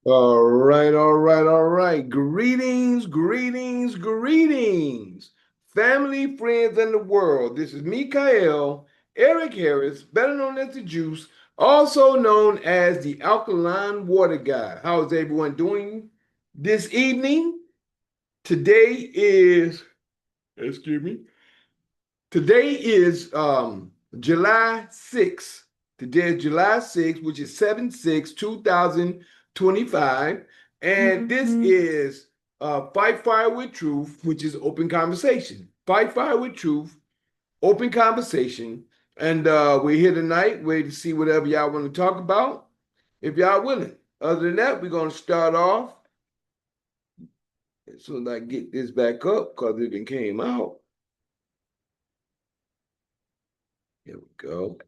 All right, all right, all right. Greetings, greetings, greetings, family, friends, and the world. This is Mikhail Eric Harris, better known as the Juice, also known as the Alkaline Water Guy. How is everyone doing this evening? Today is, excuse me, today is July 6th. Today is July 6th, which is 7/6, 2025. And this is Fight Fire with Truth, which is open conversation. Fight Fire with Truth, open conversation. And we're here tonight, ready to see whatever y'all want to talk about, if y'all willing. Other than that, we're going to start off. As soon as I get this back up, because it came out. Here we go.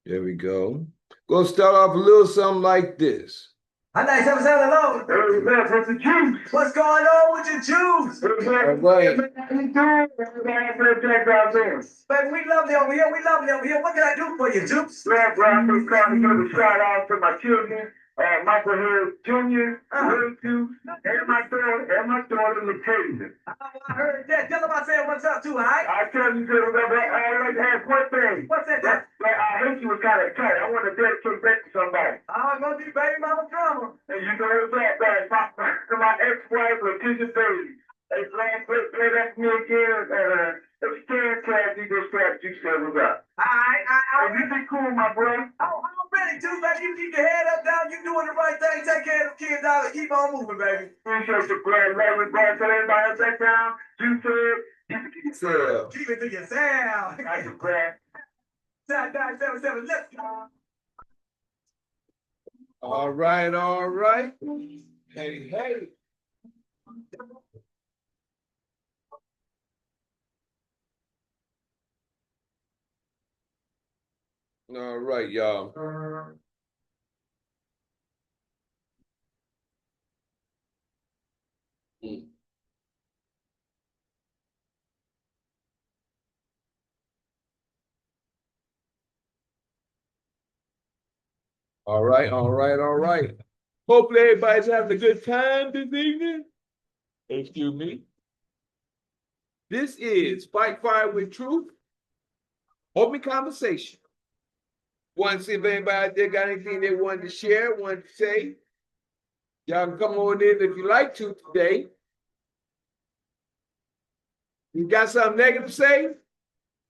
There we go. Gonna start off a little something like this. Hi, 9-7 hello. What's the juice? What's going on with your juice? All right. Baby, we lovely over here. We lovely over here. What can I do for you, juice? Yeah, bro, I'm just calling to give a shout out to my children, Michael Harris Jr., Lkhyym, and my daughter, Lkhyym. I heard that. Tell them I said what's up too, all right? I tell you, I like to have one thing. What's that? I hate you was kind of tight. I want to dedicate that to somebody. I'm going to be baby mama drama. And you know that, my ex-wife, Letitia Bailey. They play that to me again, it's scared tragedy, this tragedy said was up. All right. You be cool, my boy. I'm ready to, baby. You keep your head up, down. You doing the right thing. Take care of the kids out and keep on moving, baby. Appreciate your bread, love, bro. Tell everybody else that down. You said, keep it to yourself. Keep it to yourself. Nice and bread. 9-7, let's go. All right, all right. Hey, hey. All right, y'all. All right, all right, all right. Hopefully everybody's having a good time this evening. Excuse me. This is Fight Fire with Truth, open conversation. Want to see if anybody out there got anything they wanted to share, wanted to say. Y'all can come on in if you like to today. You got something negative to say?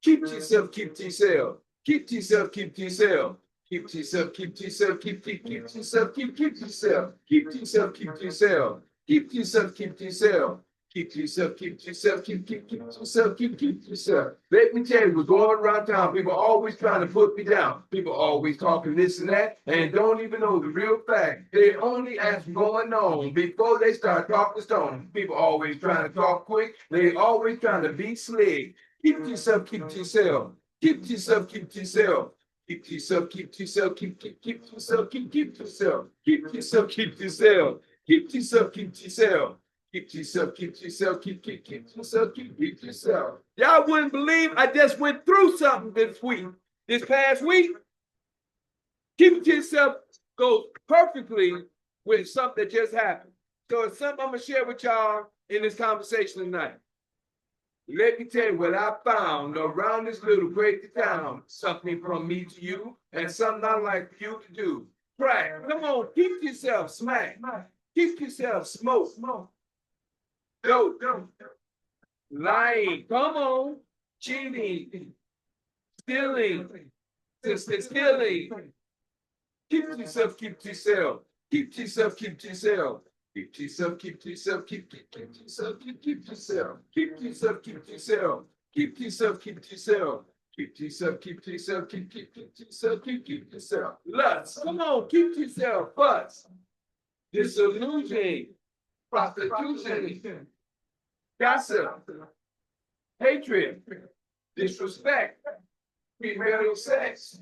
Keep to yourself, keep to yourself. Keep to yourself, keep to yourself. Keep to yourself, keep to yourself, keep to yourself, keep to yourself. Keep to yourself, keep to yourself. Keep to yourself, keep to yourself. Keep to yourself, keep to yourself, keep to yourself, keep to yourself. Let me tell you, we're going around town. People are always trying to put me down. People are always talking this and that, and don't even know the real fact. They only ask going on before they start talking stone. People are always trying to talk quick. They always trying to be slick. Keep to yourself, keep to yourself. Keep to yourself, keep to yourself. Keep to yourself, keep to yourself, keep to yourself, keep to yourself. Keep to yourself, keep to yourself. Keep to yourself, keep to yourself. Keep to yourself, keep to yourself, keep to yourself, keep to yourself. Y'all wouldn't believe I just went through something this past week. Keep it to yourself goes perfectly with something that just happened. So it's something I'm gonna share with y'all in this conversation tonight. Let me tell you what I found around this little crazy town. Something from me to you, and something I like for you to do. Crack. Come on, keep yourself smack. Keep yourself smoke. Go. Lying. Come on. Cheating. Stealing. Stealing. Keep yourself, keep yourself. Keep yourself, keep yourself. Keep yourself, keep yourself, keep yourself, keep yourself. Keep yourself, keep yourself. Keep yourself, keep yourself. Keep yourself, keep yourself, keep yourself, keep yourself. Lust. Come on, keep yourself. Fuss. Disillusion. Prostitution. Gossip. Hatred. Disrespect. Premarital sex.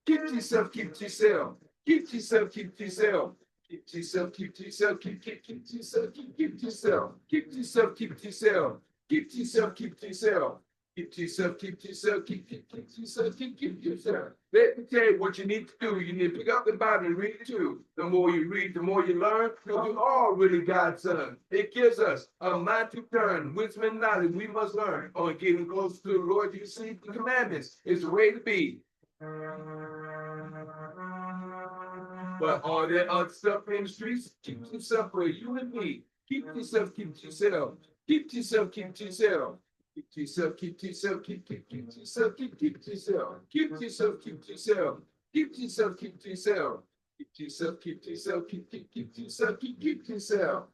Keep yourself, keep yourself. Keep yourself, keep yourself. Keep yourself, keep yourself, keep yourself, keep yourself. Keep yourself, keep yourself. Keep yourself, keep yourself. Keep yourself, keep yourself. Keep to yourself, keep to yourself, keep to yourself, keep to yourself. Let me tell you what you need to do. You need to pick up the Bible and read it too. The more you read, the more you learn, because we all really God's son. It gives us a mind to turn, wisdom and knowledge we must learn. On getting close to the Lord, you see the commandments is the way to be. But all that other stuff in the streets, keep to yourself for you and me. Keep to yourself, keep to yourself. Keep to yourself, keep to yourself. Keep to yourself, keep to yourself, keep to yourself, keep to yourself. Keep to yourself, keep to yourself. Keep to yourself, keep to yourself. Keep to yourself, keep to yourself, keep to yourself, keep to yourself.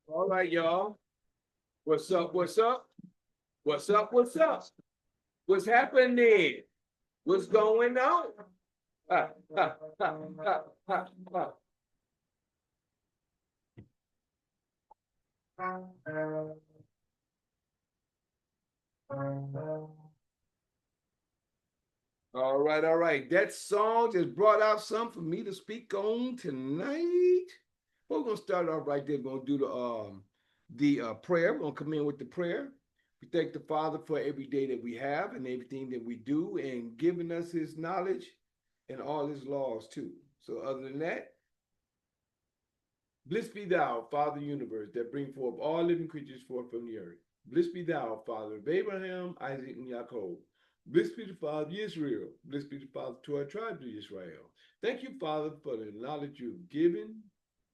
All right, y'all. What's up? What's up? What's up? What's up? What's happening? What's going on? Ha, ha, ha, ha, ha, ha. All right, all right. That song just brought out something for me to speak on tonight. We're gonna start off right there. We're gonna do the prayer. We're gonna come in with the prayer. We thank the Father for every day that we have and everything that we do, and giving us His knowledge and all His laws too. So, other than that, blessed be Thou, Father of the universe, that bring forth all living creatures forth from the earth. Blessed be Thou, Father of Abraham, Isaac, and Jacob. Blessed be the Father of Israel. Blessed be the Father to our tribe of Israel. Thank you, Father, for the knowledge you've given.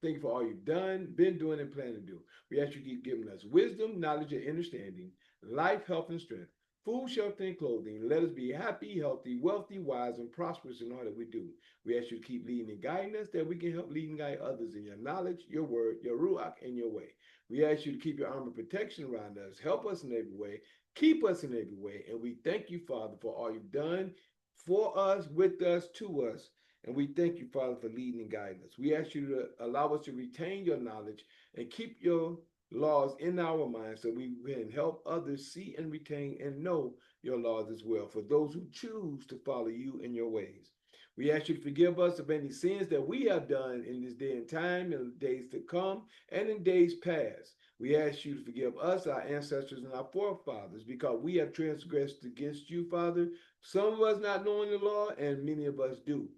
Thank you for all you've done, been doing, and plan to do. We ask you to keep giving us wisdom, knowledge, and understanding, life, health, and strength, food, shelter, and clothing. Let us be happy, healthy, wealthy, wise, and prosperous in all that we do. We ask you to keep leading and guiding us, that we can help lead and guide others in your knowledge, your word, your ruach, and your way. We ask you to keep your armor of protection around us, help us in every way, keep us in every way. And we thank you, Father, for all you've done for us, with us, to us. And we thank you, Father, for leading and guiding us. We ask you to allow us to retain your knowledge and keep your laws in our minds so we can help others see and retain and know your laws as well, for those who choose to follow you in your ways. We ask you to forgive us of any sins that we have done in this day and time, in the days to come, and in days past. We ask you to forgive us, our ancestors, and our forefathers, because we have transgressed against you, Father. Some of us not knowing the law, and many of us do,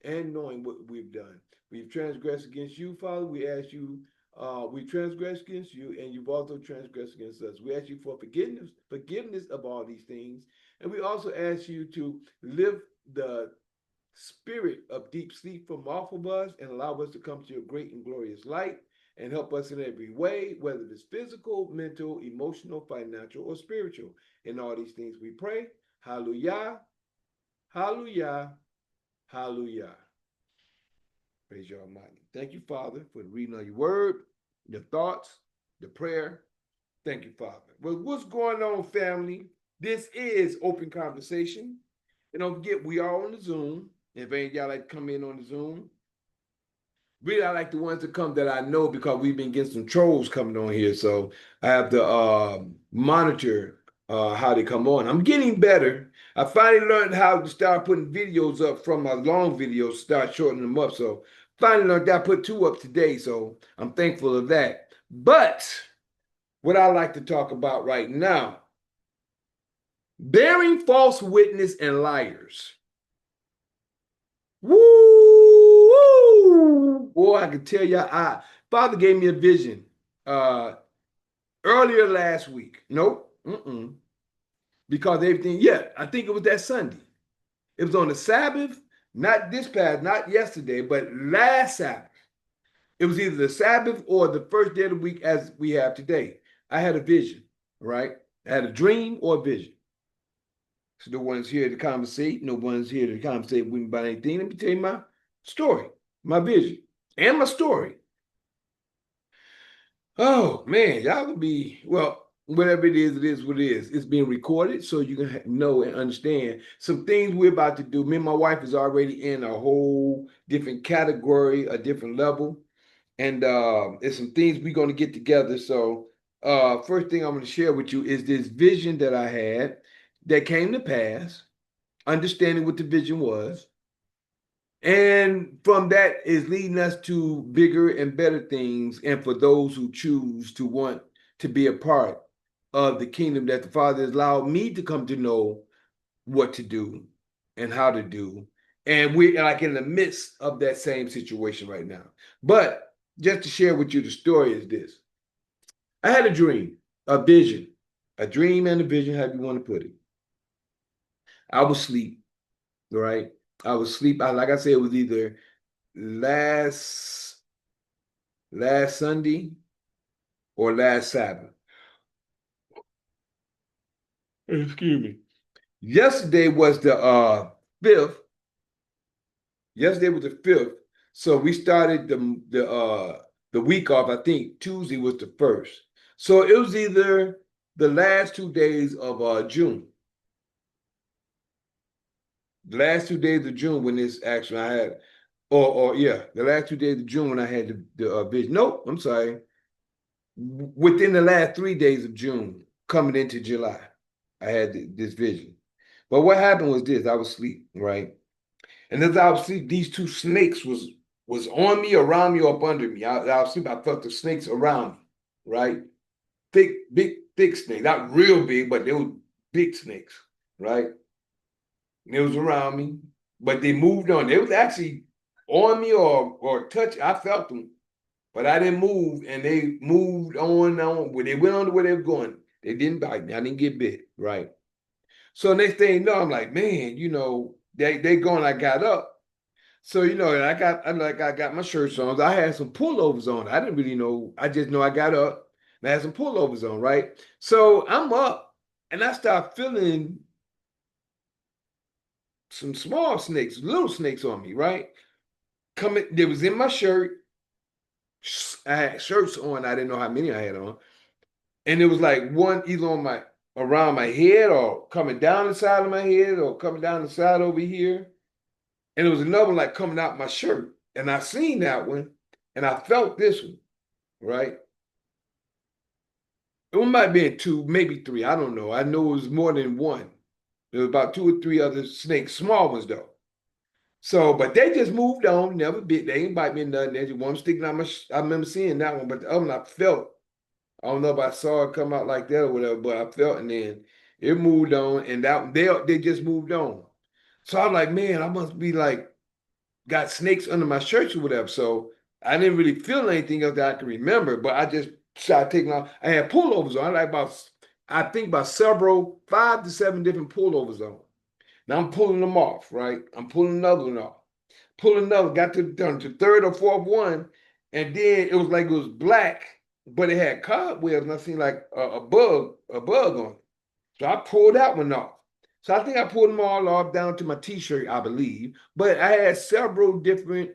and knowing what we've done. We've transgressed against you, Father. We ask you, we transgressed against you, and you've also transgressed against us. We ask you for forgiveness of all these things. And we also ask you to lift the spirit of deep sleep from off of us and allow us to come to your great and glorious light and help us in every way, whether it's physical, mental, emotional, financial, or spiritual. In all these things we pray. Hallelujah, hallelujah, hallelujah. Praise your Almighty. Thank you, Father, for the reading of your word, your thoughts, the prayer. Thank you, Father. Well, what's going on, family? This is Open Conversation. And don't forget, we are on the Zoom. If any of y'all like to come in on the Zoom, really, I like the ones that come that I know, because we've been getting some trolls coming on here. So I have to monitor how they come on. I'm getting better. I finally learned how to start putting videos up from my long videos, start shortening them up. So finally learned that. I put 2 up today. So I'm thankful of that. But what I like to talk about right now, bearing false witness and liars. Woo! Boy, I can tell you, Father gave me a vision earlier last week. Nope. Because everything, I think it was that Sunday. It was on the Sabbath, not this past, not yesterday, but last Sabbath. It was either the Sabbath or the first day of the week as we have today. I had a vision, right? I had a dream or a vision. So no one's here to conversate. No one's here to conversate with me about anything. Let me tell you my story, my vision, and my story. Oh man, y'all will be well. Whatever it is what it is. It's being recorded so you can know and understand some things we're about to do. Me and my wife is already in a whole different category, a different level, and there's some things we're going to get together. So, first thing I'm going to share with you is this vision that I had that came to pass. Understanding what the vision was. And from that is leading us to bigger and better things. And for those who choose to want to be a part of the kingdom that the Father has allowed me to come to know what to do and how to do. And we're like in the midst of that same situation right now. But just to share with you, the story is this. I had a dream, a vision, a dream and a vision, however you want to put it. I was asleep, right? I was asleep. Like I said, it was either last Sunday or last Sabbath. Excuse me. Yesterday was the 5th. Yesterday was the 5th. So we started the week off. I think Tuesday was the 1st. So it was either the last 2 days of June. The last 2 days of June when this action I had, or yeah, the last 2 days of June when I had the vision. Nope, I'm sorry. Within the last 3 days of June, coming into July, I had this vision. But what happened was this: I was asleep, right? And as I was asleep, these two snakes was on me, around me, up under me. I was asleep. I felt the snakes around me, right? Thick snakes, not real big, but they were big snakes, right? And it was around me, but they moved on. They was actually on me or touch. I felt them, but I didn't move, and they moved on. Where they went on to where they were going. They didn't bite me. I didn't get bit, right? So next thing you know, I'm like, man, they going. I got up. So I got my shirts on. I had some pullovers on. I didn't really know. I just know I got up and I had some pullovers on, right? So I'm up and I start feeling some small snakes, little snakes on me, right? Coming, they was in my shirt. I had shirts on. I didn't know how many I had on. And it was like one either on around my head or coming down the side of my head or coming down the side over here. And it was another one like coming out my shirt. And I seen that one and I felt this one, right? It might be two, maybe three. I don't know. I know it was more than one. There was about two or three other snakes, small ones though. So, but they just moved on, never bit. They ain't bite me nothing. They just one sticking out my. I remember seeing that one, but the other one I felt. I don't know if I saw it come out like that or whatever, but I felt, and then it moved on, and that they just moved on. So I'm like, man, I must be like got snakes under my shirts or whatever. So I didn't really feel anything else that I can remember, but I just started taking off. I had pullovers on. I think about 5 to 7 different pullovers on. Now I'm pulling them off, right? I'm pulling another one off. Pulling another, got to third or fourth one, and then it was like it was black, but it had cobwebs, and I seen like a bug on it. So I pulled that one off. So I think I pulled them all off down to my t-shirt, I believe. But I had several different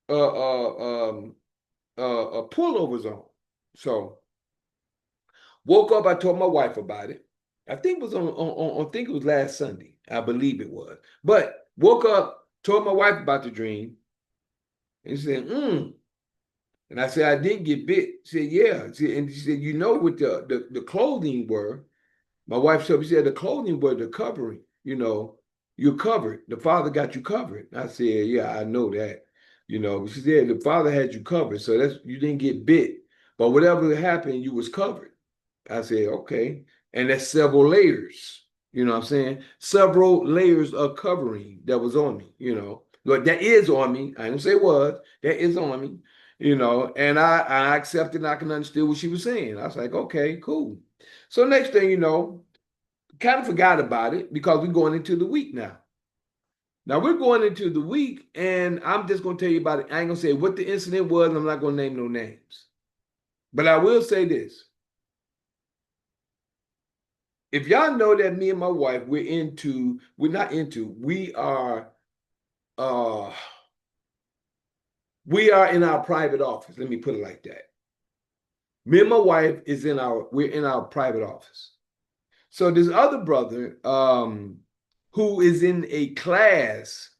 pullovers on. So woke up, I told my wife about it. I think it was I think it was last Sunday. I believe it was. But woke up, told my wife about the dream, and she said, And I said, I didn't get bit. She said, yeah. And she said, you know what the clothing were. My wife told me, she said, the clothing were the covering. You're covered. The Father got you covered. I said, yeah, I know that. She said, the Father had you covered. So you didn't get bit. But whatever happened, you was covered. I said, okay. And that's several layers. You know what I'm saying? Several layers of covering that was on me. But that is on me. I didn't say it was. That is on me. And I accepted and I can understand what she was saying. I was like, okay, cool. So next thing you know, kind of forgot about it because we're going into the week now. Now we're going into the week, and I'm just going to tell you about it. I ain't going to say what the incident was. I'm not going to name no names. But I will say this. if y'all know that me and my wife, we are in our private office. Let me put it like that. Me and my wife we're in our private office. So this other brother, who is in a class,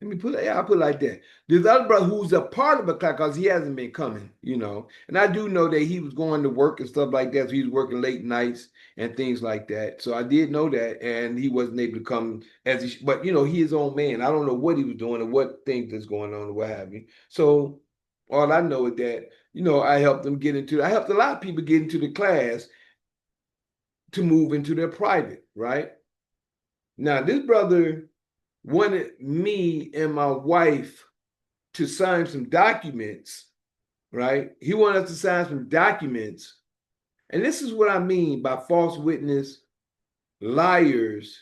I'll put it like that. This other brother who's a part of a class, because he hasn't been coming, and I do know that he was going to work and stuff like that. So he was working late nights and things like that. So I did know that, and he wasn't able to come but he is his own man. I don't know what he was doing or what things that's going on or what have you. So all I know is that, I helped I helped a lot of people get into the class to move into their private, right? Now, this brother wanted me and my wife to sign some documents, right? He wanted us to sign some documents. And this is what I mean by false witness, liars,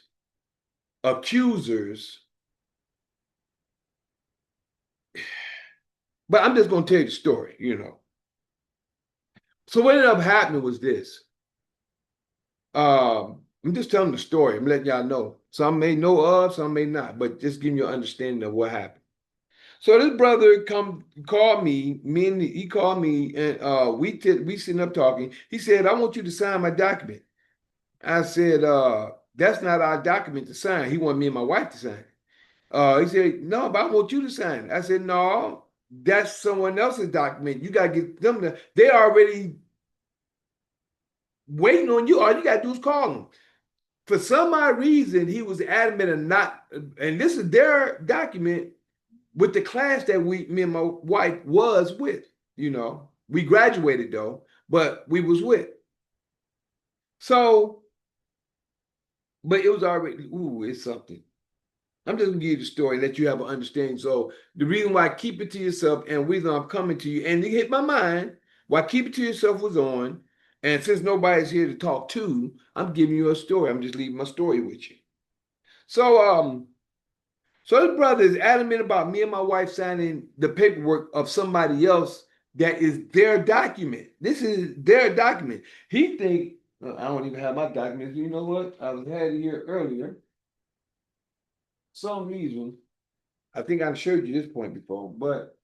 accusers. But I'm just going to tell you the story, So what ended up happening was this. I'm just telling the story. I'm letting y'all know. Some may know of, some may not, but just giving you an understanding of what happened. So this brother called me, he called me, and we sitting up talking. He said, "I want you to sign my document." I said, "That's not our document to sign." He wanted me and my wife to sign it. He said, "No, but I want you to sign it." I said, "No, that's someone else's document. You gotta get them to. They already waiting on you. All you gotta do is call them." For some odd reason, he was adamant and not, and this is their document with the class that me and my wife was with. We graduated though, but we was with. So, but it was already, it's something. I'm just gonna give you the story, let you have an understanding. So the reason why I keep it to yourself and the reason I'm coming to you, and it hit my mind, why keep it to yourself was on. And since nobody's here to talk to, I'm giving you a story. I'm just leaving my story with you. So this brother is adamant about me and my wife signing the paperwork of somebody else that is their document. This is their document. He think, I don't even have my documents. You know what? I had it here earlier. Some reason, I think I've showed you this point before, but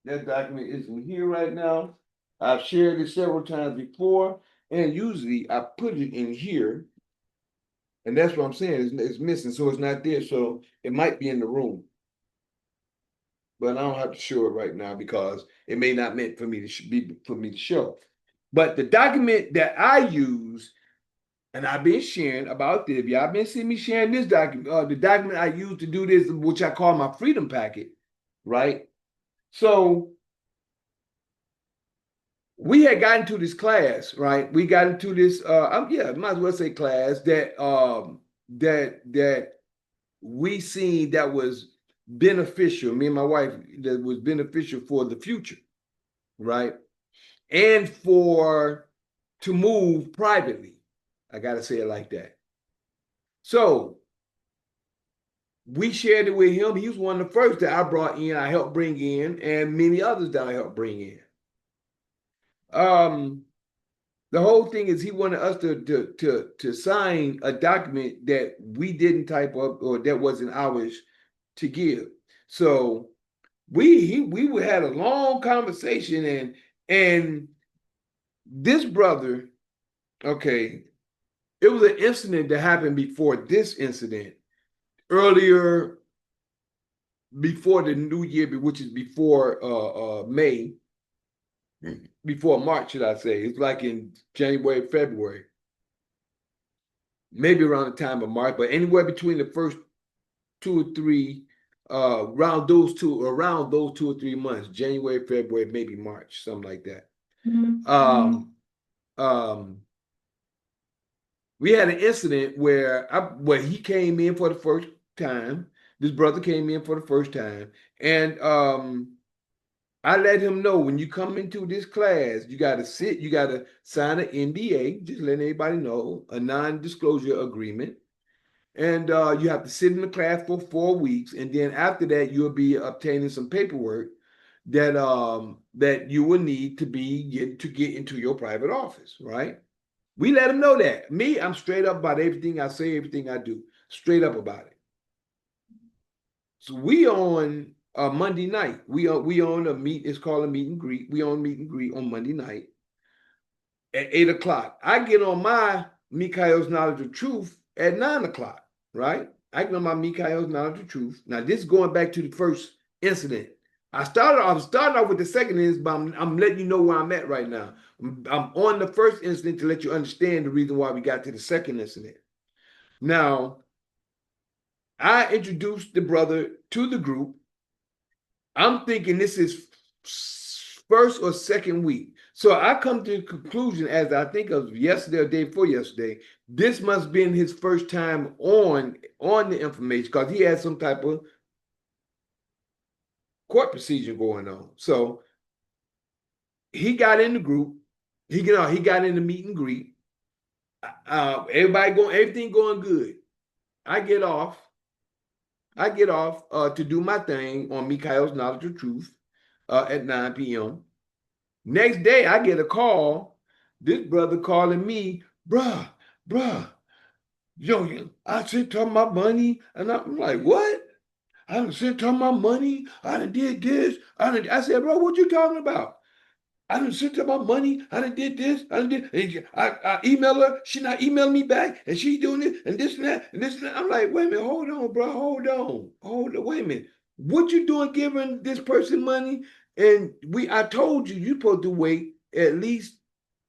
that document isn't here right now. I've shared it several times before, and usually I put it in here. And that's what I'm saying. It's missing, so it's not there. So it might be in the room. But I don't have to show it right now because it may not meant for me to show. But the document that I use, and I've been sharing about this, y'all been seeing me sharing this document, the document I use to do this, which I call my freedom packet, right? So we had gotten to this class, right? We got into this, might as well say class that we seen that was beneficial, me and my wife, that was beneficial for the future, right? And to move privately. I got to say it like that. So we shared it with him. He was one of the first that I brought in, I helped bring in, and many others that I helped bring in. The whole thing is he wanted us to sign a document that we didn't type up or that wasn't ours to give. So we had a long conversation, and this brother, okay, it was an incident that happened before this incident, earlier before the new year, which is before May, before March, should I say. It's like in January, February, maybe around the time of March, but anywhere between the first 2 or 3, around those 2 or 3 months, January, February, maybe March, something like that. We had an incident where he came in for the first time. This brother came in for the first time, and I let him know, when you come into this class, you got to sign an NDA, just letting everybody know, a non-disclosure agreement. And you have to sit in the class for 4 weeks. And then after that, you'll be obtaining some paperwork that you will need to get into your private office, right? We let them know that. Me, I'm straight up about everything I say, everything I do. Straight up about it. So we on a Monday night. We on a meet. It's called a meet and greet. We on meet and greet on Monday night at 8 o'clock. I get on my Mikhail's Knowledge of Truth at 9 o'clock. Right? I get on my Mikhail's Knowledge of Truth. Now this is going back to the first incident. I started off with the second incident, but I'm letting you know where I'm at right now. I'm on the first incident to let you understand the reason why we got to the second incident. Now, I introduced the brother to the group. I'm thinking this is first or second week. So I come to the conclusion, as I think of yesterday or day before yesterday, this must have been his first time on the information because he had some type of court procedure going on. So he got in the group. He got in the meet and greet. Everything going good. I get off to do my thing on Mikhail's Knowledge of Truth at 9 p.m. Next day, I get a call. This brother calling me, bruh, yo, I sent her my money. And I'm like, what? I done sent her my money. I done did this. I said, bro, what you talking about? I done sent her my money. I done did this. I done did. And I email her. She not emailing me back, and she doing it and this and that and this and that. I'm like, wait a minute, hold on, bro, hold on, wait a minute. What you doing giving this person money? And I told you supposed to wait at least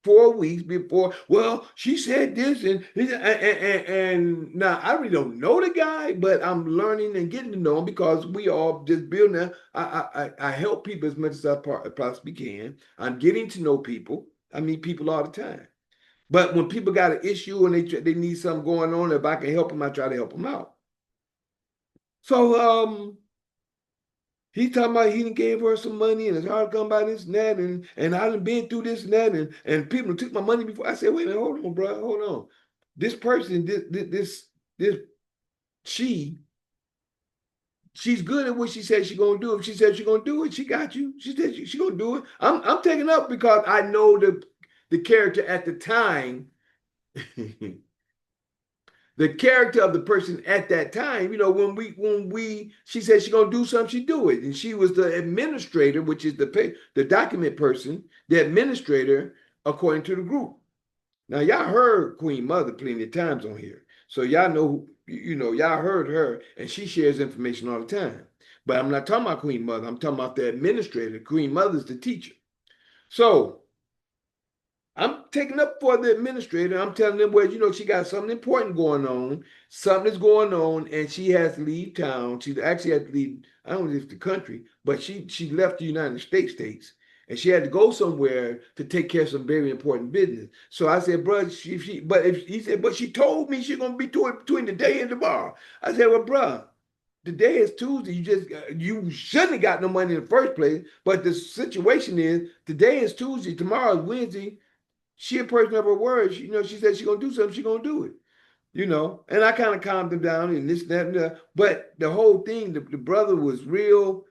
4 weeks before. Well, she said this and now I really don't know the guy, but I'm learning and getting to know him because we all just building. I help people as much as I possibly can. I'm getting to know people. I meet people all the time. But when people got an issue and they need something going on, if I can help them, I try to help them out. So he talking about he done gave her some money and it's hard to come by this and that and I done been through this and that and people took my money before. I said, wait a minute, hold on, bro, hold on. This person, she's good at what she said she's gonna do. If she said she's gonna do it, she got you. She said she's gonna do it. I'm taking up because I know the character at the time. The character of the person at that time, when she said she's gonna do something, she do it. And she was the administrator, which is the document person, the administrator, according to the group. Now y'all heard Queen Mother plenty of times on here. So y'all know, y'all heard her and she shares information all the time. But I'm not talking about Queen Mother, I'm talking about the administrator. Queen Mother's the teacher. So I'm taking up for the administrator. I'm telling them, well, she got something important going on. Something is going on, and she has to leave town. She actually had to leave, I don't know if the country, but she left the United States. And she had to go somewhere to take care of some very important business. So I said, bro, he said, but she told me she's gonna be between today and tomorrow. I said, well, bro, today is Tuesday. You shouldn't have got no money in the first place. But the situation is today is Tuesday, tomorrow is Wednesday. She a person of her word. She said she's gonna do something, she's gonna do it. And I kind of calmed him down and this, that, and that. But the whole thing, the brother was real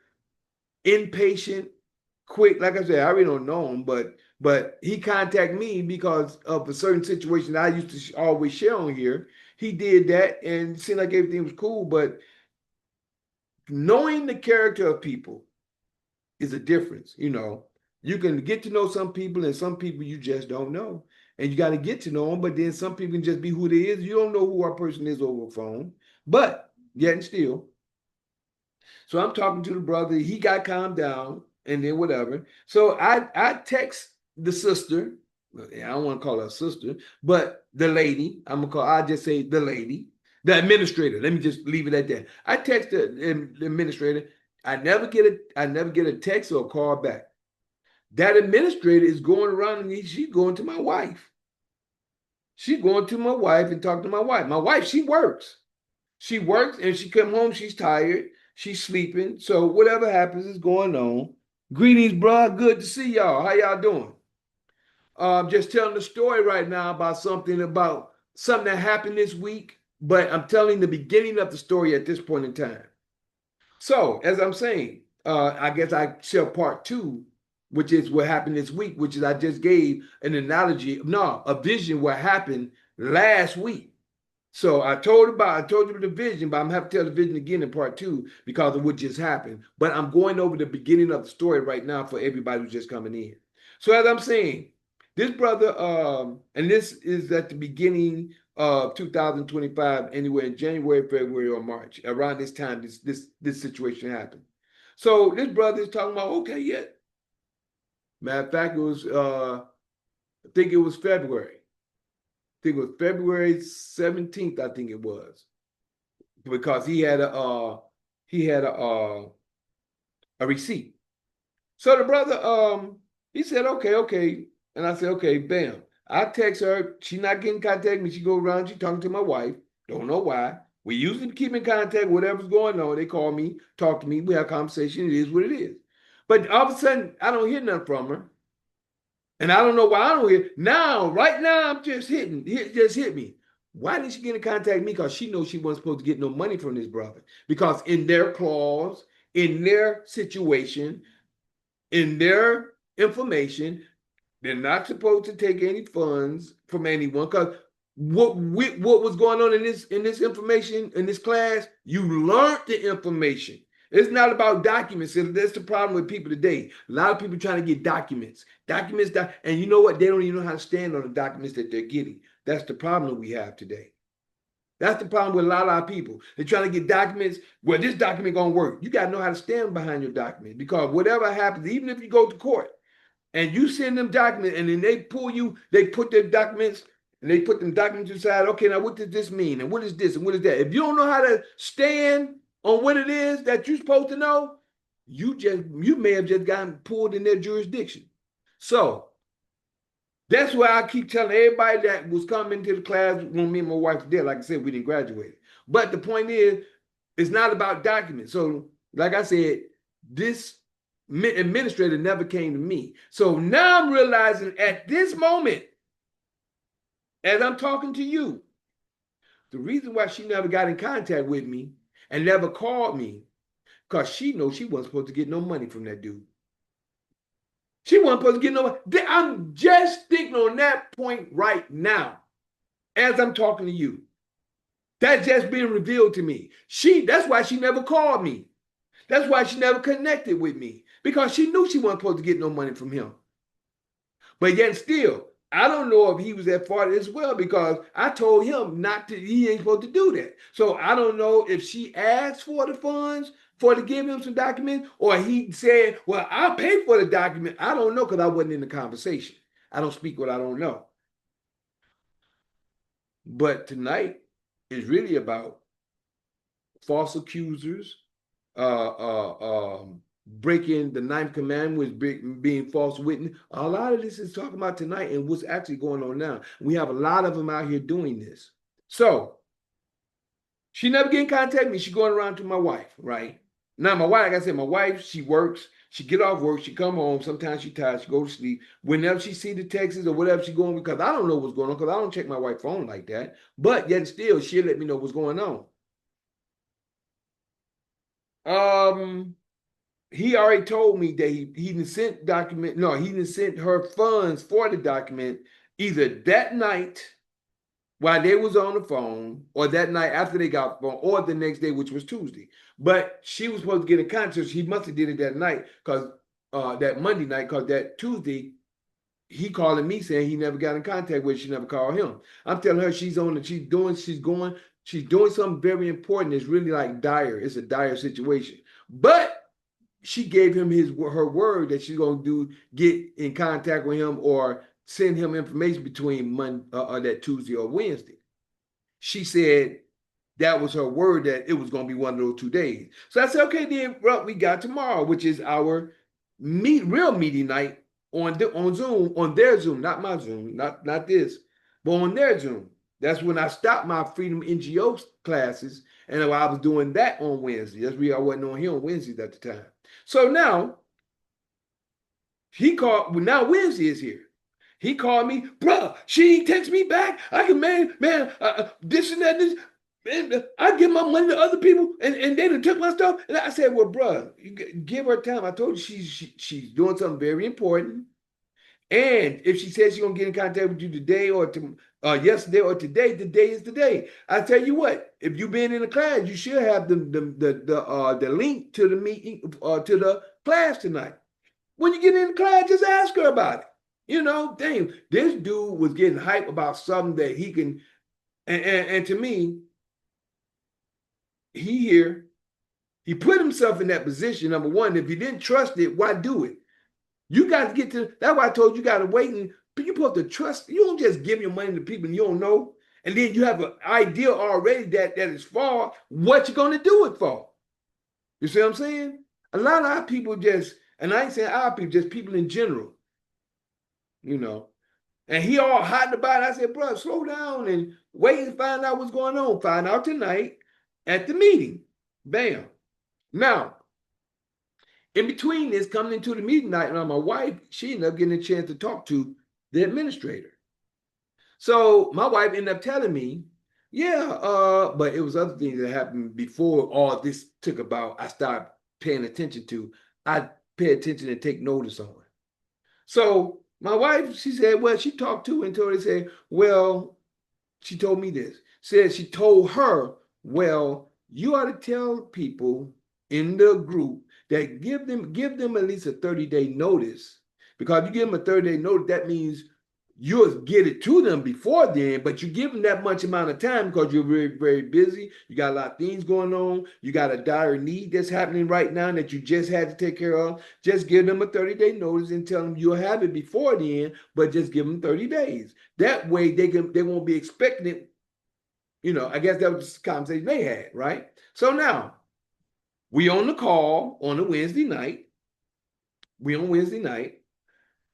impatient, quick. Like I said, I really don't know him, but he contacted me because of a certain situation that I used to always share on here. He did that and it seemed like everything was cool, but knowing the character of people is a difference. You can get to know some people and some people you just don't know. And you got to get to know them, but then some people can just be who they is. You don't know who our person is over the phone, but yet and still. So I'm talking to the brother. He got calmed down and then whatever. So I text the sister. I don't want to call her a sister, but the lady. I'll just say the lady, the administrator. Let me just leave it at that. I text the administrator. I never get a text or a call back. That administrator is going around and she's going to my wife. She's going to my wife and talking to my wife. My wife, she works. She works and she come home, she's tired. She's sleeping. So whatever happens is going on. Greetings, bro. Good to see y'all. How y'all doing? Just telling the story right now about something that happened this week, but I'm telling the beginning of the story at this point in time. So as I'm saying, I guess I share part two which is what happened this week, which is I just gave an analogy, no, a vision what happened last week. So I told you the vision, but I'm gonna have to tell the vision again in part 2 because of what just happened. But I'm going over the beginning of the story right now for everybody who's just coming in. So as I'm saying, this brother, and this is at the beginning of 2025, anywhere in January, February, or March. Around this time, this situation happened. So this brother is talking about, okay, yeah. Matter of fact, it was I think it was February. I think it was February 17th, I think it was. Because he had a receipt. So the brother he said, okay. And I said, okay, bam. I text her. She's not getting in contact with me. She go around, she talking to my wife. Don't know why. We usually keep in contact, whatever's going on. They call me, talk to me, we have a conversation. It is what it is. But all of a sudden, I don't hear nothing from her. And I don't know why I don't hear. Now, right now, I'm just hitting. It just hit me. Why didn't she get in contact with me? Because she knows she wasn't supposed to get no money from this brother. Because in their clause, in their situation, in their information, they're not supposed to take any funds from anyone. Because what was going on in this information, in this class, you learned the information. It's not about documents. That's the problem with people today. A lot of people trying to get documents. And you know what? They don't even know how to stand on the documents that they're getting. That's the problem that we have today. That's the problem with a lot of our people. They're trying to get documents. Well, this document gonna work. You gotta know how to stand behind your document, because whatever happens, even if you go to court and you send them documents and then they pull you, they put their documents and they put them documents aside. Okay, now what does this mean? And what is this? And what is that? If you don't know how to stand on what it is that you're supposed to know, you may have just gotten pulled in their jurisdiction. So that's why I keep telling everybody that was coming to the class when me and my wife were there. Like I said, we didn't graduate. But the point is, it's not about documents. So like I said, this administrator never came to me. So now I'm realizing at this moment, as I'm talking to you, the reason why she never got in contact with me and never called me, because she knows she wasn't supposed to get no money from that dude. She wasn't supposed to get no money. I'm just thinking on that point right now, as I'm talking to you. That's just being revealed to me. That's why she never called me. That's why she never connected with me, because she knew she wasn't supposed to get no money from him. But yet still, I don't know if he was at fault as well, because I told him he ain't supposed to do that. So I don't know if she asked for the funds to give him some documents, or he said, well, I'll pay for the document. I don't know, because I wasn't in the conversation. I don't speak what I don't know. But tonight is really about false accusers, breaking the 9th commandment, being false witness. A lot of this is talking about tonight and what's actually going on now. We have a lot of them out here doing this. So she never get in contact with me. She going around to my wife, right? Now my wife, like I said, my wife, she works. She get off work, she come home. Sometimes she tired, she go to sleep. Whenever she see the texts or whatever she going, because I don't know what's going on, because I don't check my wife's phone like that. But yet still, she'll let me know what's going on. He already told me that he didn't sent document. No, he didn't sent her funds for the document either that night while they was on the phone, or that night after they got the phone, or the next day, which was Tuesday. But she was supposed to get in contact. She must have did it that night, because that Monday night, because that Tuesday, he calling me saying he never got in contact with her. She never called him. I'm telling her she's doing something very important. It's really like dire. It's a dire situation. But she gave him her word that she's gonna get in contact with him or send him information between Monday or that Tuesday or Wednesday. She said that was her word, that it was going to be one of those 2 days. So I said, okay, then we got tomorrow, which is our real meeting night on Zoom, on their Zoom, not my Zoom, not this, but on their Zoom. That's when I stopped my Freedom NGO classes, and I was doing that on Wednesday. That's why I wasn't on here on Wednesdays at the time. So now he called. Well, now Wednesday is here. He called me, bruh, she texted me back. I can, man, this and that, this. And I give my money to other people, and they done took my stuff. And I said, well, bruh, you give her time. I told you she's doing something very important. And if she says she's gonna get in contact with you today or yesterday or today, the day is today. I tell you what, if you've been in the class, you should have the link to the meeting to the class tonight. When you get in the class, just ask her about it. You know, dang, this dude was getting hype about something that he can, and to me, he put himself in that position. Number one, if you didn't trust it, why do it? You got to get to, that's why I told you got to wait, and you're supposed to trust. You don't just give your money to people you don't know, and then you have an idea already that is for what you're going to do it for. You see what I'm saying? A lot of our people just, and I ain't saying our people, just people in general, you know. And he all hot about it. I said, bro, slow down and wait and find out what's going on. Find out tonight at the meeting. Bam. Now, in between this, coming into the meeting night, and my wife, she ended up getting a chance to talk to the administrator. So my wife ended up telling me, yeah, but it was other things that happened before all this took about. I started paying attention to. I pay attention and take notice on. So my wife, she said, well, she talked to and told her, said, well, she told me this. Said she told her, well, you ought to tell people in the group that give them at least a 30-day notice. Because if you give them a 30-day notice, that means you'll get it to them before then, but you give them that much amount of time because you're very, very busy. You got a lot of things going on. You got a dire need that's happening right now that you just had to take care of. Just give them a 30-day notice and tell them you'll have it before then, but just give them 30 days. That way they won't be expecting it. You know, I guess that was the conversation they had, right? So now we on the call on a Wednesday night. We on Wednesday night.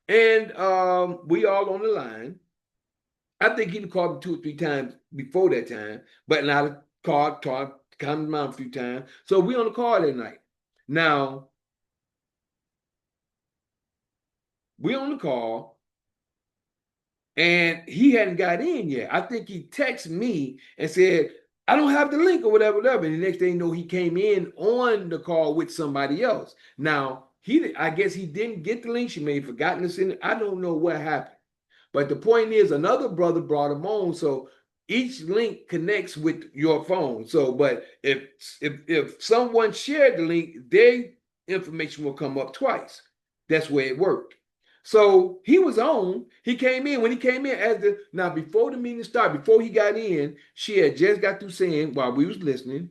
And we all on the line. I think he called me 2 or 3 times before that time, but now the call come around a few times. So we on the call that night. Now, we on the call, and he hadn't got in yet. I think he texted me and said, I don't have the link or whatever. And the next thing you know, he came in on the call with somebody else. Now, I guess he didn't get the link. She may have forgotten to send it. I don't know what happened. But the point is, another brother brought him on. So each link connects with your phone. So, but if someone shared the link, their information will come up twice. That's where it worked. So he was on. He came in. When he came in, now before the meeting started, before he got in, she had just got through saying while we was listening,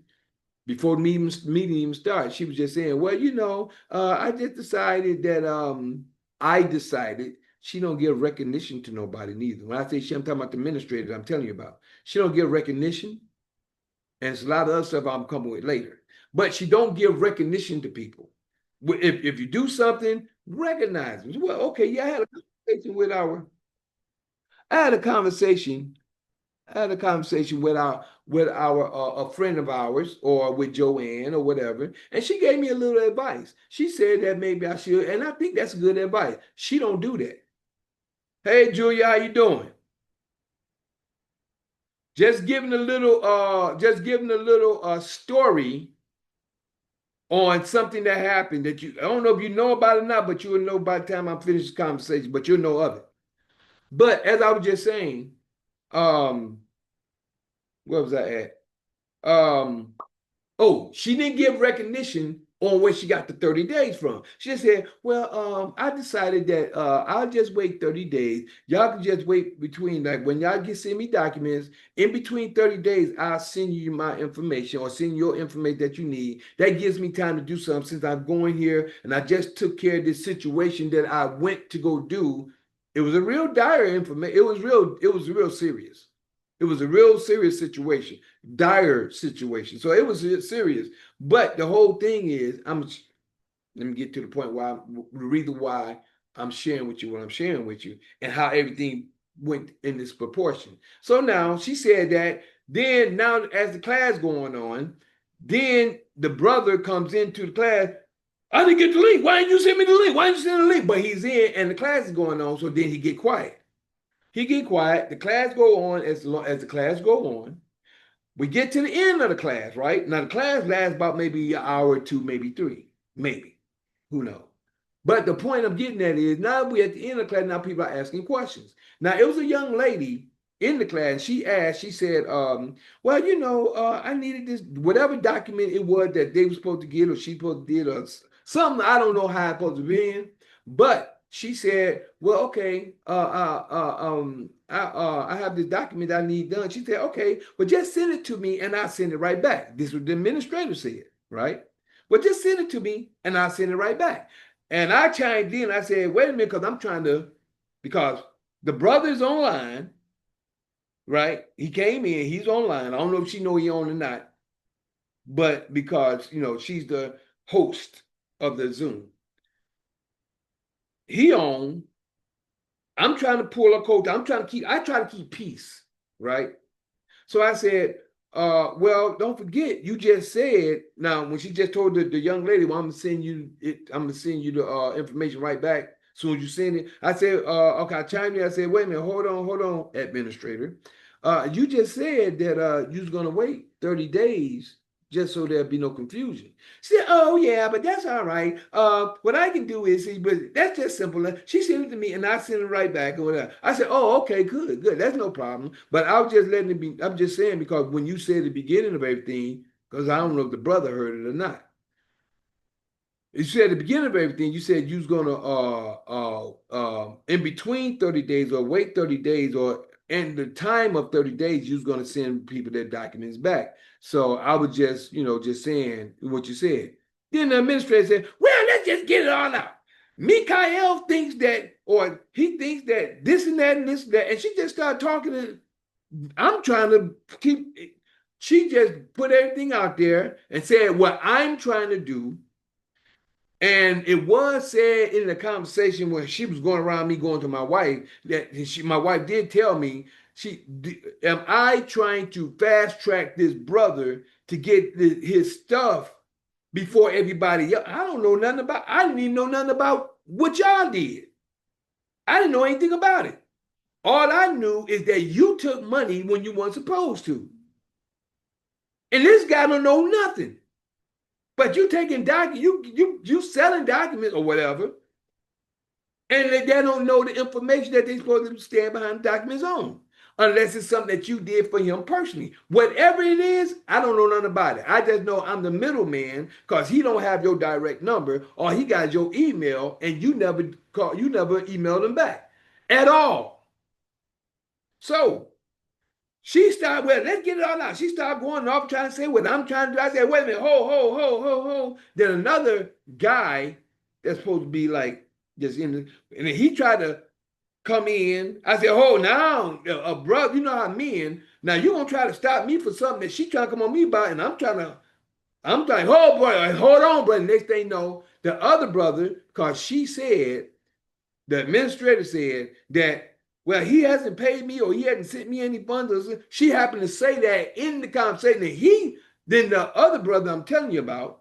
before the meeting even started, she was just saying, well, you know, I just decided that she don't give recognition to nobody neither. When I say she, I'm talking about the administrators I'm telling you about. She don't give recognition. And it's a lot of other stuff I'm coming with later. But she don't give recognition to people. If you do something, recognize them. Well, okay, yeah, I had a conversation with a friend of ours, or with Joanne or whatever, and she gave me a little advice. She said that maybe I should, and I think that's good advice. She don't do that. Hey, Julia, how you doing? Just giving a little story on something that happened that I don't know if you know about it or not, but you will know by the time I finish this conversation, but you'll know of it. But as I was just saying, where was I at? She didn't give recognition on where she got the 30 days from. She just said, well, I decided that I'll just wait 30 days. Y'all can just wait between, like, when y'all send me documents, in between 30 days, I'll send you my information or send your information that you need. That gives me time to do something since I'm going here and I just took care of this situation that I went to go do. It was a real dire information. It was real serious. It was a real serious situation, dire situation. So it was serious. But the whole thing is, let me get to the point the reason why I'm sharing with you what I'm sharing with you and how everything went in this proportion. So now she said that, then now as the class going on, then the brother comes into the class. I didn't get the link. Why didn't you send me the link? Why didn't you send the link? But he's in and the class is going on. So then he get quiet. He get quiet. The class go on as long as the class go on. We get to the end of the class, right? Now the class lasts about maybe an hour or two, maybe three, maybe. Who knows? But the point I'm getting at is now we're at the end of the class, now people are asking questions. Now it was a young lady in the class, she asked, she said, well, you know, I needed this, whatever document it was that they were supposed to get or she supposed to get or something, I don't know how it's supposed to be in, but she said, well, okay, I have this document I need done. She said, okay, well, just send it to me and I'll send it right back. This is what the administrator said, right? Well, just send it to me and I'll send it right back. And I chimed in, I said, wait a minute, because I'm trying to, because the brother's online, right? He came in, he's online. I don't know if she know he on or not, but because, you know, she's the host of the Zoom. He on, I'm trying to pull a coat. I try to keep peace, right? So I said, well, don't forget, you just said, now when she just told the young lady, well, I'm gonna send you the information right back as soon as you send it. I said, okay, I chimed in, I said, wait a minute, hold on, administrator. You just said that you was gonna wait 30 days just so there'd be no confusion. She said, oh yeah, but that's all right. What I can do is, but that's just simple. She sent it to me and I sent it right back or whatever. I said, oh, okay, good. That's no problem. But I was just letting it be, I'm just saying, because when you said the beginning of everything, because I don't know if the brother heard it or not. You said at the beginning of everything, you said you was gonna in between 30 days or wait 30 days or in the time of 30 days, you was gonna send people their documents back. So I was just, you know, just saying what you said. Then the administrator said, well, let's just get it all out. Mikael thinks that, or he thinks that this and that and this and that. And she just started talking to, I'm trying to keep, she just put everything out there and said what I'm trying to do. And it was said in the conversation when she was going around me going to my wife that my wife did tell me, am I trying to fast track this brother to get his stuff before everybody else? I didn't even know nothing about what y'all did. I didn't know anything about it. All I knew is that you took money when you weren't supposed to. And this guy don't know nothing. But you taking you selling documents or whatever, and they don't know the information that they're supposed to stand behind the documents on, unless it's something that you did for him personally. Whatever it is, I don't know nothing about it. I just know I'm the middleman because he don't have your direct number or he got your email and you never emailed him back at all. So she started, well, let's get it all out. She started going off trying to say what I'm trying to do. I said, wait a minute, ho. Then another guy that's supposed to be like just in the, and then he tried to come in. I said, oh, now, brother, you know how men, now you're going to try to stop me for something that she trying to come on me about, and I'm like, oh, boy, hold on, brother. Next thing you know, the other brother, because she said, the administrator said that, well, he hasn't paid me or he hasn't sent me any funds. She happened to say that in the conversation. And then the other brother I'm telling you about,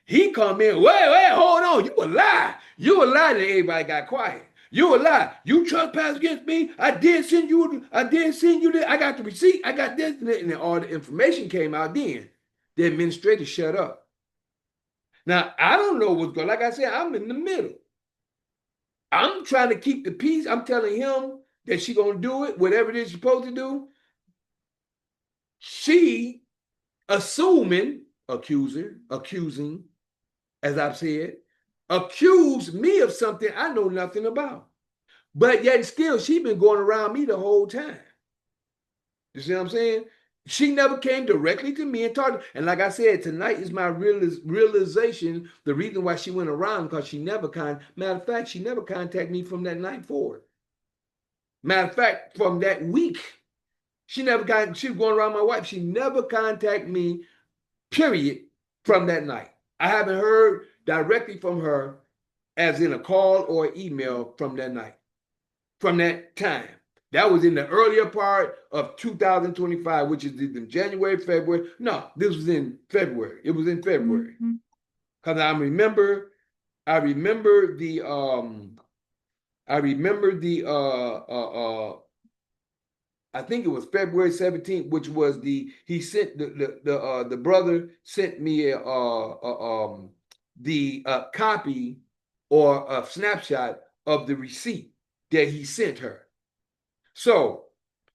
he come in, wait, hold on. You a lie. You a lie. That everybody got quiet. You a lie. You trespass against me. I did send you this. I got the receipt. I got this. And then all the information came out then. The administrator shut up. Now, I don't know what's going on. Like I said, I'm in the middle. I'm trying to keep the peace. I'm telling him that she gonna do it, whatever it is she's supposed to do. She accusing, as I've said, accused me of something I know nothing about. But yet still, she been going around me the whole time. You see what I'm saying? She never came directly to me and talked. And like I said, tonight is my realization. The reason why she went around, because matter of fact, she never contacted me from that night forward. Matter of fact, from that week, she was going around my wife. She never contacted me, period, from that night. I haven't heard directly from her as in a call or email from that night, from that time. That was in the earlier part of 2025, which is in January, February. No, this was in February. It was in February. Because I remember the I think it was February 17th, which was he sent the brother sent me the copy or a snapshot of the receipt that he sent her. So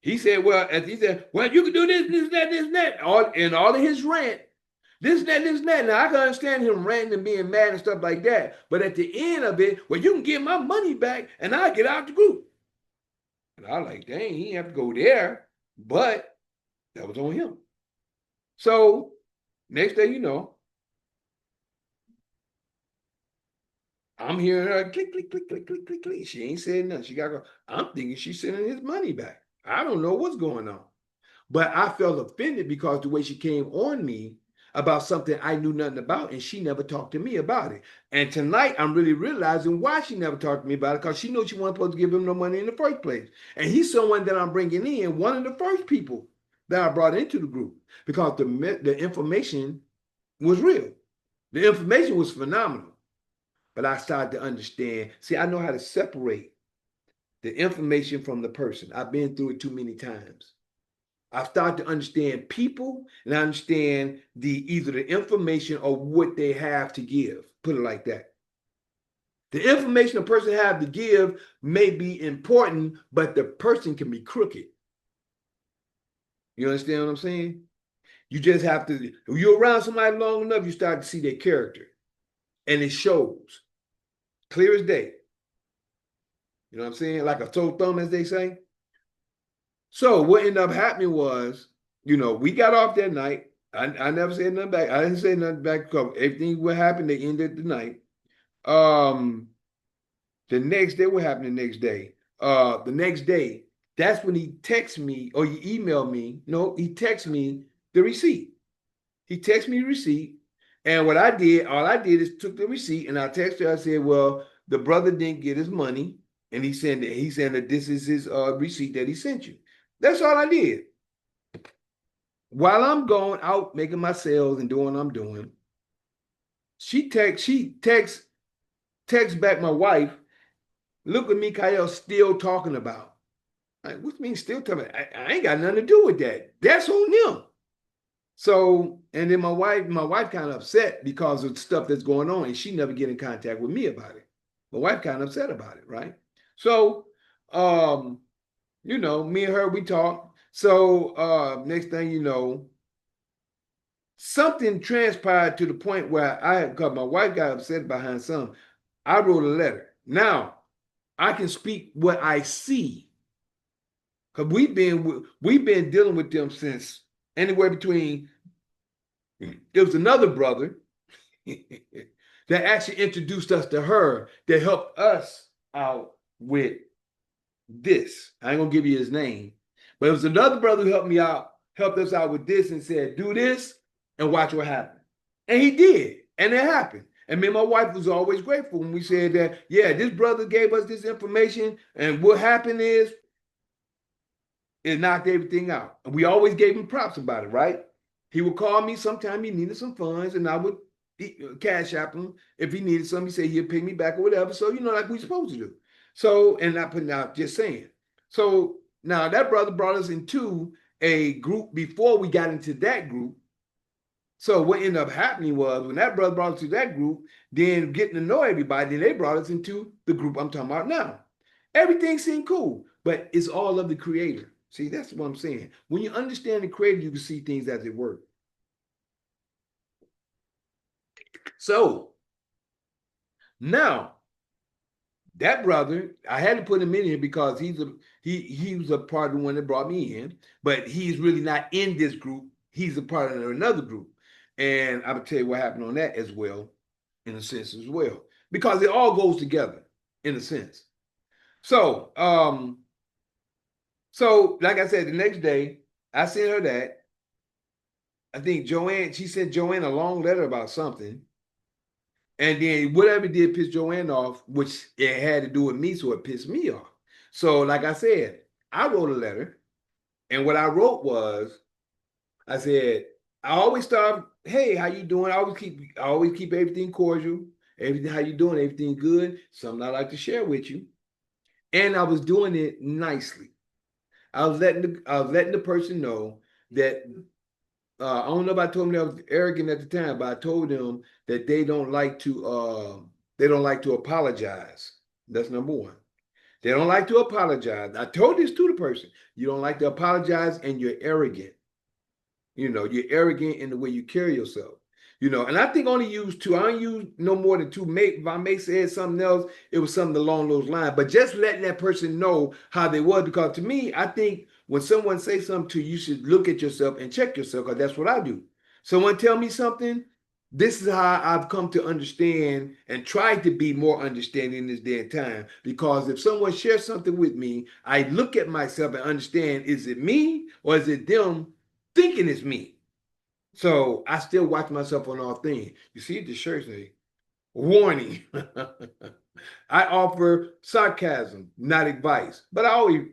he said, well, as he said, well, you can do this, that, all of his rant, this, that. Now I can understand him ranting and being mad and stuff like that. But at the end of it, well, you can get my money back and I get out the group. And I was like, dang, he didn't have to go there, but that was on him. So next day, you know, I'm hearing her click, click, click, click, click, click, click. She ain't saying nothing. She got to go. I'm thinking she's sending his money back. I don't know what's going on. But I felt offended because the way she came on me about something I knew nothing about, and she never talked to me about it. And tonight, I'm really realizing why she never talked to me about it, because she knows she wasn't supposed to give him no money in the first place. And he's someone that I'm bringing in, one of the first people that I brought into the group, because the information was real. The information was phenomenal. But I started to understand. See, I know how to separate the information from the person. I've been through it too many times. I start to understand people, and I understand either the information or what they have to give. Put it like that. The information a person have to give may be important, but the person can be crooked. You understand what I'm saying? You just have to, if you're around somebody long enough, you start to see their character. And it shows. Clear as day. You know what I'm saying? Like a sore thumb, as they say. So what ended up happening was, you know, we got off that night. I never said nothing back. I didn't say nothing back because everything what happened, they ended the night. The next day, what happened the next day? The next day, that's when he texted me or he emailed me. No, he texted me the receipt. He texted me the receipt. And what I did, all I did is took the receipt and I texted her. I said, well, the brother didn't get his money. And he said that this is his receipt that he sent you. That's all I did. While I'm going out making my sales and doing what I'm doing, she texts back my wife, look at Mikhail still talking about. Like, what do you mean still talking? I ain't got nothing to do with that. That's on them. So, and then my wife kind of upset because of stuff that's going on, and she never get in contact with me about it. My wife kind of upset about it, right? So, you know, me and her, we talk. So next thing you know, something transpired to the point where because my wife got upset behind something. I wrote a letter. Now, I can speak what I see. Because we've been dealing with them since anywhere between, there was another brother that actually introduced us to her that helped us out with this. I ain't gonna give you his name, but it was another brother who helped us out with this and said, do this and watch what happens. And he did, and it happened. And me and my wife was always grateful when we said that, yeah, this brother gave us this information, and what happened is it knocked everything out. And we always gave him props about it, right? He would call me sometime he needed some funds, and I would cash app him. If he needed something, he said he'd pay me back or whatever. So, you know, like we supposed to do. So, and not putting out, just saying. So now that brother brought us into a group before we got into that group. So what ended up happening was when that brother brought us to that group, then getting to know everybody, then they brought us into the group I'm talking about now. Everything seemed cool, but it's all of the creator. See, that's what I'm saying. When you understand the creator, you can see things as it works. So now that brother, I had to put him in here because he was a part of the one that brought me in, but he's really not in this group. He's a part of another group. And I will tell you what happened on that as well, in a sense as well, because it all goes together in a sense. So, like I said, the next day I sent her that. I think she sent Joanne a long letter about something. And then whatever did piss Joanne off, which it had to do with me, so it pissed me off. So, like I said, I wrote a letter, and what I wrote was, I said, I always start, hey, how you doing? I always keep everything cordial. Everything, how you doing? Everything good? Something I like to share with you. And I was doing it nicely. I was letting the person know that I don't know if I told them that I was arrogant at the time, but I told them that they don't like to apologize. That's number one. They don't like to apologize. I told this to the person. You don't like to apologize and you're arrogant. You're arrogant in the way you carry yourself. And I think I only used two. I don't use no more than two. If I may say something else, it was something along those lines. But just letting that person know how they was, because to me, I think when someone says something to you, you should look at yourself and check yourself, because that's what I do. Someone tell me something, this is how I've come to understand and try to be more understanding in this day and time. Because if someone shares something with me, I look at myself and understand, is it me or is it them thinking it's me? So I still watch myself on all things. You see the shirt say, warning. I offer sarcasm, not advice. But I always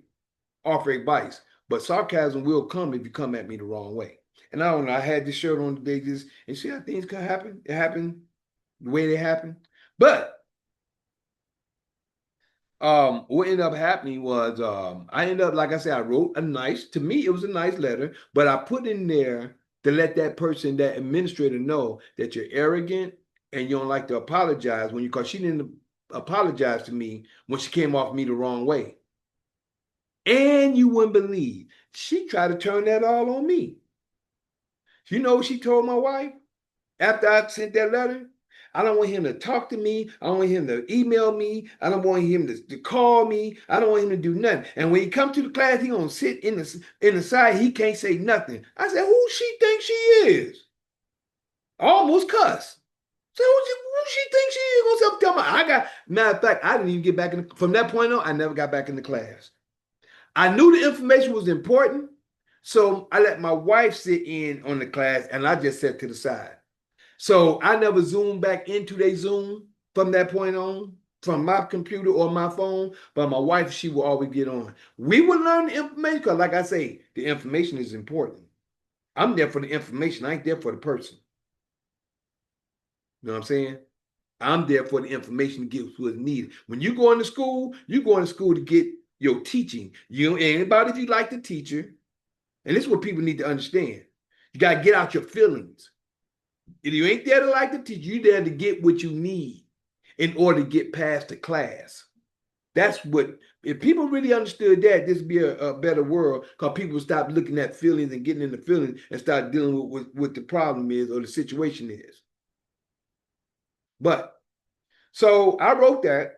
offer advice. But sarcasm will come if you come at me the wrong way. And I don't know, I had this shirt on today, and see how things can happen. It happened the way they happen. But what ended up happening was I ended up, like I said, I wrote to me, it was a nice letter, but I put in there to let that person, that administrator, know that you're arrogant and you don't like to apologize because she didn't apologize to me when she came off me the wrong way. And you wouldn't believe, she tried to turn that all on me. You know what she told my wife after I sent that letter? I don't want him to talk to me. I don't want him to email me. I don't want him to call me. I don't want him to do nothing. And when he comes to the class, he gonna sit in the side. He can't say nothing. I said, who she thinks she is? I almost cuss. So who she thinks she is? Gonna tell me? Matter of fact, I didn't even get back from that point on. I never got back in the class. I knew the information was important, so I let my wife sit in on the class, and I just sat to the side. So I never zoomed back into their Zoom from that point on, from my computer or my phone, but my wife, she will always get on. We would learn the information because, like I say, the information is important. I'm there for the information. I ain't there for the person. You know what I'm saying? I'm there for the information to get what's needed. When you go into school, you go into school to get your teaching. You ain't about if you like the teacher. And this is what people need to understand. You got to get out your feelings. If you ain't there to like the teacher, you there to get what you need in order to get past the class. That's what, if people really understood that, this would be a better world, because people stop looking at feelings and getting into feelings and start dealing with what the problem is or the situation is. But, so I wrote that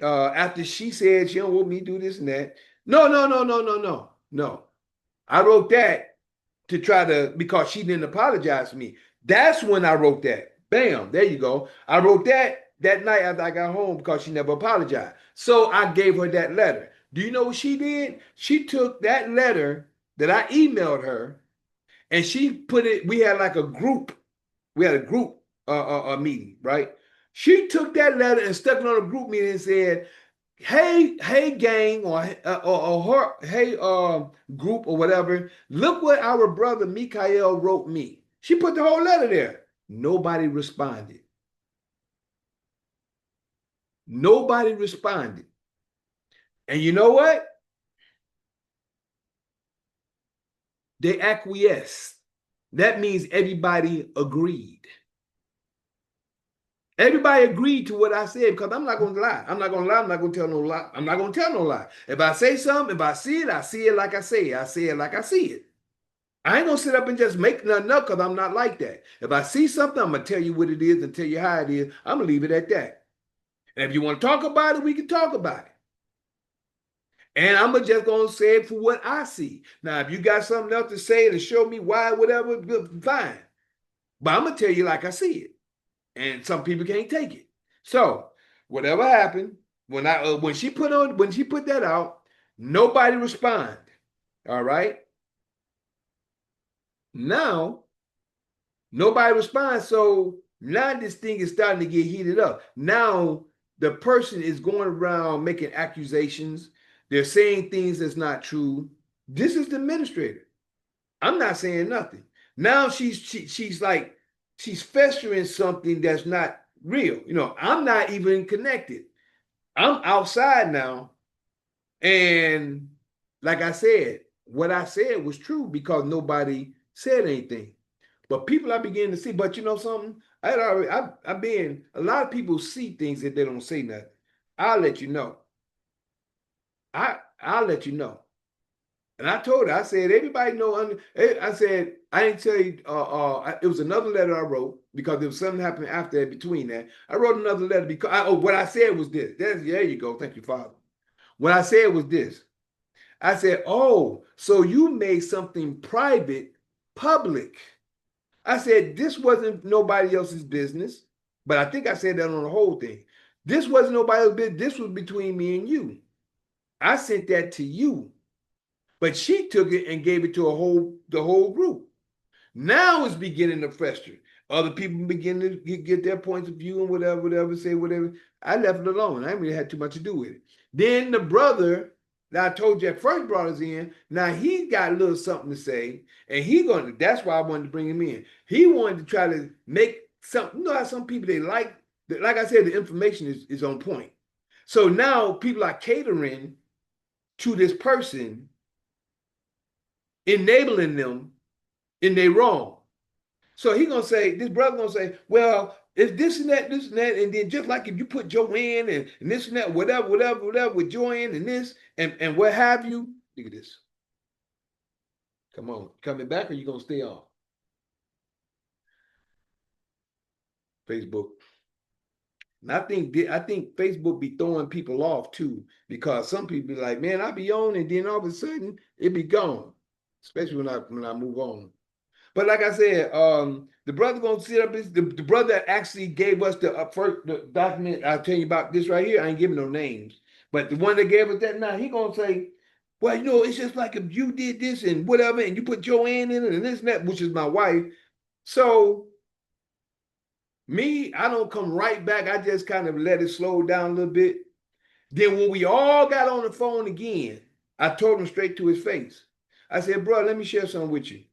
after she said she don't want me to do this and that. No. I wrote that to try to, because she didn't apologize to me. That's when I wrote that. Bam, there you go. I wrote that night after I got home because she never apologized. So I gave her that letter. Do you know what she did? She took that letter that I emailed her and she put it, we had like a group. We had a group meeting, right? She took that letter and stuck it on a group meeting and said, hey gang, or hey group or whatever, look what our brother Lkhyym wrote me. She put the whole letter there. Nobody responded. Nobody responded. And you know what? They acquiesced. That means everybody agreed. Everybody agreed to what I said, because I'm not going to lie. I'm not going to lie. I'm not going to tell no lie. I'm not going to tell no lie. If I say something, if I see it like I say it. I say it like I see it. I ain't going to sit up and just make nothing up, because I'm not like that. If I see something, I'm going to tell you what it is and tell you how it is. I'm going to leave it at that. And if you want to talk about it, we can talk about it. And I'm just going to say it for what I see. Now, if you got something else to say to show me why, whatever, fine. But I'm going to tell you like I see it. And some people can't take it. So whatever happened, when she put that out, nobody responded. All right. Now nobody responds. So now this thing is starting to get heated up. Now the person is going around making accusations. They're saying things that's not true. This is the administrator. I'm not saying nothing. Now she's like, she's festering something that's not real. I'm not even connected. I'm outside now. And like I said, what I said was true because nobody said anything. But people are beginning to see, but you know something? I've been, a lot of people see things that they don't say nothing. I'll let you know. I'll let you know. And I told her, I said, everybody know, I said, I didn't tell you, it was another letter I wrote because there was something happening after that, between that. I wrote another letter because, what I said was this. There you go. Thank you, Father. What I said was this. I said, oh, so you made something private public. I said, this wasn't nobody else's business, but I think I said that on the whole thing. This wasn't nobody else's business. This was between me and you. I sent that to you. But she took it and gave it to the whole group. Now it's beginning to fester. Other people begin to get their points of view and whatever, say whatever. I left it alone. I didn't really have too much to do with it. Then the brother that I told you at first brought us in, now he got a little something to say, and that's why I wanted to bring him in. He wanted to try to make something, you know how some people, they like I said, the information is on point. So now people are catering to this person, enabling them in their wrong. So this brother gonna say, well, it's this and that, and then just like if you put Joanne and this and that, whatever, with Joanne and this and what have you. Look at this. Come on, coming back, or you gonna stay off? Facebook. And I think Facebook be throwing people off too, because some people be like, man, I be on, and then all of a sudden it be gone. Especially when I move on. But like I said, the brother gonna sit up. The brother that actually gave us the document. I'll tell you about this right here. I ain't giving no names, but the one that gave us that, now he gonna say, well, you know, it's just like if you did this and whatever, and you put Joanne in it and this and that, which is my wife. So me, I don't come right back. I just kind of let it slow down a little bit. Then when we all got on the phone again, I told him straight to his face. I said, bro, let me share something with you.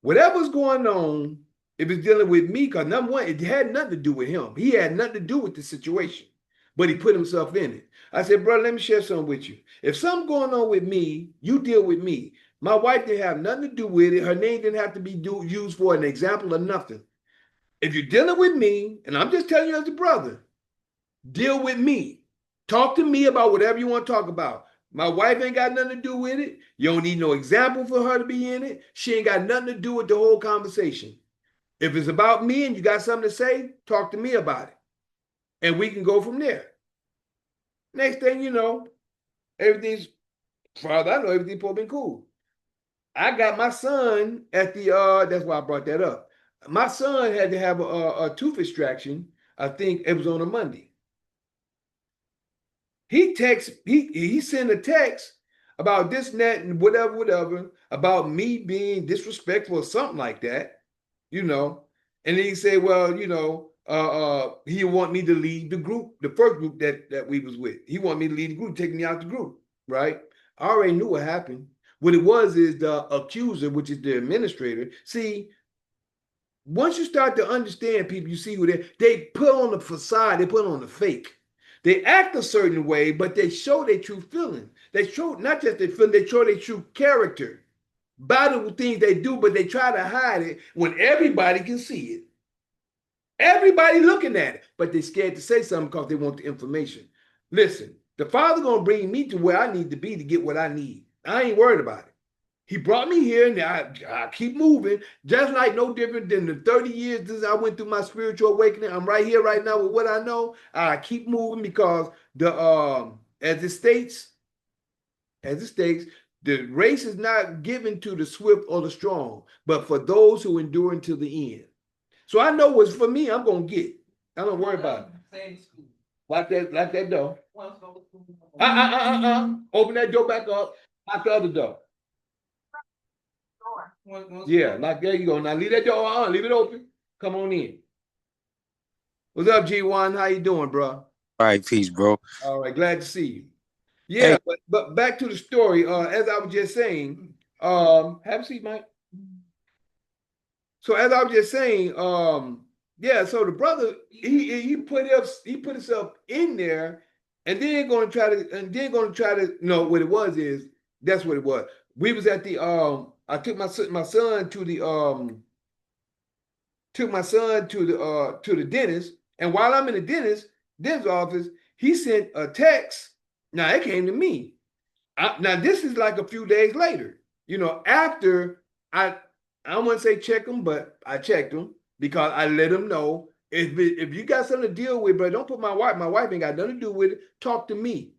Whatever's going on, if it's dealing with me, because number one, it had nothing to do with him. He had nothing to do with the situation, but he put himself in it. I said, bro, let me share something with you. If something going on with me, you deal with me. My wife didn't have nothing to do with it. Her name didn't have to be used for an example or nothing. If you're dealing with me, and I'm just telling you as a brother, deal with me. Talk to me about whatever you want to talk about. My wife ain't got nothing to do with it. You don't need no example for her to be in it. She ain't got nothing to do with the whole conversation. If it's about me and you got something to say, talk to me about it. And we can go from there. Next thing you know, everything's, Father, I know everything's supposed to be cool. I got my son at the, that's why I brought that up. My son had to have a tooth extraction. I think it was on a Monday. He sent a text about this and that and whatever, about me being disrespectful or something like that, you know. And then he said, well, you know, he want me to lead the group, the first group that we was with. He want me to lead the group, take me out the group, right? I already knew what happened. What it was is the accuser, which is the administrator. See, once you start to understand people, you see who they put on the facade, they put on the fake. They act a certain way, but they show their true feeling. They show not just their feeling, they show their true character by the things they do, but they try to hide it when everybody can see it. Everybody looking at it, but they're scared to say something because they want the information. Listen, the Father gonna bring me to where I need to be to get what I need. I ain't worried about it. He brought me here, and I keep moving, just like no different than the 30 years since I went through my spiritual awakening. I'm right here right now with what I know. I keep moving because as it states, the race is not given to the swift or the strong, but for those who endure until the end. So I know what's for me, I'm gonna get. I don't worry about it. Like that door. Open that door back up. Lock the other door. Yeah, like there you go. Now leave that door leave it open. Come on in. What's up, G1? How you doing, bro? All right, peace, bro. All right, glad to see you. Yeah, hey. But back to the story. As I was just saying, have a seat, Mike. So as I was just saying, yeah. So the brother he put himself in there, And then going to try to no, what it was is that's what it was. We was at the I took my son to the to the dentist, and while I'm in the dentist office, he sent a text. Now it came to me. Now this is like a few days later. You know, after I don't want to say check them, but I checked them because I let them know if you got something to deal with, but don't put my wife. My wife ain't got nothing to do with it. Talk to me.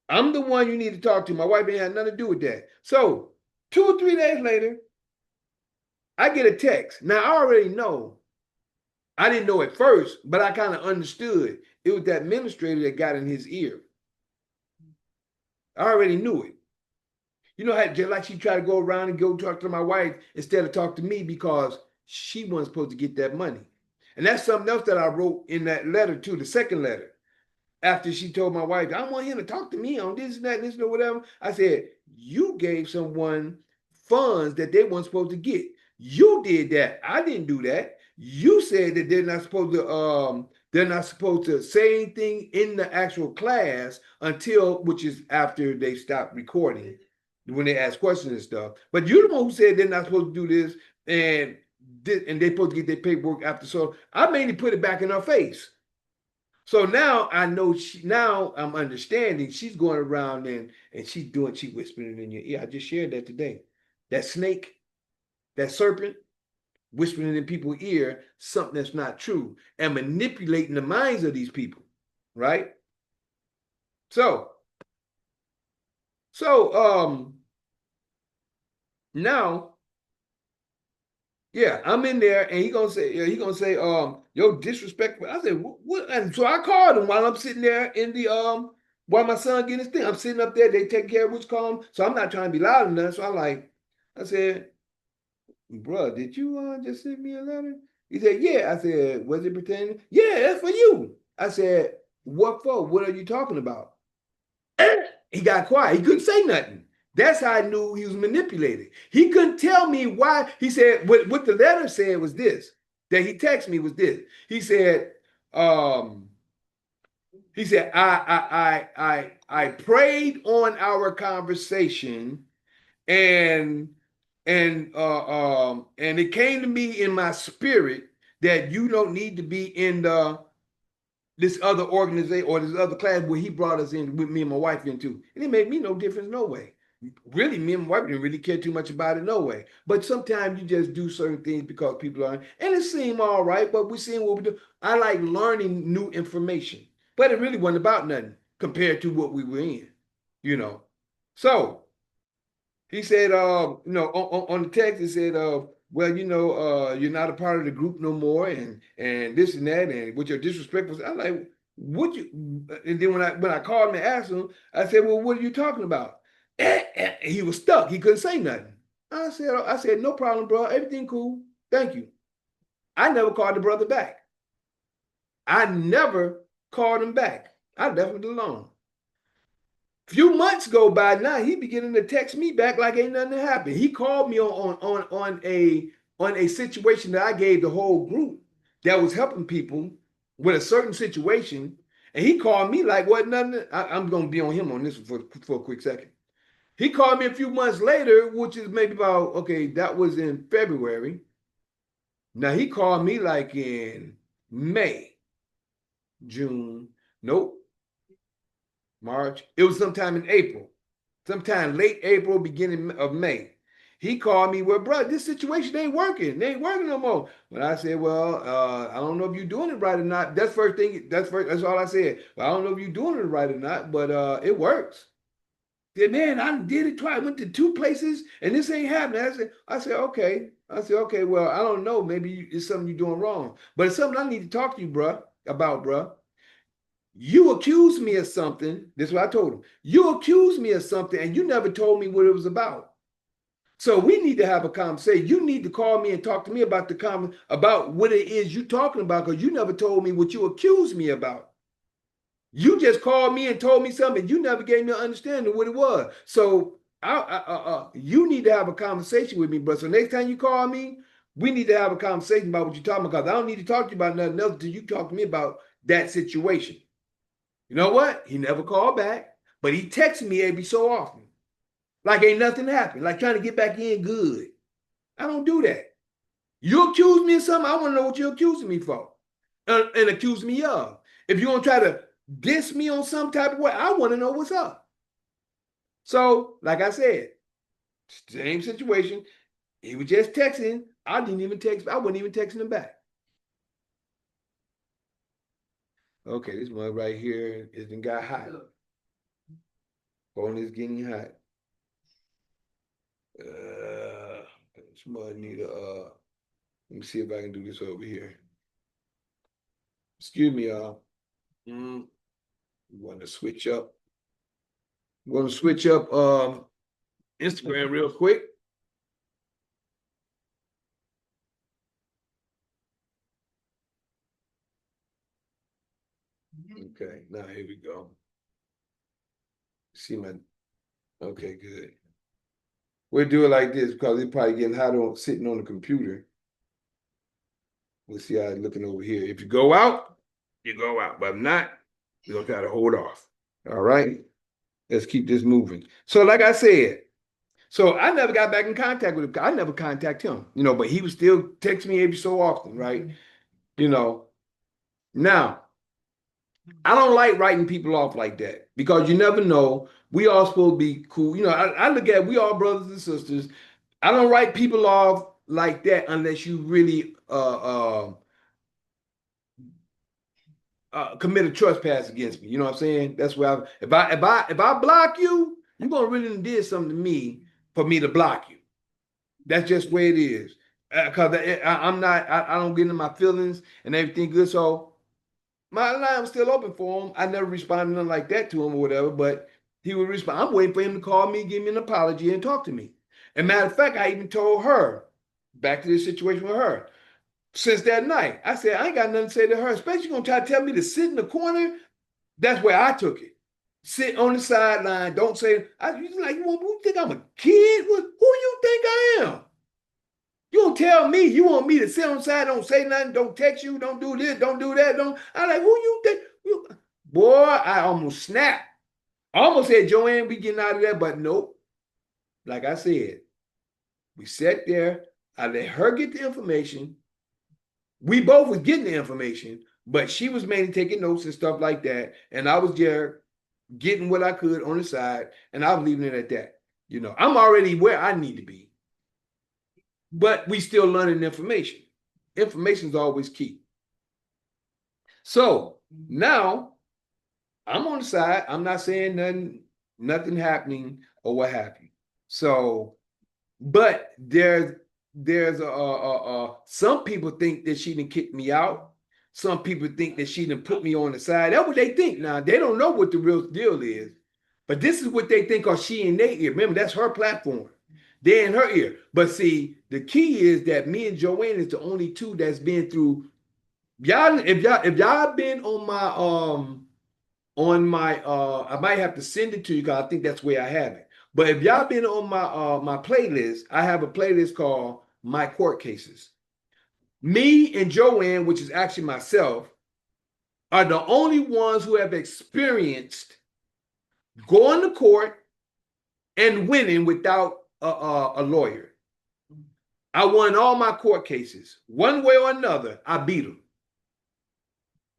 I'm the one you need to talk to. My wife ain't had nothing to do with that. So 2 or 3 days later, I get a text. Now I already know. I didn't know at first, but I kind of understood. It was that administrator that got in his ear. I already knew it. You know how just like she tried to go around and go talk to my wife instead of talk to me because she wasn't supposed to get that money. And that's something else that I wrote in that letter too, the second letter. After she told my wife, I want him to talk to me on this and that and this and whatever. I said, you gave someone funds that they weren't supposed to get. You did that. I didn't do that. You said that they're not supposed to say anything in the actual class until, which is after they stop recording, when they ask questions and stuff. But you're the one who said they're not supposed to do this and they're supposed to get their paperwork after. So I mainly put it back in her face. So now I know now I'm understanding she's going around and she whispering it in your ear. I just shared that today. That snake, that serpent, whispering in people's ear something that's not true and manipulating the minds of these people, right? So now, yeah, I'm in there and he gonna say, yo, disrespectful. I said, what? And so I called him while I'm sitting there in the while my son getting his thing. I'm sitting up there, they take care of which call him. So I'm not trying to be loud enough. So I said, bro, did you just send me a letter? He said, yeah. I said, was it pertaining? Yeah, that's for you. I said, what for? What are you talking about? He got quiet. He couldn't say nothing. That's how I knew he was manipulated. He couldn't tell me why. He said, what the letter said was this, that he texted me was this. He said, I prayed on our conversation and it came to me in my spirit that you don't need to be in this other organization or this other class where he brought us in with me and my wife into. And it made me no difference, no way. Really, me and my wife didn't really care too much about it, no way. But sometimes you just do certain things because people are, and it seemed all right, but we're seeing what we do. I like learning new information, but it really wasn't about nothing compared to what we were in, you know. So he said, on the text, he said, well, you're not a part of the group no more, and this and that, and with your disrespectful. I'm like, what you? And then when I called him and asked him, I said, well, what are you talking about? He was stuck. He couldn't say nothing. I said, no problem, bro. Everything cool. Thank you. I never called the brother back. I never called him back. I left him alone. Few months go by now, he beginning to text me back like ain't nothing happened. He called me on a situation that I gave the whole group that was helping people with a certain situation, and he called me like what nothing. I'm gonna be on him on this for a quick second. He called me a few months later, which is maybe about, okay, that was in February. Now he called me like in May, June, nope. March. It was sometime in April, sometime late April, beginning of May. He called me, well, bro, this situation ain't working. They ain't working no more. But I said, well, I don't know if you're doing it right or not. That's first thing. That's all I said. Well, I don't know if you're doing it right or not, but it works. He said, man, I did it twice. I went to 2 places and this ain't happening. I said, okay. Well, I don't know. Maybe it's something you're doing wrong. But it's something I need to talk to you, about, bro. You accused me of something. This is what I told him. You accused me of something and you never told me what it was about. So we need to have a conversation. You need to call me and talk to me about about what it is you're talking about, because you never told me what you accused me about. You just called me and told me something. You never gave me an understanding of what it was. So you need to have a conversation with me, bro. So next time you call me, we need to have a conversation about what you're talking about, because I don't need to talk to you about nothing else until you talk to me about that situation. You know what? He never called back, but he texted me every so often. Like ain't nothing happened. Like trying to get back in good. I don't do that. You accuse me of something, I want to know what you're accusing me for and accuse me of. If you're going to try to diss me on some type of way, I want to know what's up. So, like I said, same situation. He was just texting. I didn't even text. I wasn't even texting him back. Okay, this mug right here is then got hot. Phone is getting hot. This mug need a, let me see if I can do this over here. Excuse me, y'all. We want to switch up. I'm going to switch up Instagram real quick. Okay, now here we go. See my, okay, good. We'll do it like this because it's probably getting hot on sitting on the computer. We'll see how it's looking over here. If you go out, you go out. But if not, we're going to try to hold off. All right? Let's keep this moving. So like I said, so I never got back in contact with him. I never contact him, but he would still text me every so often, right? Now, I don't like writing people off like that because you never know. We all supposed to be cool. I look at we all brothers and sisters. I don't write people off like that unless you really commit a trespass against me. You know what I'm saying? That's where if I block you, you're gonna really did something to me for me to block you. That's just where it is. Because I don't get into my feelings and everything good. So my line was still open for him. I never responded nothing like that to him or whatever, but he would respond. I'm waiting for him to call me, give me an apology, and talk to me. And matter of fact, I even told her, back to this situation with her, since that night, I said, I ain't got nothing to say to her, especially gonna try to tell me to sit in the corner. That's where I took it. Sit on the sideline, don't say, you think I'm a kid? Who you think I am? You don't tell me you want me to sit on the side, don't say nothing, don't text you, don't do this, don't do that, don't. I'm like, who you think? Boy, I almost snapped. I almost said, Joanne, we getting out of there, but nope. Like I said, we sat there. I let her get the information. We both was getting the information, but she was mainly taking notes and stuff like that. And I was there getting what I could on the side, and I was leaving it at that. I'm already where I need to be. But we still learning information. Information is always key. So now I'm on the side. I'm not saying nothing happening or what have you. So, but there's some people think that she didn't kick me out. Some people think that she didn't put me on the side. That's what they think. Now they don't know what the real deal is, but this is what they think. Cause she in their ear. Remember, that's her platform. They're in her ear. But see, the key is that me and Joanne is the only two that's been through. Y'all, if y'all been on my I might have to send it to you because I think that's where I have it. But if y'all been on my playlist, I have a playlist called My Court Cases. Me and Joanne, which is actually myself, are the only ones who have experienced going to court and winning without a lawyer. I won all my court cases. One way or another, I beat them.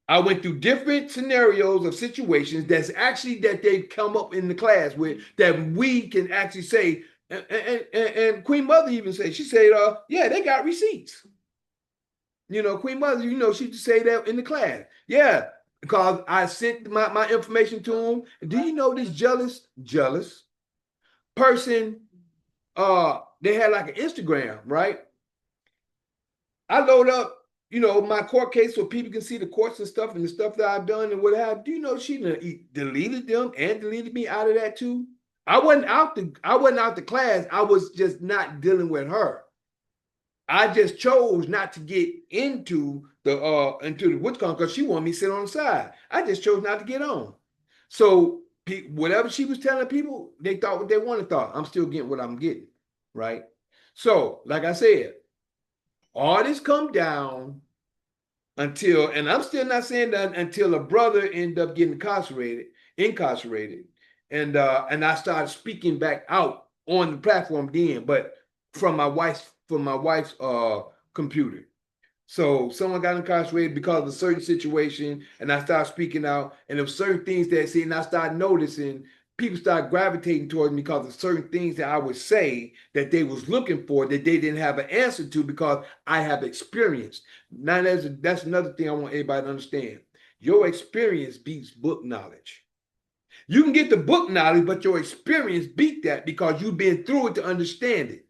I went through different scenarios of situations that's actually that they come up in the class with that we can actually say, and Queen Mother even said, she said, yeah, they got receipts. Queen Mother, she say that in the class. Yeah, because I sent my information to them. Do you know this jealous person, they had like an Instagram, right? I load up, my court case so people can see the courts and stuff and the stuff that I've done and what have. Do you know she deleted them and deleted me out of that too? I wasn't out the class. I was just not dealing with her. I just chose not to get into the what's called because she wanted me to sit on the side. I just chose not to get on. So whatever she was telling people, they thought what they wanted thought. I'm still getting what I'm getting, right? So, like I said, all this come down until, and I'm still not saying that until a brother ended up getting incarcerated, and I started speaking back out on the platform then, but from my wife's computer. So someone got incarcerated because of a certain situation, and I started speaking out, and there were certain things that I said, and I started noticing people started gravitating towards me because of certain things that I would say that they was looking for that they didn't have an answer to because I have experienced. Now that's another thing I want everybody to understand. Your experience beats book knowledge. You can get the book knowledge, but your experience beat that because you've been through it to understand it.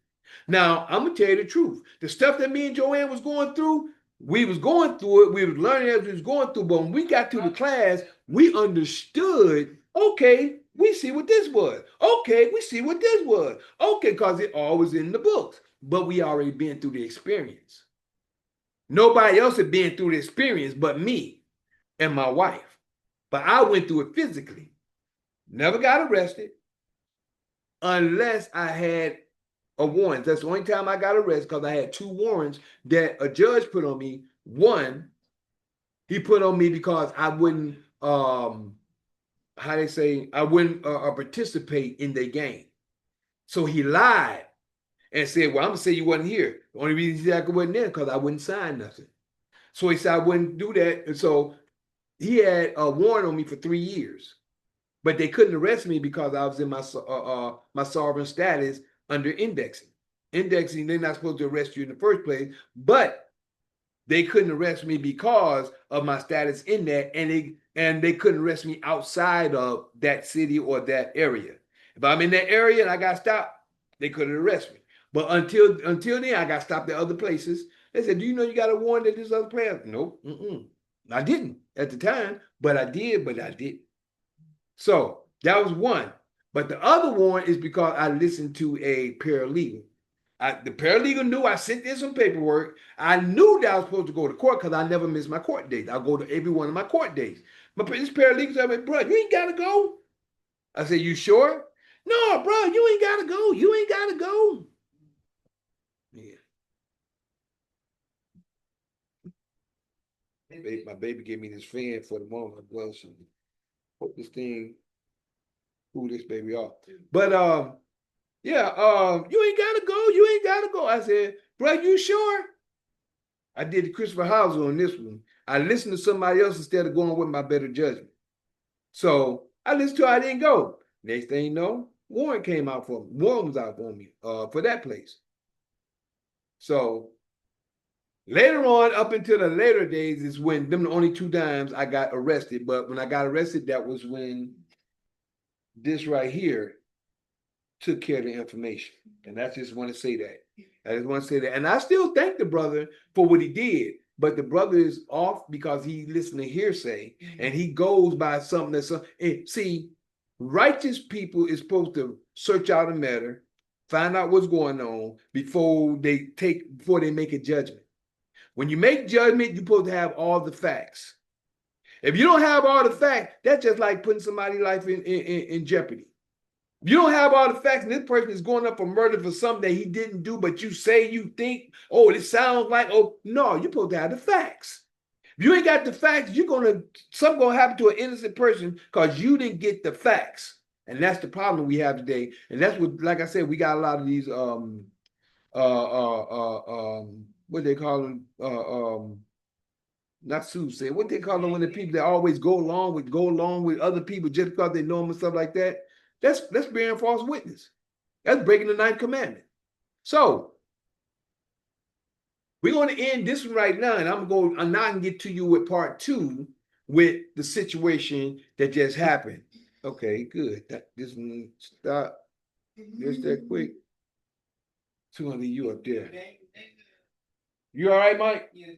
Now, I'm gonna tell you the truth. The stuff that me and Joanne was going through, we was going through it. We was learning as we was going through. But when we got to the class, we understood, okay, we see what this was. Okay, we see what this was. Okay, because it all was in the books. But we already been through the experience. Nobody else had been through the experience but me and my wife. But I went through it physically. Never got arrested unless I had a warrant. That's the only time I got arrested because I had 2 warrants that a judge put on me. One, he put on me because I wouldn't, I wouldn't participate in the game. So he lied and said, well, I'm gonna say you wasn't here. The only reason he said I wasn't there because I wouldn't sign nothing. So he said I wouldn't do that. And so he had a warrant on me for 3 years. But they couldn't arrest me because I was in my sovereign status under indexing. Indexing, they're not supposed to arrest you in the first place, but they couldn't arrest me because of my status in that, and they couldn't arrest me outside of that city or that area. If I'm in that area and I got stopped, they couldn't arrest me. But until then, I got stopped at other places. They said, "Do you know you got a warrant at this other place?" Nope, I didn't at the time, but I did. So that was one. But the other warrant is because I listened to a paralegal. The paralegal knew I sent in some paperwork. I knew that I was supposed to go to court because I never miss my court dates. I go to every one of my court dates. But this paralegal said, bro, you ain't got to go. I said, you sure? No, bro, you ain't got to go. You ain't got to go. Yeah. My baby gave me this fan for the moment. Well, she hope this thing cool this baby off. But yeah, you ain't gotta go. You ain't gotta go. I said, bro, you sure? I did the Christopher Hauser on this one. I listened to somebody else instead of going with my better judgment. So I listened to it, I didn't go. Next thing you know, warrant came out for me. Warrant was out for me for that place. So later on, up until the later days, is when them the only 2 times I got arrested. But when I got arrested, that was when this right here took care of the information. And I just want to say that. I just want to say that. And I still thank the brother for what he did. But the brother is off because he listened to hearsay and he goes by something that's... See, righteous people is supposed to search out a matter, find out what's going on before they make a judgment. When you make judgment, you're supposed to have all the facts. If you don't have all the facts, that's just like putting somebody's life in jeopardy. If you don't have all the facts, and this person is going up for murder for something that he didn't do, but you say you think, oh, this sounds like, oh, no, you're supposed to have the facts. If you ain't got the facts, something gonna happen to an innocent person because you didn't get the facts. And that's the problem we have today. And that's what, like I said, we got a lot of these what they call them, not soothsayers, what they call them when the people that always go along with other people just because they know them and stuff like that. That's bearing false witness. That's breaking the 9th commandment. So we're going to end this one right now, and I'm now going to get to you with part 2 with the situation that just happened. Okay, good. This one stop just that quick. 200 you up there. You all right, Mike? Yeah.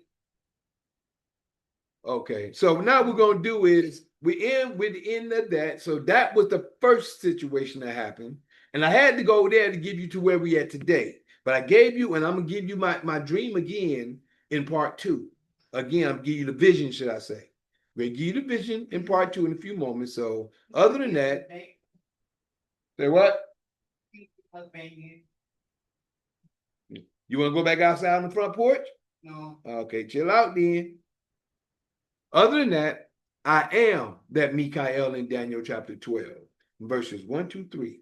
Okay, so now we're going to do is we end with the end of that. So that was the first situation that happened. And I had to go there to give you to where we at today. But I gave you, and I'm going to give you my dream again in part 2. Again, I'm going to give you the vision, should I say. We're going to give you the vision in part 2 in a few moments. So other than that, say what? You want to go back outside on the front porch? No. Okay, chill out then. Other than that, I am that Lkhyym in Daniel chapter 12, verses 1, 2, 3.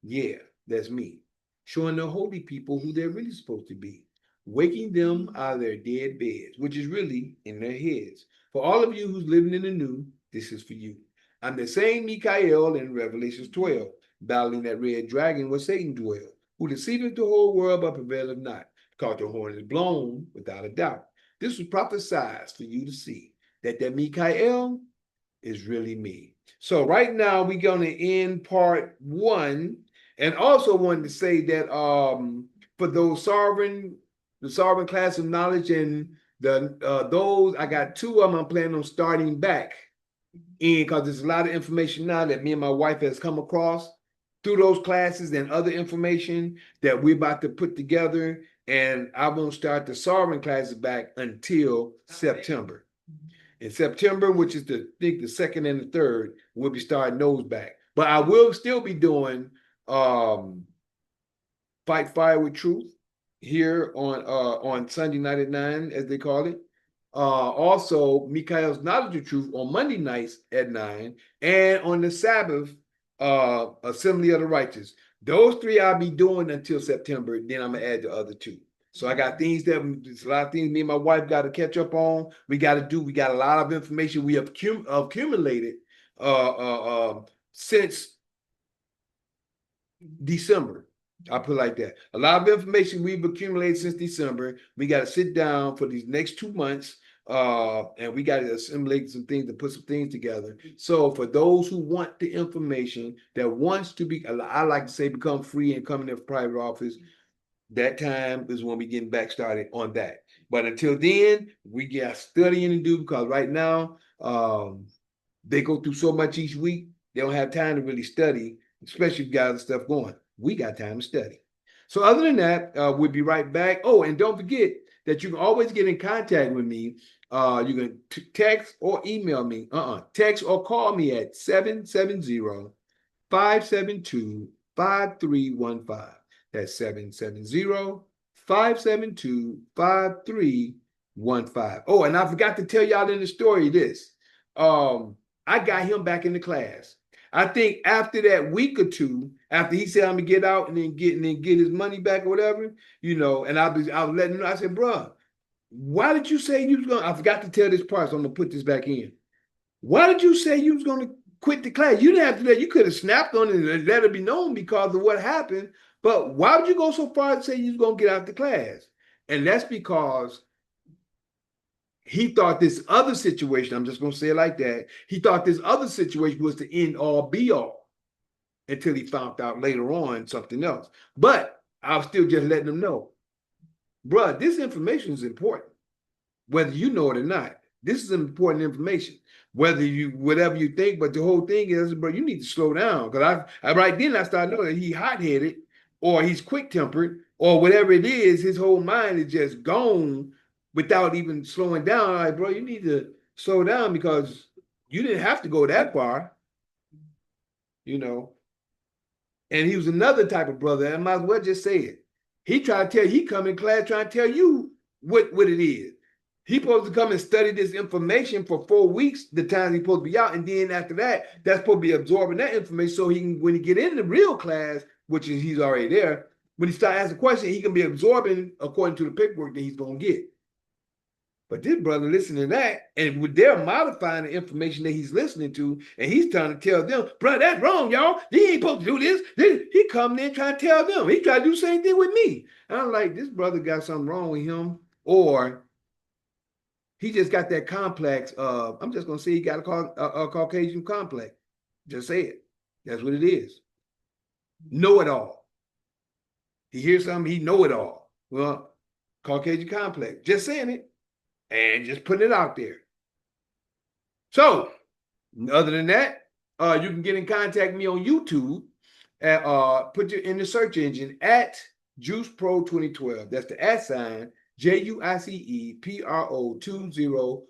Yeah, that's me. Showing the holy people who they're really supposed to be. Waking them out of their dead beds, which is really in their heads. For all of you who's living in the new, this is for you. I'm the same Lkhyym in Revelation 12, battling that red dragon where Satan dwelled, who deceiveth the whole world but prevaileth not, because the horn is blown without a doubt. This was prophesied for you to see that Lkhyym is really me. So right now we're going to end part 1, and also wanted to say that for those the sovereign class of knowledge and those, I got 2 of them I'm planning on starting back in, because there's a lot of information now that me and my wife has come across through those classes and other information that we're about to put together, and I won't start the sovereign classes back until September. In September, which is I think the 2nd and the 3rd, we'll be starting those back. But I will still be doing Fight Fire with Truth here on Sunday night at 9, as they call it. Also, Lkyym's Knowledge of Truth on Monday nights at 9, and on the Sabbath, Assembly of the Righteous. Those 3 I'll be doing until September. Then I'm gonna add the other 2. So I got things there's a lot of things me and my wife got to catch up on. We got a lot of information we have accumulated since December. I put it like that. A lot of information we've accumulated since December. We got to sit down for these next 2 months, and we got to assimilate some things to put some things together. So for those who want the information that wants to be, I like to say, become free and come in their private office, that time is when we getting back started on that. But until then, we got studying to do, because right now they go through so much each week, they don't have time to really study, especially if you got other stuff going. We got time to study. So other than that, we'll be right back. Oh, and don't forget that you can always get in contact with me. You can text or email me. Text or call me at 770-572-5315. That's 770-572-5315. Oh, and I forgot to tell y'all in the story this. I got him back in the class. I think after that week or 2, after he said I'm gonna get out and then get his money back or whatever, and I was letting him know. I said, bro, why did you say you was gonna? I forgot to tell this part, so I'm gonna put this back in. Why did you say you was gonna quit the class? You didn't have to. You could have snapped on it and let it be known because of what happened. But why would you go so far to say you was gonna get out the class? And that's because he thought this other situation, I'm just going to say it like that, he thought this other situation was the end all be all until he found out later on something else. But I was still just letting him know, bruh, this information is important, whether you know it or not. This is important information, whatever you think, but the whole thing is, bro, you need to slow down. Because I right then I started knowing that he hot-headed or he's quick-tempered or whatever it is, his whole mind is just gone without even slowing down. I'm like, bro, you need to slow down because you didn't have to go that far, And he was another type of brother. I might as well just say it. He come in class trying to tell you what it is. He's supposed to come and study this information for 4 weeks, the time he's supposed to be out. And then after that, that's supposed to be absorbing that information so he can, when he get in the real class, which is he's already there, when he start asking questions, he can be absorbing according to the paperwork that he's going to get. But this brother listening to that, and they're modifying the information that he's listening to, and he's trying to tell them, bro, that's wrong, y'all. He ain't supposed to do this. He come in trying to tell them. He tried to do the same thing with me. And I'm like, this brother got something wrong with him, or he just got that complex of, I'm just going to say he got a Caucasian complex. Just say it. That's what it is. Know it all. He hears something, he know it all. Well, Caucasian complex. Just saying it. And just putting it out there. So, other than that, you can get in contact with me on YouTube. Put it in the search engine at JuicePro 2012. That's the @ JUICEPRO 2012.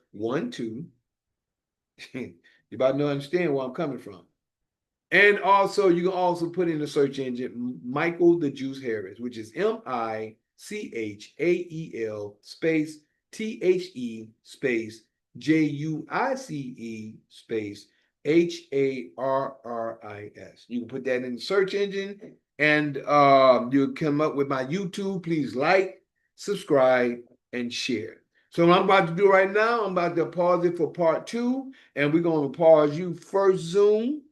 You about to understand where I'm coming from. And also, you can also put in the search engine Michael the Juice Harris, which is MICHAEL space THE space Juice space HARRIS. You can put that in the search engine and you'll come up with my YouTube. Please like, subscribe, and share. So what I'm about to do right now, I'm about to pause it for part 2, and we're going to pause you first, Zoom.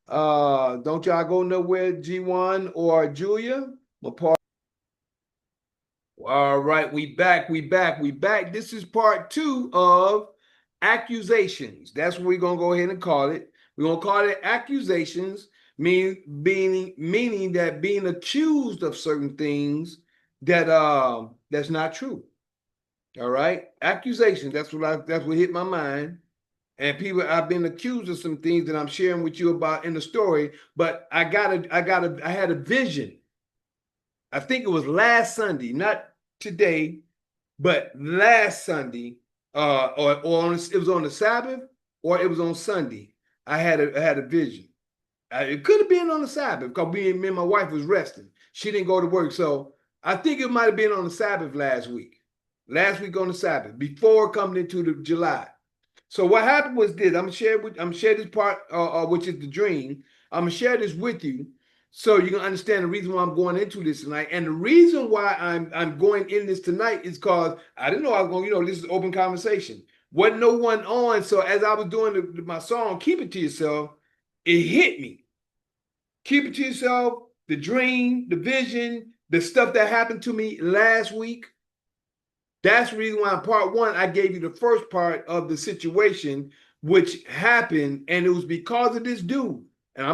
Don't y'all go nowhere, G1 or Julia. All right, we back. This is part 2 of accusations. That's what we're gonna go ahead and call it. We're gonna call it accusations, meaning that being accused of certain things that that's not true. All right, accusations. That's what hit my mind. And people, I've been accused of some things that I'm sharing with you about in the story. But I had a vision. I think it was last Sunday, not today, but last Sunday, it was on the Sabbath or it was on Sunday. I had a vision. It could have been on the Sabbath because me and my wife was resting. She didn't go to work, so I think it might have been on the Sabbath last week. Last week on the Sabbath, before coming into the July. So what happened was this. I'm gonna share this part, which is the dream. I'm gonna share this with you, so you can understand the reason why I'm going into this tonight. And the reason why I'm going in this tonight is because I didn't know I was going. This is open conversation. Wasn't no one on. So as I was doing my song, "Keep It to Yourself," it hit me. Keep it to yourself. The dream, the vision, the stuff that happened to me last week. That's the reason why in part 1, I gave you the first part of the situation, which happened, and it was because of this dude. And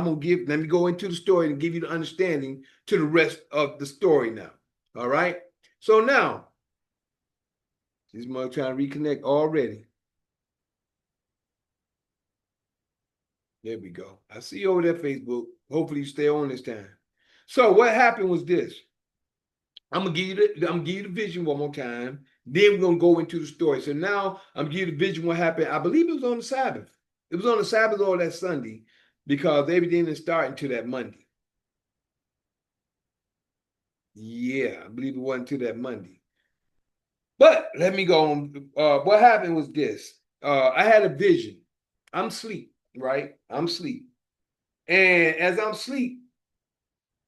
let me go into the story and give you the understanding to the rest of the story now. All right? So now, this mother trying to reconnect already. There we go. I see you over there, Facebook. Hopefully you stay on this time. So what happened was this. I'm gonna give you the vision one more time. Then we're gonna go into the story. So now I'm gonna give you the vision what happened. I believe it was on the Sabbath. It was on the Sabbath or that Sunday, because everything didn't start until that Monday. Yeah, I believe it wasn't until that Monday. But let me go on. What happened was this. I had a vision. I'm asleep, right? I'm asleep. And as I'm asleep,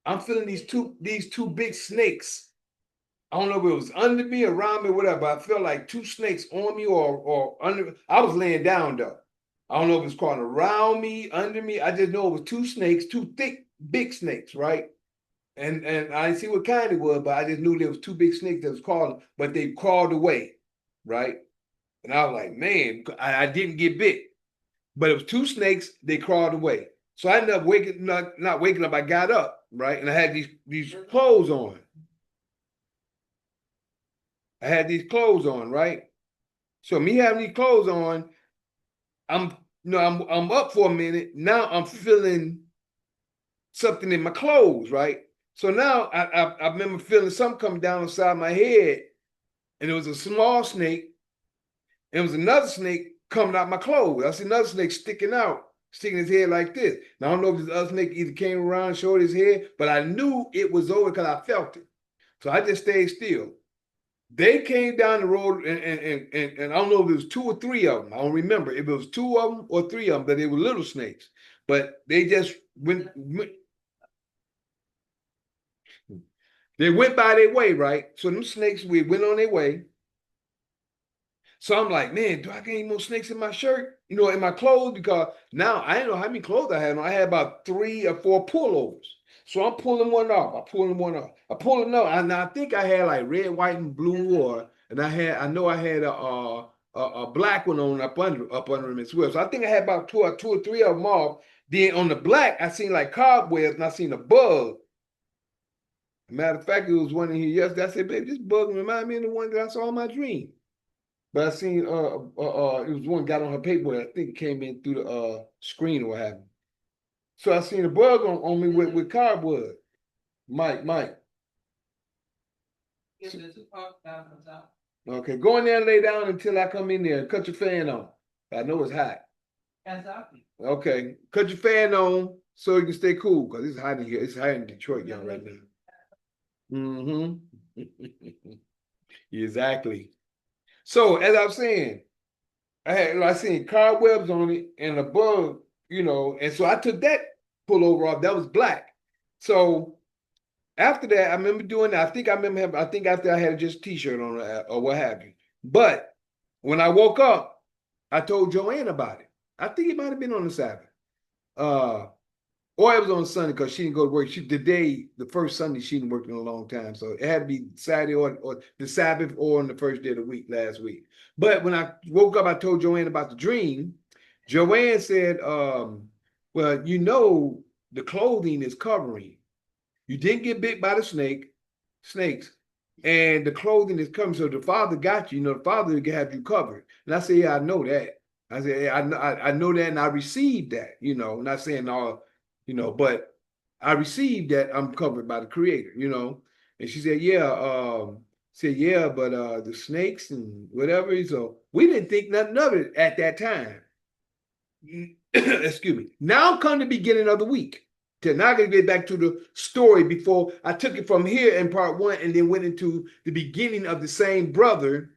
I'm feeling these two big snakes. I don't know if it was under me, around me, whatever. But I felt like 2 snakes on me or under. I was laying down though. I don't know if it's crawling around me, under me. I just know it was 2 snakes, 2 thick, big snakes, right? And I didn't see what kind it was, but I just knew there was 2 big snakes that was crawling, but they crawled away, right? And I was like, man, I didn't get bit, but it was 2 snakes. They crawled away. So I ended up not waking up. I got up, right, and I had these clothes on. I had these clothes on, right? So me having these clothes on, I'm up for a minute. Now I'm feeling something in my clothes, right? So now I remember feeling something coming down inside my head, and it was a small snake, and it was another snake coming out my clothes. I see another snake sticking his head like this. Now I don't know if this other snake either came around, showed his head, but I knew it was over because I felt it. So I just stayed still. They came down the road, and I don't know if it was 2 or 3 of them. I don't remember if it was 2 of them or 3 of them, but they were little snakes. But they just went they went by their way, right? So them snakes went on their way. So I'm like, man, do I get any more snakes in my shirt? In my clothes? Because now I didn't know how many clothes I had on. I had about 3 or 4 pullovers. So I'm pulling one off. I pull another. And I think I had like red, white, and blue, and I know I had a black one on up under them as well. So I think I had about 2 or 3 of them off. Then on the black, I seen like cobwebs, and I seen a bug. Matter of fact, it was one in here yesterday. I said, baby, this bug remind me of the one that I saw in my dream. But I seen it was one got on her paper. I think it came in through the screen or what have you. So I seen a bug on me with cardboard. Mike. Okay, go in there and lay down until I come in there and cut your fan on. I know it's hot. Okay, cut your fan on so you can stay cool, because it's hot in here. It's hot in Detroit, y'all, right now. Mm-hmm. Exactly. So as I was saying, I seen cobwebs on it and a bug, you know, and so I took that pullover off. That was black. So after that, I remember doing that. I think after I had just a t-shirt on or what have you. But when I woke up, I told Joanne about it. I think it might have been on the Sabbath. Or it was on Sunday because she didn't go to work. The first Sunday, she didn't work in a long time. So it had to be Saturday or the Sabbath or on the first day of the week last week. But when I woke up, I told Joanne about the dream. Joanne said, well, you know, the clothing is covering. You didn't get bit by the snakes, and the clothing is covering. So the Father got you. You know, the Father can have you covered. And I said, yeah, I know that. I said, yeah, I know that, and I received that. You know, not saying all, you know, but I received that I'm covered by the Creator. You know, and she said, yeah, but the snakes and whatever. So we didn't think nothing of it at that time. Excuse me. Now come the beginning of the week. Now I gotta get back to the story before I took it from here in part one and then went into the beginning of the same brother.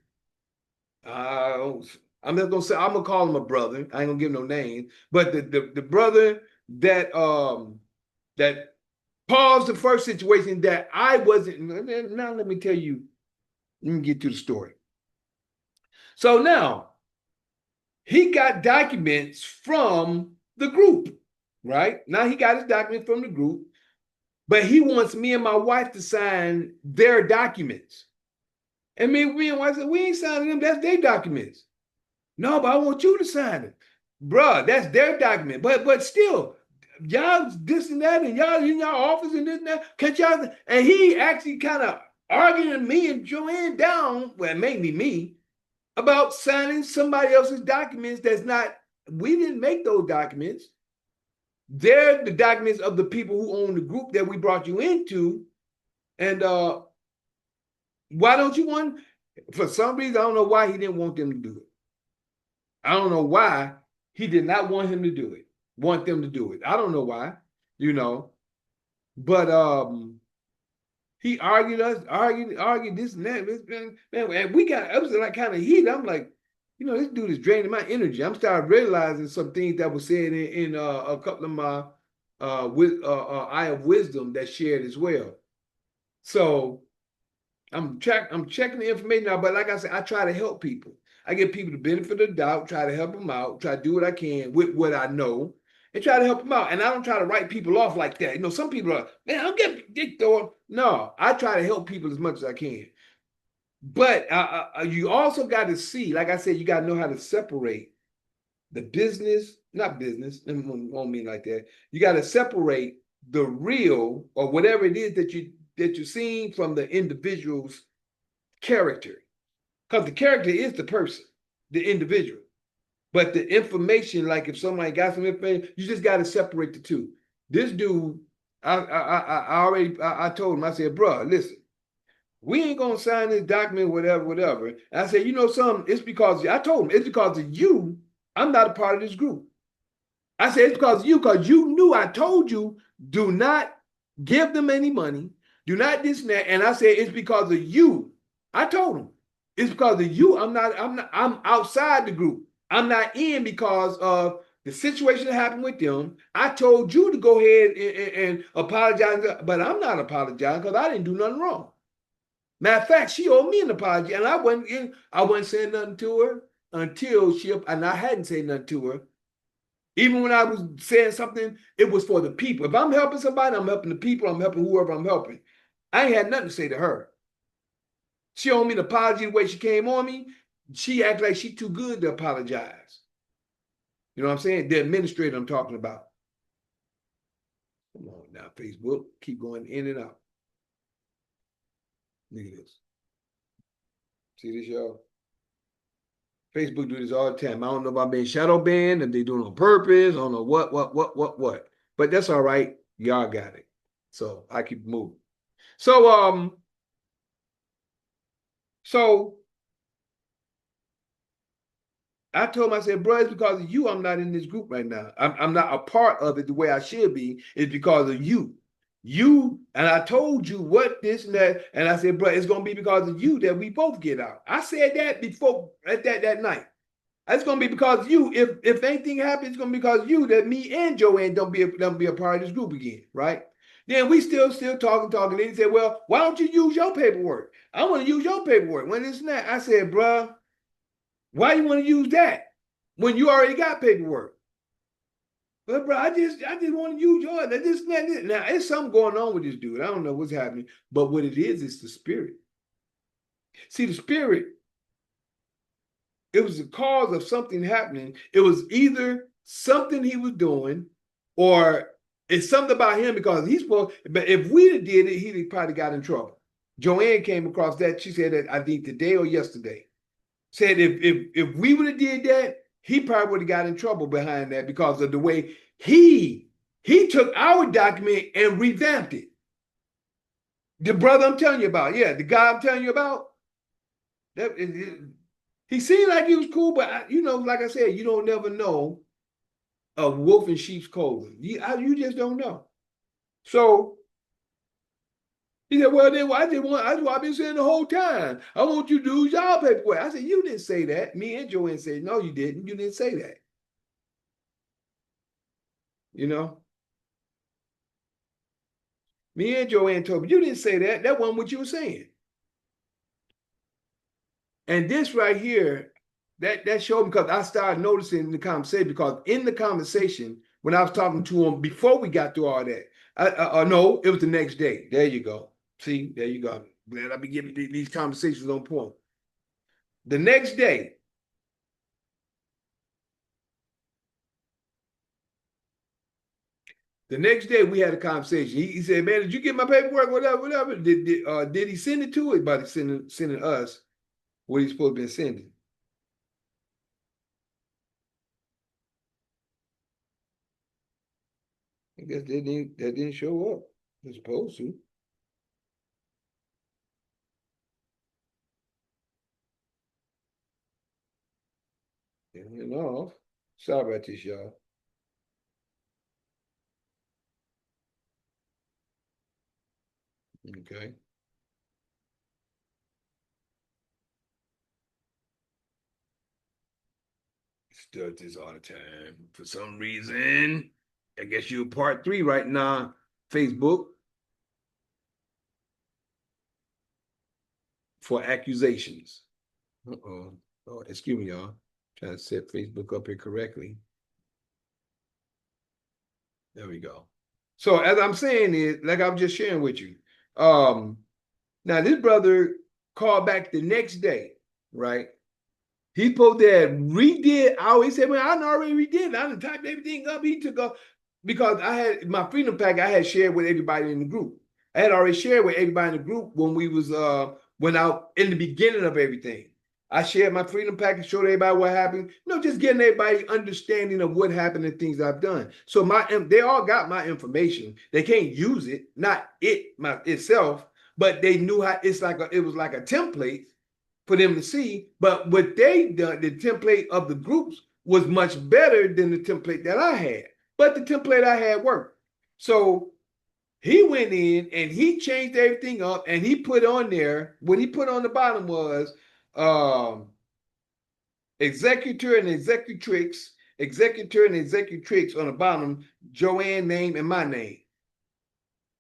I'm not gonna say I'm gonna call him a brother. I ain't gonna give no name, but the brother that that paused the first situation that I wasn't. Now let me tell you. Let me get to the story. So now he got documents from the group, right? Now he got his document from the group, but he wants me and my wife to sign their documents. And me and wife said, we ain't signing them, that's their documents. No, but I want you to sign it. Bruh, that's their document. But still, y'all this and that, and y'all in y'all office and this and that. Can't y'all? And he actually kind of arguing me and Joanne down, well, mainly me, about signing somebody else's documents that's not, we didn't make those documents. They're the documents of the people who own the group that we brought you into. And why don't you want, for some reason, I don't know why he didn't want them to do it. I don't know why he did not want them to do it. I don't know why, you know. But he argued this and that. And we got, it was like kind of heat. I'm like, you know, this dude is draining my energy. I'm starting realizing some things that were said in a couple of my Eye of Wisdom that shared as well. So I'm checking the information now, but like I said, I try to help people. I give people the benefit of the doubt, try to help them out, try to do what I can with what I know, and try to help them out. And I don't try to write people off like that. You know, some people are, man, I'll get dick though. No, I try to help people as much as I can. But you also got to see, like I said, you got to know how to separate the business, not business, I don't mean like that. You got to separate the real or whatever it is that you're seeing from the individual's character. Because the character is the person, the individual. But the information, like if somebody got some information, you just got to separate the two. This dude, I told him, I said, bro, listen, we ain't gonna sign this document, whatever. And I said, you know something, it's because, I told him, it's because of you, I'm not a part of this group. I said, it's because of you, because you knew I told you, do not give them any money, do not this and that. And I said, it's because of you. I told him, it's because of you. I'm outside the group. I'm not in because of the situation that happened with them. I told you to go ahead and apologize, but I'm not apologizing because I didn't do nothing wrong. Matter of fact, she owed me an apology, and I wasn't saying nothing to her until and I hadn't said nothing to her. Even when I was saying something, it was for the people. If I'm helping somebody, I'm helping the people, I'm helping whoever I'm helping. I ain't had nothing to say to her. She owed me an apology the way she came on me. She acted like she too good to apologize. You know what I'm saying? The administrator I'm talking about. Come on now, Facebook. Keep going in and out. Look at this. See this, y'all? Facebook do this all the time. I don't know about being shadow banned and they do it on purpose. I don't know what. But that's all right. Y'all got it. So I keep moving. So I told him, I said, bro, it's because of you I'm not in this group right now. I'm not a part of it the way I should be. It's because of you. You, and I told you what this and that, and I said, bro, it's going to be because of you that we both get out. I said that before, at that night. It's gonna be because of you. If anything happens, it's gonna be because of you that me and Joanne don't be a part of this group again, right? Then we still talking. Then he said, well, why don't you use your paperwork? I want to use your paperwork. When it's not, I said, bruh, why you want to use that when you already got paperwork? But bro, I just want to use yours. This. Now, it's something going on with this dude. I don't know what's happening, but what it is the spirit. See, the spirit, it was the cause of something happening. It was either something he was doing, or it's something about him because he's supposed. But if we did it, he probably got in trouble. Joanne came across that. She said that I think today or yesterday. Said if we would have did that, he probably would have got in trouble behind that because of the way he took our document and revamped it. The brother I'm telling you about, yeah, the guy I'm telling you about, he seemed like he was cool, but like I said, you don't never know a wolf in sheep's clothing. You just don't know. So he said, well, then that's what I've been saying the whole time. I want you to do y'all paperwork. I said, you didn't say that. Me and Joanne said, no, you didn't. You didn't say that. Me and Joanne told me, you didn't say that. That wasn't what you were saying. And this right here, that showed me because I started noticing the conversation, because in the conversation, when I was talking to him before we got through all that, no, it was the next day. There you go. See, there you go. Glad I be giving these conversations on point. The next day, we had a conversation. He said, man, did you get my paperwork? Whatever. Did he send it to it? By sending us what he's supposed to be sending. I guess that didn't show up. It's supposed to. And off. Sorry about this, y'all. Okay. Does this all the time. For some reason, I guess you're part 3 right now, Facebook. For accusations. Uh-oh. Oh, excuse me, y'all. Trying to set Facebook up here correctly. There we go. So as I'm saying is, like I'm just sharing with you. Now this brother called back the next day, right? He supposed to have redid. He said, "Man, I already redid it. I done typed everything up." He took up because I had my freedom pack. I had shared with everybody in the group. I had already shared with everybody in the group when we was went out in the beginning of everything. I shared my freedom pack and showed everybody what happened. Just getting everybody understanding of what happened and things I've done. So they all got my information. They can't use it, not itself, but they knew how. It was like a template for them to see. But what they done, the template of the groups was much better than the template that I had. But the template I had worked. So he went in and he changed everything up, and he put on there, what he put on the bottom was executor and executrix on the bottom, Joanne name and my name.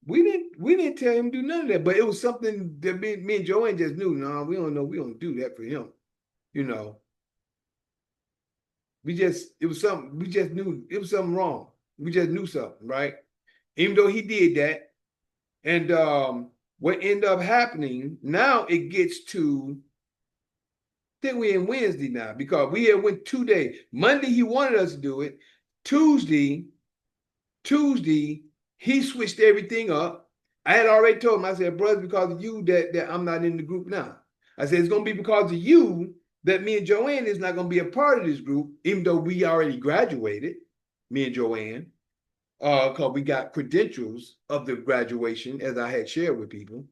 We didn't tell him to do none of that, but it was something that me and Joanne just knew. No, we don't know. We don't do that for him. It was something, we just knew it was something wrong. We just knew something, right? Even though he did that. And what ended up happening, now it gets to, I think we're in Wednesday now, because we had went 2 days. Monday, he wanted us to do it. Tuesday, he switched everything up. I had already told him, I said, brother, because of you that I'm not in the group now. I said, it's going to be because of you that me and Joanne is not going to be a part of this group, even though we already graduated, me and Joanne, because we got credentials of the graduation, as I had shared with people.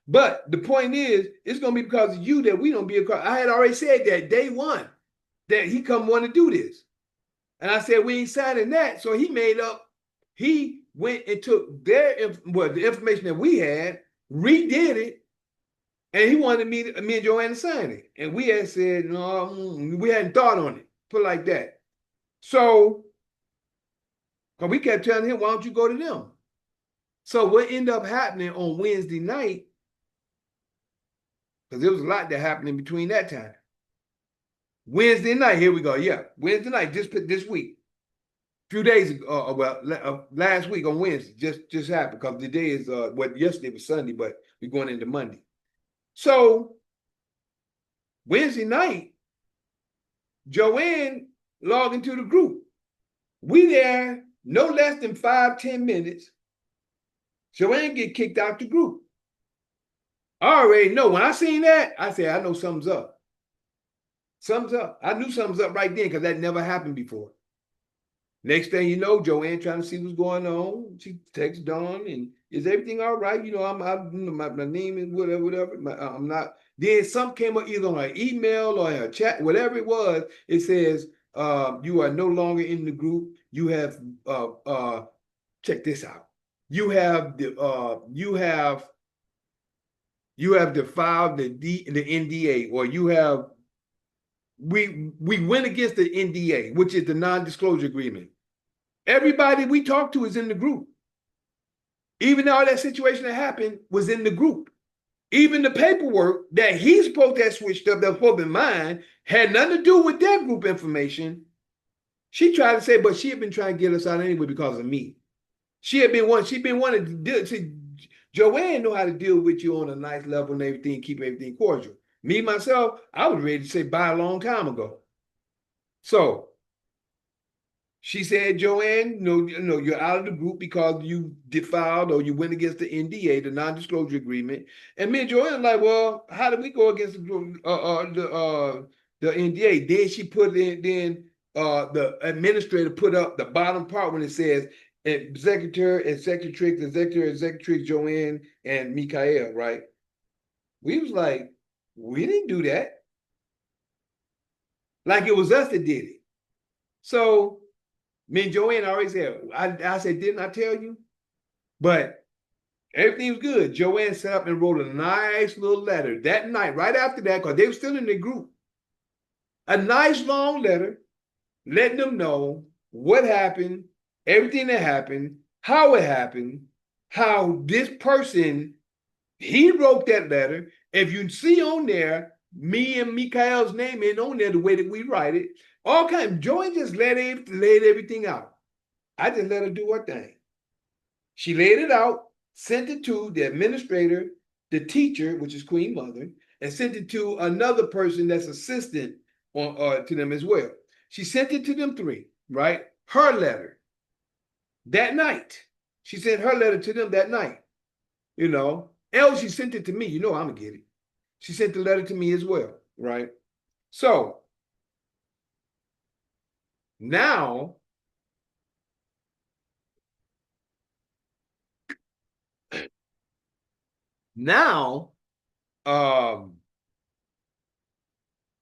But the point is, it's going to be because of you that we don't be a part. I had already said that day one, that he come want to do this. And I said, we ain't signing that. So he went and took the information that we had, redid it, and he wanted me and Joanne to sign it. And we had said, no, we hadn't thought on it. Put it like that. So, because we kept telling him, why don't you go to them? So what ended up happening on Wednesday night, because there was a lot that happened in between that time. Wednesday night, here we go. Yeah, Wednesday night, just this week. A few days ago, last week on Wednesday, just happened because the day is yesterday was Sunday, but we're going into Monday. So Wednesday night, Joanne logged into the group. We there no less than 5-10 minutes. Joanne get kicked out the group. I already know. When I seen that, I said, I know something's up. Something's up. I knew something's up right then because that never happened before. Next thing you know, Joanne trying to see what's going on. She texts Dawn and is everything all right? You know, my name is whatever. I'm not. Then some came up either on her email or her chat, whatever it was. It says you are no longer in the group. You have check this out. You have defiled the NDA, or you have we went against the NDA, which is the non-disclosure agreement. Everybody we talked to is in the group. Even though that situation that happened was in the group. Even the paperwork that he's supposed to have switched up, that was supposed to be mine, had nothing to do with their group information. She tried to say, but she had been trying to get us out anyway because of me. She'd been wanting to deal. See, Joanne know how to deal with you on a nice level and everything, keep everything cordial. Me, myself, I was ready to say bye a long time ago. So she said, Joanne, no, you're out of the group because you defiled or you went against the NDA, the non-disclosure agreement. And me and Joanne like, well, how did we go against the NDA? Then she put in, the administrator put up the bottom part when it says Executor, Executrix, Joanne, and Lkhyym, right? We was like, we didn't do that. Like it was us that did it. So me and Joanne already said, I said, didn't I tell you? But everything was good. Joanne set up and wrote a nice little letter that night, right after that, because they were still in the group. A nice long letter letting them know what happened, everything that happened, how it happened, how this person, he wrote that letter. If you see on there, me and Lkyym's name ain't on there the way that we write it. All kinds. Joanne just laid everything out. I just let her do her thing. She laid it out, sent it to the administrator, the teacher, which is Queen Mother, and sent it to another person that's assistant to them as well. She sent it to them three, right? Her letter. That night. She sent her letter to them that night. You know, she sent it to me. You know I'm going to get it. She sent the letter to me as well, right? So, now,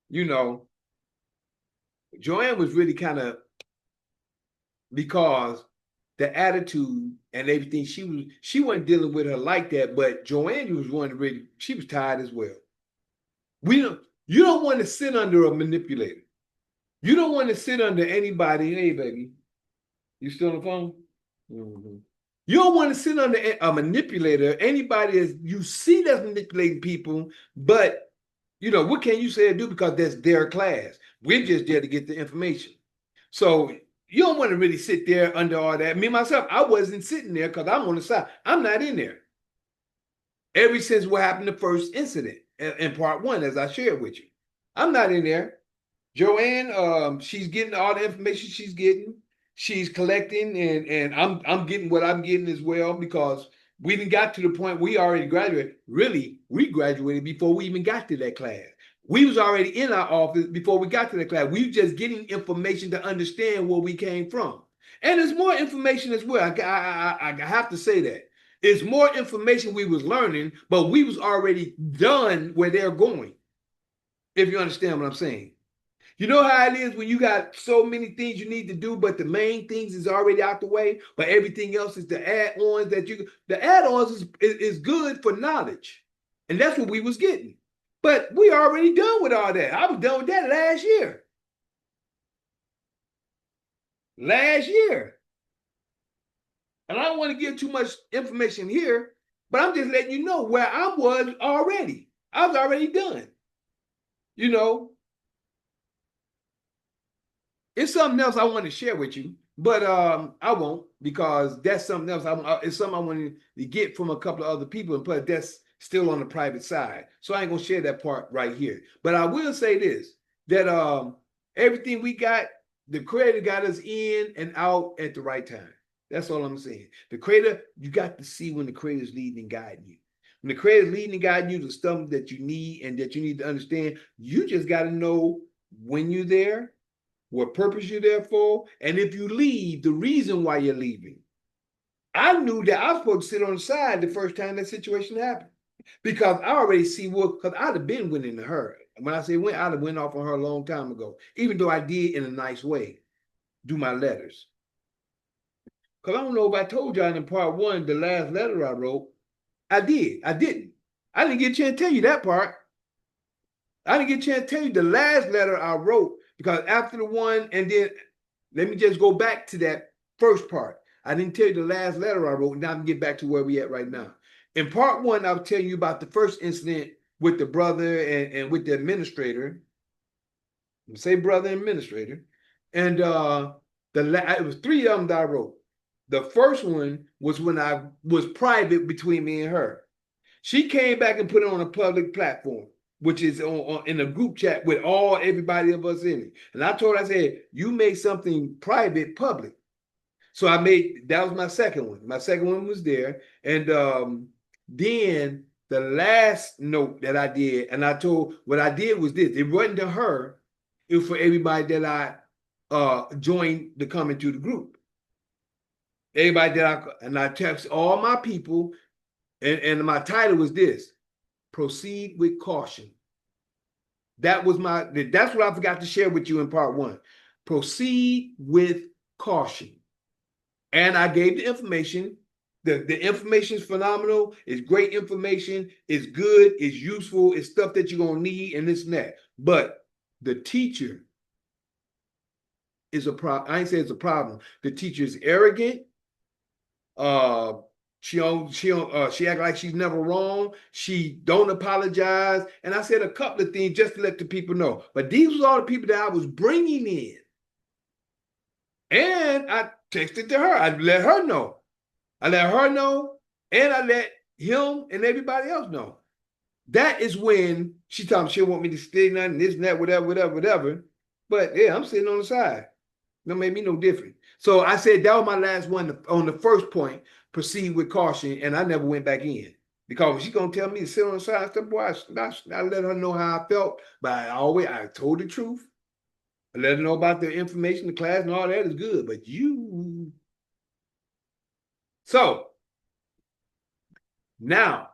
you know, Joanne was really kind of, because the attitude and everything, she wasn't dealing with her like that, but Joanne was one really, she was tired as well. You don't want to sit under a manipulator. You don't want to sit under anybody. Hey, baby, you still on the phone? Mm-hmm. You don't want to sit under a manipulator, anybody that you see that's manipulating people, but, you know, what can you say or do because that's their class? We're just there to get the information. So you don't want to really sit there under all that. Me, myself, I wasn't sitting there because I'm on the side. I'm not in there. Ever since what happened the first incident in part one, as I shared with you. I'm not in there. Joanne, she's getting all the information she's getting. She's collecting, and I'm getting what I'm getting as well, because we even got to the point we already graduated. Really, we graduated before we even got to that class. We was already in our office before we got to that class. We were just getting information to understand where we came from. And there's more information as well. I have to say that. It's more information we was learning, but we was already done where they're going. If you understand what I'm saying. You know how it is when you got so many things you need to do, but the main things is already out the way, but everything else is the add-ons the add-ons is good for knowledge. And that's what we was getting. But we already done with all that. I was done with that last year. last year. And I don't want to give too much information here, but I'm just letting you know where I was already. I was already done. You know, it's something else I want to share with you, but I won't, because that's something else. It's something I wanted to get from a couple of other people, and plus that's still on the private side. So I ain't gonna share that part right here. But I will say this, that everything we got, the Creator got us in and out at the right time. That's all I'm saying. The Creator, you got to see when the Creator's leading and guiding you. When the Creator's leading and guiding you to stuff that you need and that you need to understand, you just got to know when you're there, what purpose you're there for, and if you leave, the reason why you're leaving. I knew that I was supposed to sit on the side the first time that situation happened, because I already see what, because I'd have been winning to her. When I say went, I'd have went off on her a long time ago, even though I did in a nice way, do my letters. Because I don't know if I told y'all in part one, the last letter I wrote, I did. I didn't. I didn't get a chance to tell you that part. I didn't get a chance to tell you the last letter I wrote, because after the one, and then let me just go back to that first part. I didn't tell you the last letter I wrote. Now I'm get back to where we at right now. In part one, I was telling you about the first incident with the brother and with the administrator. Say brother and administrator. And it was 3 of them that I wrote. The first one was when I was private between me and her. She came back and put it on a public platform, which is in a group chat with everybody of us in it. And I told her, I said, you made something private public. So that was my second one. My second one was there. And then the last note that I did, and what I did was this. It wasn't to her. It was for everybody that I joined to come into the group. Everybody I text all my people, and my title was this: proceed with caution. That's what I forgot to share with you in part one. Proceed with caution. And I gave the information. The information is phenomenal. It's great information. It's good. It's useful. It's stuff that you're going to need, and this and that. But the teacher is a problem. I ain't say it's a problem. The teacher is arrogant. She act like she's never wrong. She don't apologize. And I said a couple of things just to let the people know. But these was all the people that I was bringing in. And I texted to her. I let her know. And I let him and everybody else know. That is when she told me she want me to stay nothing, this and that, whatever. But yeah, I'm sitting on the side. That made me no different. So I said that was my last one on the first point, proceed with caution, and I never went back in. Because when she's going to tell me to sit on the side, I said, boy, I let her know how I felt, but I told the truth. I let her know about the information, the class, and all that is good, but you. So now,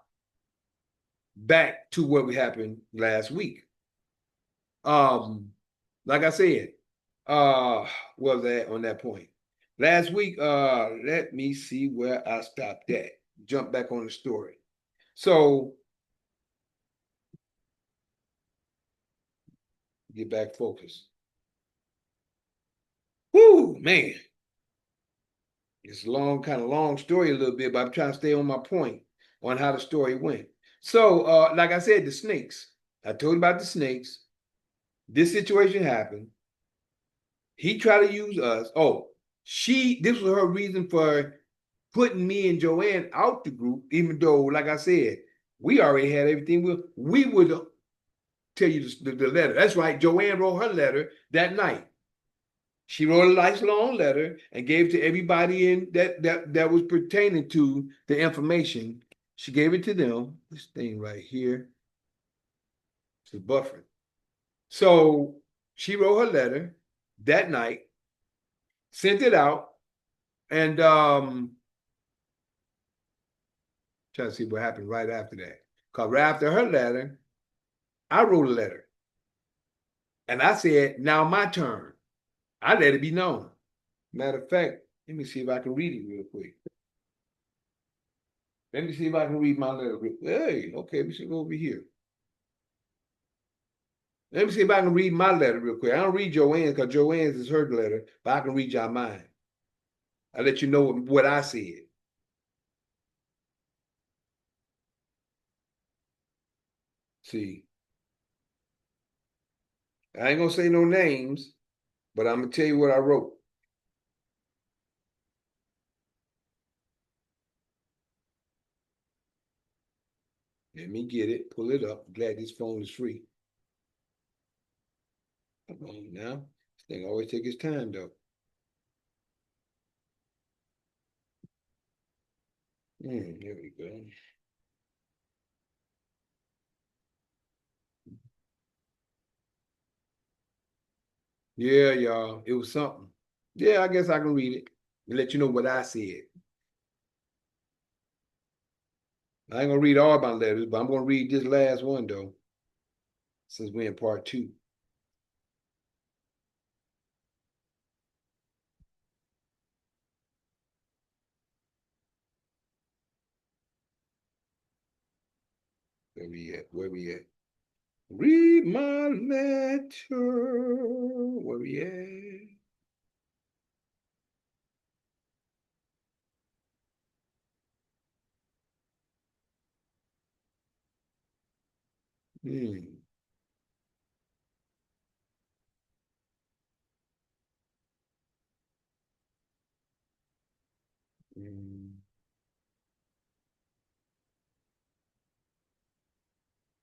back to what happened last week. Like I said, what was that on that point? Last week, let me see where I stopped at. Jump back on the story. So, get back focused. Whoo, man. It's a kind of long story a little bit, but I'm trying to stay on my point on how the story went. So, like I said, the snakes. I told you about the snakes. This situation happened. He tried to use us. This was her reason for putting me and Joanne out the group, even though, like I said, we already had everything. We would tell you the letter. That's right. Joanne wrote her letter that night. She wrote a nice long letter and gave to everybody in that was pertaining to the information. She gave it to them. This thing right here. It's buffering. So she wrote her letter that night, sent it out, and trying to see what happened right after that. Because right after her letter, I wrote a letter. And I said, now my turn. I let it be known. Matter of fact, let me see if I can read it real quick. Let me see if I can read my letter. Hey, okay, let me see over here. Let me see if I can read my letter real quick. I don't read Joanne's because Joanne's is her letter, but I can read y'all mine. I'll let you know what I said. See, I ain't gonna say no names, but I'm gonna tell you what I wrote. Let me get it, pull it up. I'm glad this phone is free. Come on now. This thing always takes its time though. Here we go. Yeah, y'all. It was something. Yeah, I guess I can read it and let you know what I said. I ain't gonna read all my letters, but I'm gonna read this last one though, since we're in part 2. Where we at? Where we at? Read my letter. Where we at?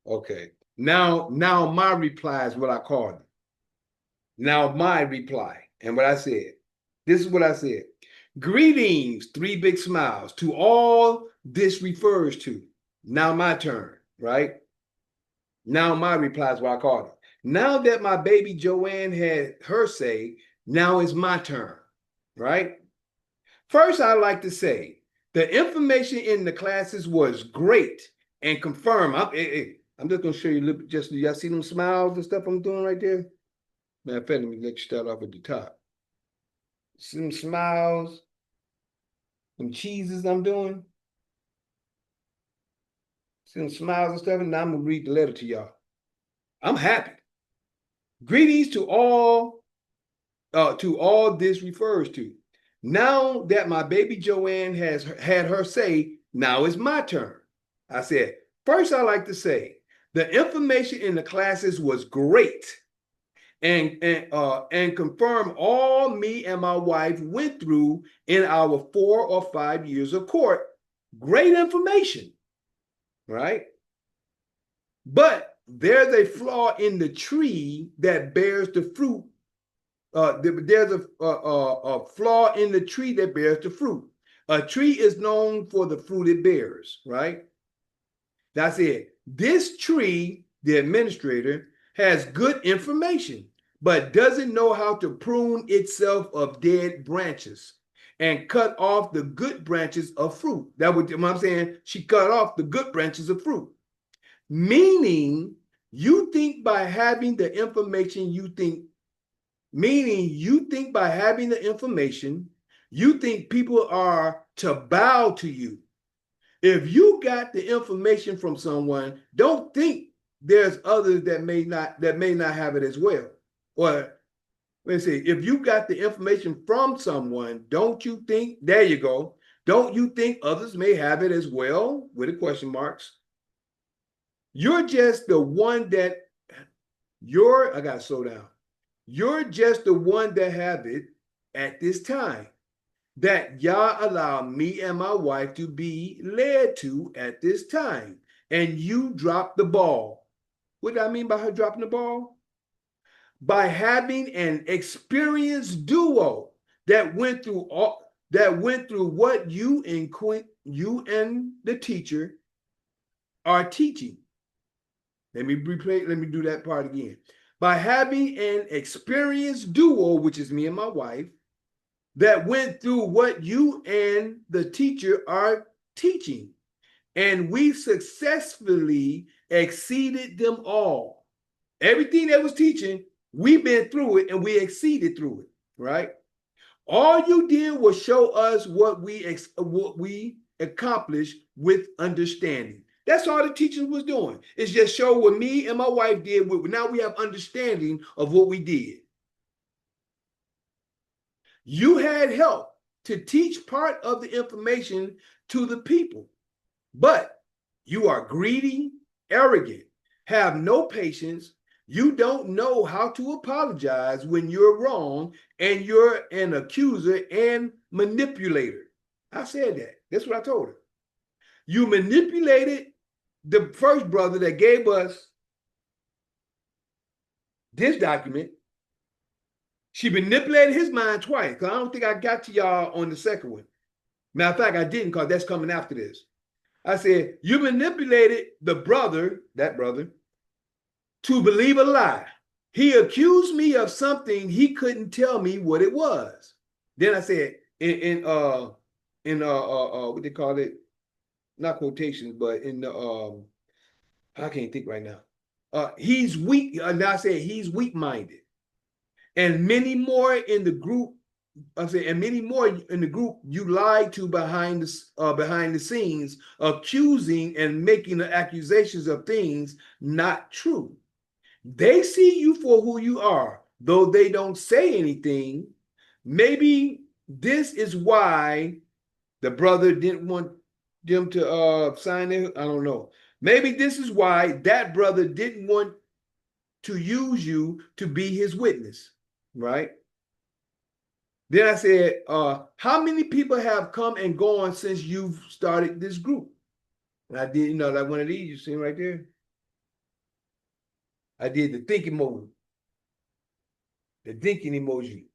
Okay. Now my reply is what I called it. Now my reply and what I said. This is what I said. Greetings, 3 big smiles to all this refers to. Now my turn, right? Now my reply is what I called it. Now that my baby Joanne had her say, now it's my turn, right? First, I'd like to say the information in the classes was great and confirmed. I'm just going to show you a little bit. Just y'all see them smiles and stuff I'm doing right there? Matter of fact, let me let you start off at the top. See them smiles, some cheeses I'm doing. See them smiles and stuff. And now I'm going to read the letter to y'all. I'm happy. Greetings to all this refers to. Now that my baby Joanne has had her say, now it's my turn. I said, first, I like to say the information in the classes was great and confirm all me and my wife went through in our 4 or 5 years of court. Great information, right? But there's a flaw in the tree that bears the fruit. There's a flaw in the tree that bears the fruit. A tree is known for the fruit it bears, right? That's it. This tree, the administrator, has good information, but doesn't know how to prune itself of dead branches and cut off the good branches of fruit. That's what I'm saying. She cut off the good branches of fruit. Meaning, you think by having the information, you think by having the information, you think people are to bow to you. If you got the information from someone, don't think there's others that may not have it as well. Or let's see, if you got the information from someone, don't you think, there you go, don't you think others may have it as well? With the question marks. You're just the one that I gotta slow down. You're just the one that have it at this time that Yah allowed me and my wife to be led to at this time. And you dropped the ball. What do I mean by her dropping the ball? By having an experienced duo that went through what you and the teacher are teaching. Let me do that part again. By having an experienced duo, which is me and my wife, that went through what you and the teacher are teaching. And we successfully exceeded them all. Everything that was teaching, we've been through it and we exceeded through it, right? All you did was show us what we accomplished with understanding. That's all the teachers was doing. It's just show what me and my wife did. Now we have understanding of what we did. You had help to teach part of the information to the people, but you are greedy, arrogant, have no patience. You don't know how to apologize when you're wrong, and you're an accuser and manipulator. I said that. That's what I told her. You manipulated the first brother that gave us this document. She manipulated his mind twice, because I don't think I got to y'all on the second one. Matter of fact, I didn't, because that's coming after this. I said, you manipulated the brother, that brother, to believe a lie. He accused me of something he couldn't tell me what it was. Then I said, what they call it, not quotations, but in the I can't think right now. He's weak. Now I said he's weak-minded, and many more in the group. I said, and many more in the group you lied to behind the scenes, accusing and making the accusations of things not true. They see you for who you are, though they don't say anything. Maybe this is why the brother didn't want them to sign it. I don't know. Maybe this is why that brother didn't want to use you to be his witness, right? Then I said, how many people have come and gone since you've started this group? And I did, like one of these, you see right there? I did the thinking emoji. The thinking emoji.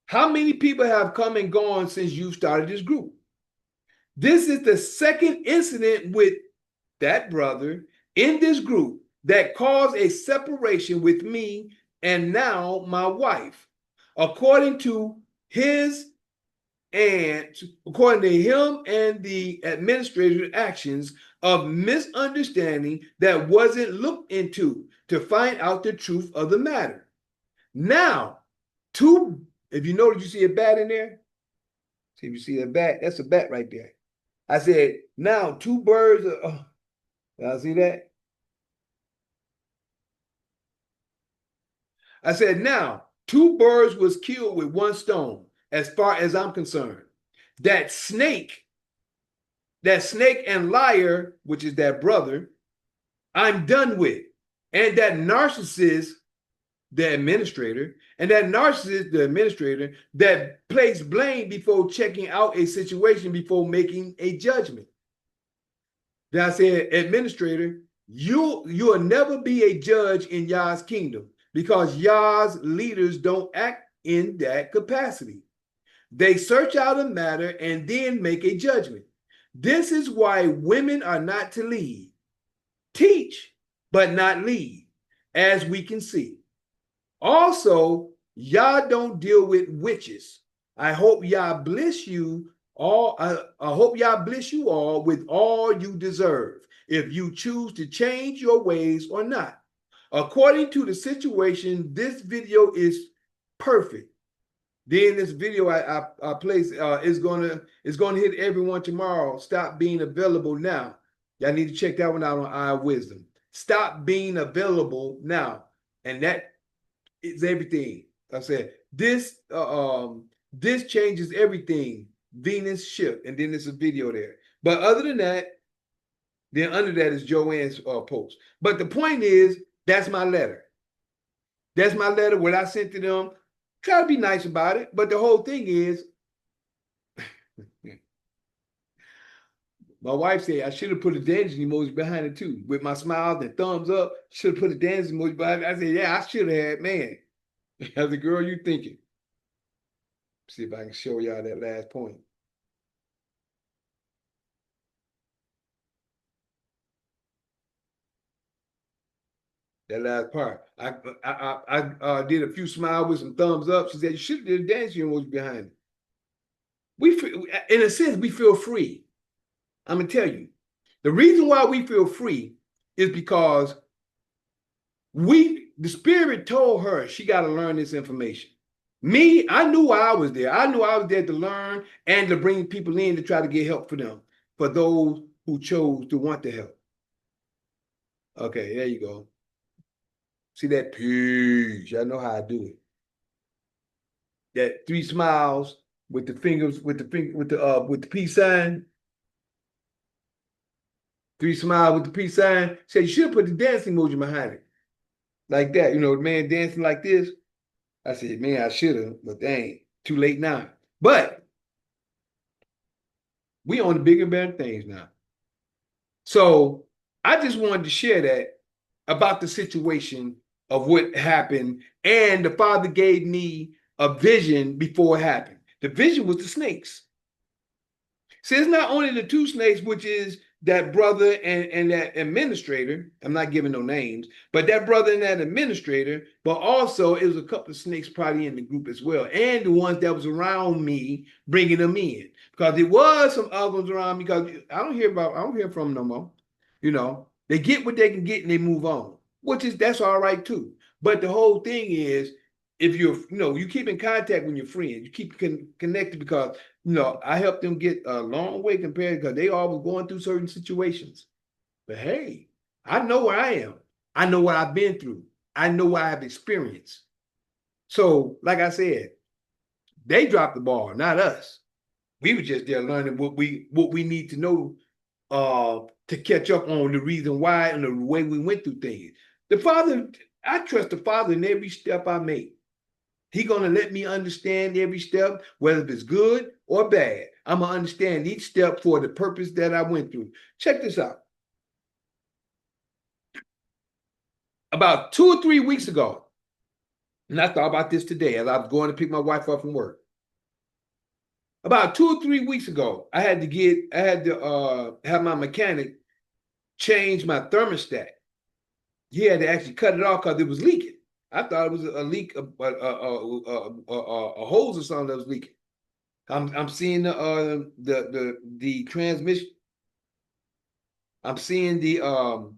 How many people have come and gone since you started this group? This is the second incident with that brother in this group that caused a separation with me and now my wife. According to him and the administrator's actions of misunderstanding that wasn't looked into to find out the truth of the matter. Now, if you notice, you see a bat in there? See if you see a bat, that's a bat right there. I said, now 2 birds are, y'all see that? I said, now 2 birds was killed with 1 stone, as far as I'm concerned. That snake and liar, which is that brother, I'm done with. And that narcissist, the administrator, that placed blame before checking out a situation before making a judgment. Then I said, administrator, you'll never be a judge in Yah's kingdom, because Yah's leaders don't act in that capacity. They search out a matter and then make a judgment. This is why women are not to lead. Teach, but not lead, as we can see. Also, Yah don't deal with witches. I hope Yah bless you all. I hope Yah bless you all with all you deserve, if you choose to change your ways or not. According to the situation, this video is perfect. Then this video I place is gonna hit everyone tomorrow. Stop being available now. Y'all need to check that one out on Eye of Wisdom. Stop being available now, and that is everything. I said this changes everything. Venus shift, and then there's a video there. But other than that, then under that is Joanne's post. But the point is, that's my letter. That's my letter. What I sent to them. Try to be nice about it, but the whole thing is, my wife said I should have put a dancing emoji behind it too, with my smile and thumbs up. Should have put a dancing emoji behind it. I said, yeah, I should have, man. As a girl, you thinking. See if I can show y'all that last point. That last part. I did a few smiles with some thumbs up. She said, you should have did a dancing emoji behind it. In a sense, we feel free. I'm going to tell you. The reason why we feel free is because the spirit told her she got to learn this information. Me, I knew why I was there. I knew I was there to learn and to bring people in to try to get help for them, for those who chose to want the help. Okay, there you go. See that? Peace. I know how I do it. That 3 smiles with the fingers, with the peace sign. 3 smiles with the peace sign. Said you should put the dancing emoji behind it. Like that. You know, the man dancing like this. I said, man, I should have, but dang, too late now. But we on the bigger and better things now. So I just wanted to share that about the situation of what happened. And the Father gave me a vision before it happened. The vision was the snakes. See, it's not only the 2 snakes, which is that brother and that administrator. I'm not giving no names, but that brother and that administrator, but also it was a couple of snakes probably in the group as well. And the ones that was around me, bringing them in. Because there was some other ones around me, because I don't hear from them no more. You know, they get what they can get and they move on, that's all right too. But the whole thing is, if you keep in contact with your friends, you keep connected, because I helped them get a long way compared, because they all were going through certain situations. But hey, I know where I am. I know what I've been through. I know what I've experienced. So, like I said, they dropped the ball, not us. We were just there learning what we need to know to catch up on the reason why and the way we went through things. The Father, I trust the Father in every step I make. He's going to let me understand every step, whether it's good or bad. I'm going to understand each step for the purpose that I went through. Check this out. About 2 or 3 weeks ago, and I thought about this today as I was going to pick my wife up from work. About 2 or 3 weeks ago, I had to have my mechanic change my thermostat. He had to actually cut it off because it was leaking. I thought it was a leak, a hose or something that was leaking. I'm seeing the transmission. I'm seeing the oh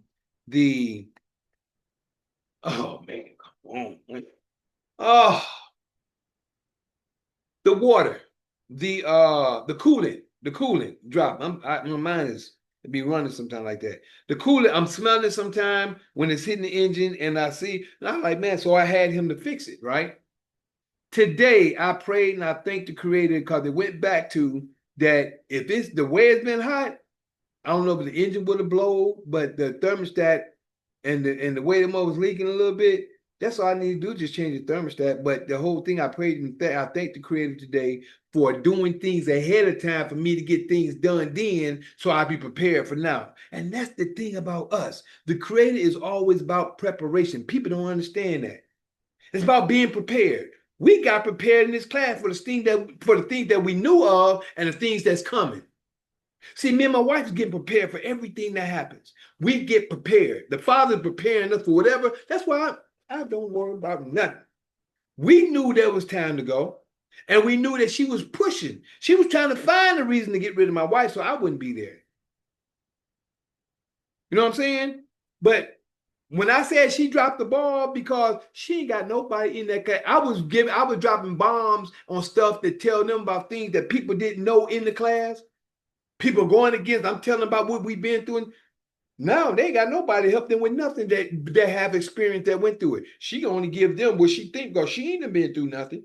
man, come on, man. Oh, the water, the coolant drop. My mind is be running sometime like that. The coolant, I'm smelling it sometime when it's hitting the engine, and I see, and I'm like, man, so I had him to fix it, right? Today, I prayed and I thanked the Creator, because it went back to that. If it's the way it's been hot, I don't know if the engine would have blown, but the thermostat and the way the motor was leaking a little bit, that's all I need to do, just change the thermostat. But the whole thing, I prayed and I thank the Creator today for doing things ahead of time for me to get things done then, so I'll be prepared for now. And that's the thing about us. The Creator is always about preparation. People don't understand that. It's about being prepared. We got prepared in this class for the things that we knew of and the things that's coming. See, me and my wife is getting prepared for everything that happens. We get prepared. The Father's preparing us for whatever. That's why I don't worry about nothing. We knew there was time to go, and we knew that she was pushing. She was trying to find a reason to get rid of my wife so I wouldn't be there. You know what I'm saying? But when I said she dropped the ball, because she ain't got nobody in that class. I was dropping bombs on stuff to tell them about things that people didn't know in the class. People going against, I'm telling them about what we've been through. Now they ain't got nobody to help them with nothing that have experience that went through it. She can only give them what she think, because she ain't been through nothing.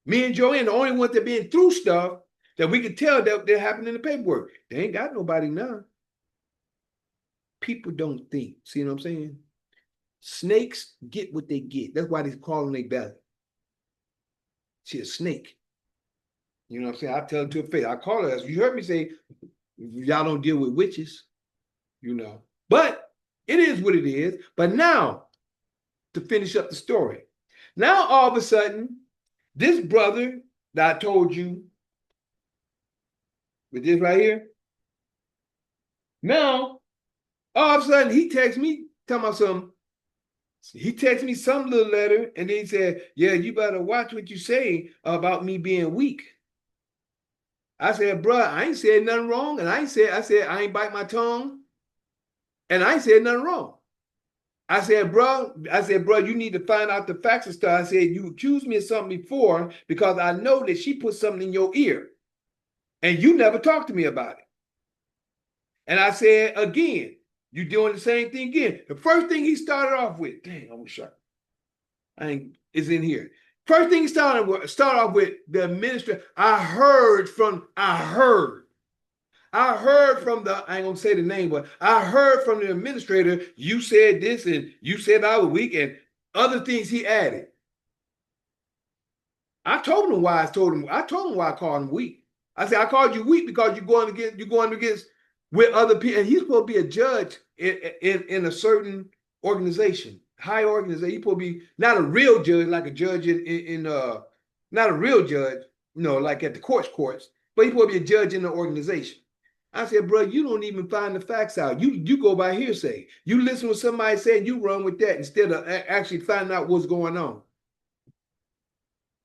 Me and Joanne, the only ones that been through stuff that we can tell that happened in the paperwork. They ain't got nobody now. People don't think. See what I'm saying? Snakes get what they get. That's why they call them their belly. She a snake. You know what I'm saying? I tell her to her face. I call her as you heard me say, y'all don't deal with witches, But it is what it is. But now, to finish up the story. Now, all of a sudden, this brother that I told you, with this right here, now, all of a sudden, he texts me, talking about something. He texted me some little letter, and then he said, yeah, you better watch what you say about me being weak. I said, bro, I ain't said nothing wrong. And I said, I ain't bite my tongue. And I ain't said nothing wrong. I said, bro, you need to find out the facts and stuff. I said, you accused me of something before because I know that she put something in your ear and you never talked to me about it. And I said, again, you doing the same thing again. The first thing he started off with, dang, I wish I ain't, is in here. First thing he started off with the administrator. I heard from the, I ain't gonna say the name, but I heard from the administrator, you said this and you said I was weak and other things he added. I told him why I told him why I called him weak. I said, I called you weak because you're going against with other people, and he's supposed to be a judge in a certain organization, high organization. He's supposed to be not a real judge, like a judge in not a real judge, like at the courts, but he's supposed to be a judge in the organization. I said, bro, you don't even find the facts out. You go by hearsay. You listen to what somebody said, you run with that instead of actually finding out what's going on.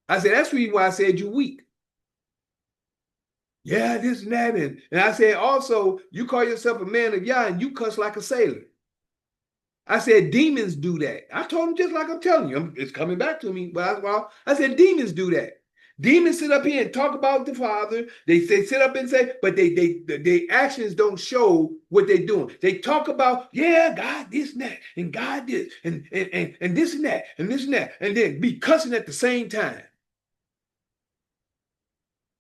I said, that's the reason why I said you weak. Yeah, this and that. And I said, also, you call yourself a man of Yah and you cuss like a sailor. I said, demons do that. I told him just like I'm telling you. It's coming back to me. But I said, demons do that. Demons sit up here and talk about the Father. They sit up and say, but their actions don't show what they're doing. They talk about, yeah, God this and that, and God this, and this and that, and this and that, and then be cussing at the same time.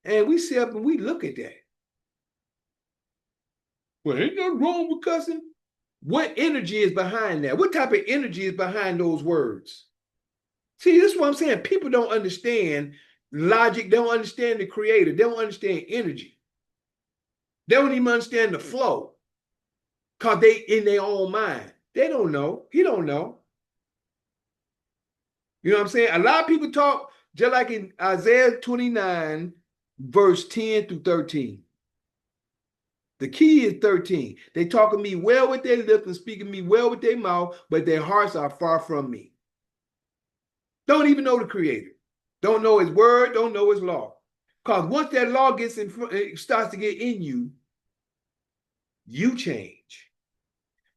And we sit up and we look at that. Well, ain't nothing wrong with cussing. What energy is behind that? What type of energy is behind those words? See, this is what I'm saying. People don't understand logic. They don't understand the creator. They don't understand energy. They don't even understand the flow because they in their own mind. They don't know. He don't know. You know what I'm saying? A lot of people talk just like in Isaiah 29, verse 10 through 13. The key is 13. They talk of me well with their lips and speak of me well with their mouth, but their hearts are far from me. Don't even know the creator. Don't know his word, don't know his law. Because once that law gets it starts to get in you, you change.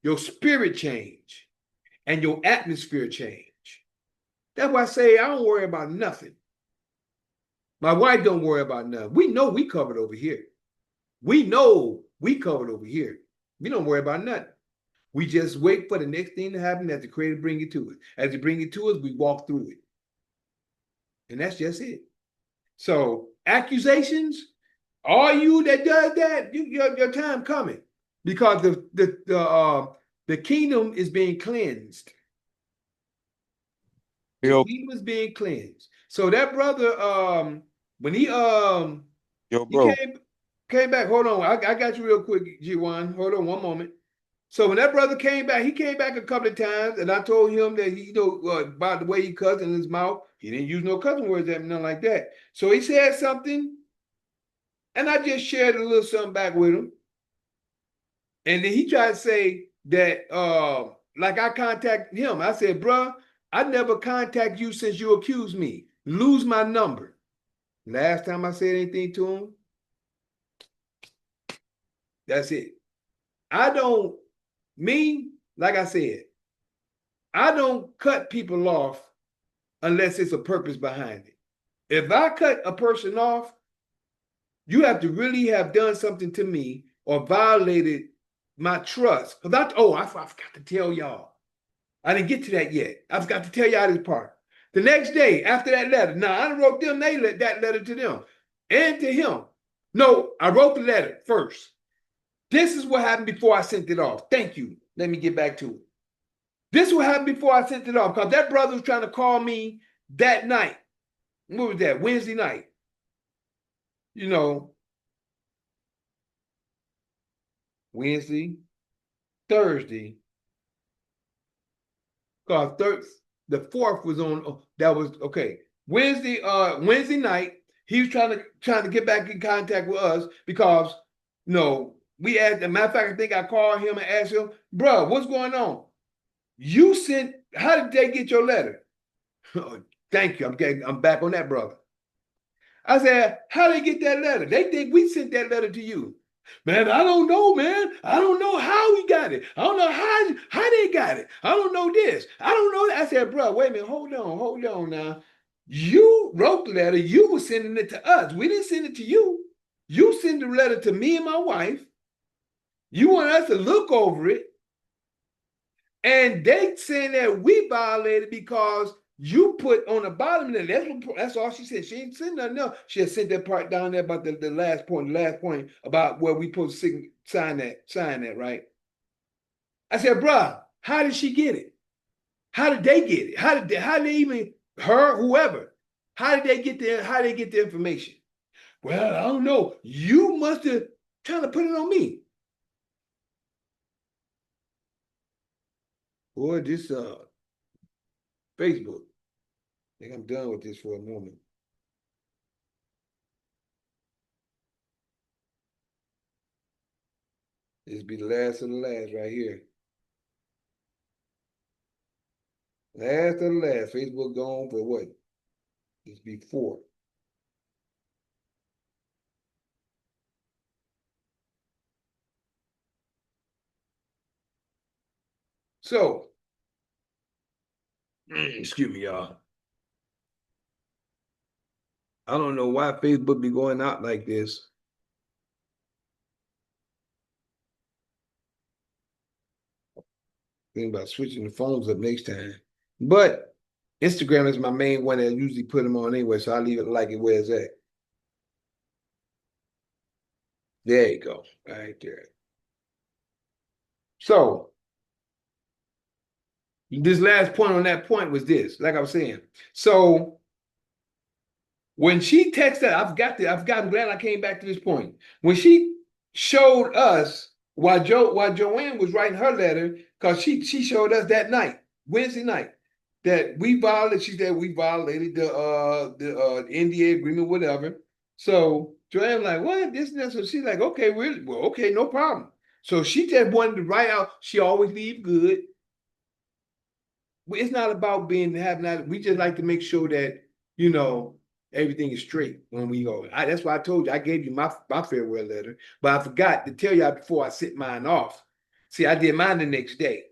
Your spirit change. And your atmosphere change. That's why I say I don't worry about nothing. My wife don't worry about nothing. We know we covered over here. We know we covered over here. We don't worry about nothing. We just wait for the next thing to happen as the creator bring it to us. As he bring it to us, we walk through it. And that's just it. So accusations, all you that does that, your time coming. Because the kingdom is being cleansed. The kingdom is being cleansed. So that brother, when he came back. Hold on, I got you real quick, G1. Hold on one moment. So when that brother came back, he came back a couple of times, and I told him that he, about the way he cussed in his mouth, he didn't use no cussing words at me, nothing like that. So he said something, and I just shared a little something back with him. And then he tried to say that, like I contacted him. I said, bruh, I never contact you since you accused me. Lose my number. Last time I said anything to him, that's it. Like I said, I don't cut people off unless it's a purpose behind it. If I cut a person off, you have to really have done something to me or violated my trust. I forgot to tell y'all. I didn't get to that yet. I forgot to tell y'all this part. The next day, after that letter, now I wrote them that letter to them and to him. No, I wrote the letter first. This is what happened before I sent it off. Thank you. Let me get back to it. This is what happened before I sent it off, because that brother was trying to call me that night. What was that? Wednesday night. Wednesday, Thursday. Because the 4th was on, that was, okay. Wednesday night, he was trying to get back in contact with us because, we asked, as a matter of fact, I think I called him and asked him, bro, what's going on? How did they get your letter? Oh, thank you. I'm back on that, brother. I said, how did they get that letter? They think we sent that letter to you. Man, I don't know, man. I don't know how we got it. I don't know how they got it. I don't know this. I don't know that. I said, bro, wait a minute. Hold on now. You wrote the letter. You were sending it to us. We didn't send it to you. You sent the letter to me and my wife. You want us to look over it. And they saying that we violated because you put on the bottom of that. That's all she said. She ain't sent nothing else. She had sent that part down there about the last point about where we supposed to sign that, right? I said, bruh, how did she get it? How did they get it? How did they even, her, whoever, how did they get the information? Well, I don't know. You must have trying to put it on me. Boy, this Facebook. I think I'm done with this for a moment. This be the last of the last right here. Last of the last. Facebook gone for what? This be 4. So, excuse me, y'all. I don't know why Facebook be going out like this. Think about switching the phones up next time. But Instagram is my main one that I usually put them on anyway, so I leave it like it where it's at. There you go, right there. So this last point on that point was this, like I was saying. So when she texted, I'm glad I came back to this point. When she showed us while Joanne was writing her letter, because she showed us that night, Wednesday night, that she said we violated the NDA agreement, whatever. So Joanne like, what? This and that. So she's like, okay, well, okay, no problem. So she just wanted to write out, she always leave good. It's not about we just like to make sure that, everything is straight when we go. That's why I told you, I gave you my farewell letter, but I forgot to tell y'all before I sent mine off. See, I did mine the next day.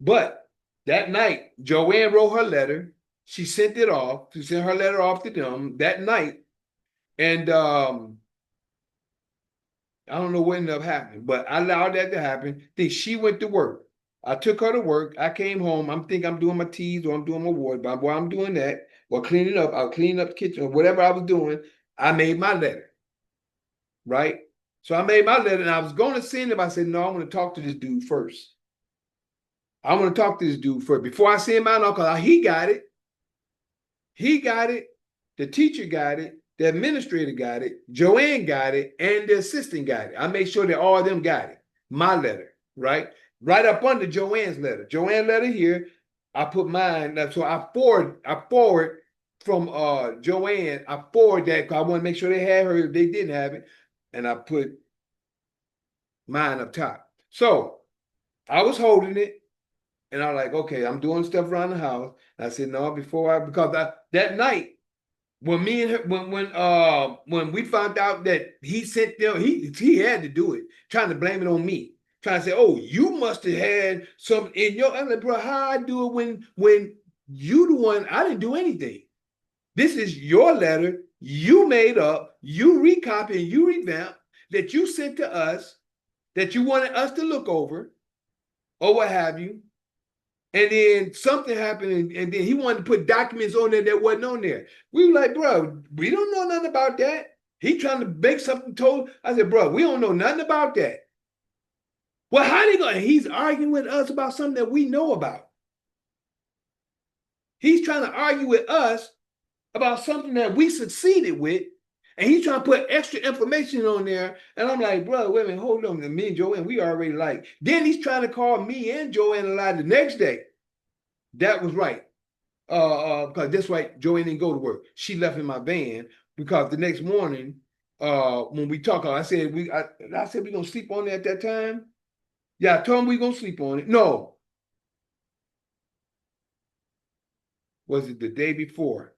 But that night, Joanne wrote her letter. She sent it off. She sent her letter off to them that night. And I don't know what ended up happening, but I allowed that to happen. Then she went to work. I took her to work. I came home. I'm doing my teas or I'm doing my ward. But while I'm doing that, or cleaning up, I'll clean up the kitchen or whatever I was doing. I made my letter, right? So I made my letter and I was going to send it. I said, no, I'm going to talk to this dude first. I want to talk to this dude first before I send mine off because he got it. He got it. The teacher got it. The administrator got it. Joanne got it. And the assistant got it. I made sure that all of them got it. My letter, right? Right up under Joanne's letter. Joanne's letter here. I put mine. So I forward from Joanne. I forward that because I want to make sure they had her if they didn't have it. And I put mine up top. So I was holding it. And I'm like, okay, I'm doing stuff around the house. And I said, no, that night, when me and her, when we found out that he sent them, he had to do it, trying to blame it on me, trying to say, oh, you must have had some in your. I'm like, bro, how I do it when you the one? I didn't do anything. This is your letter you made up, you recopied, and you revamped that you sent to us, that you wanted us to look over, or what have you. And then something happened, and then he wanted to put documents on there that wasn't on there. We were like, bro, we don't know nothing about that. He trying to make something told. I said, bro, we don't know nothing about that. Well, how they going? He's arguing with us about something that we know about. He's trying to argue with us about something that we succeeded with, and he's trying to put extra information on there. And I'm like, bro, wait a minute, hold on. Me and Joanne, we already like. Then he's trying to call me and Joanne a lie the next day. That was right. Because that's why Joanne didn't go to work. She left in my van because the next morning, when we talked, I said we're gonna sleep on it at that time. Yeah, I told him we're gonna sleep on it. No. Was it the day before?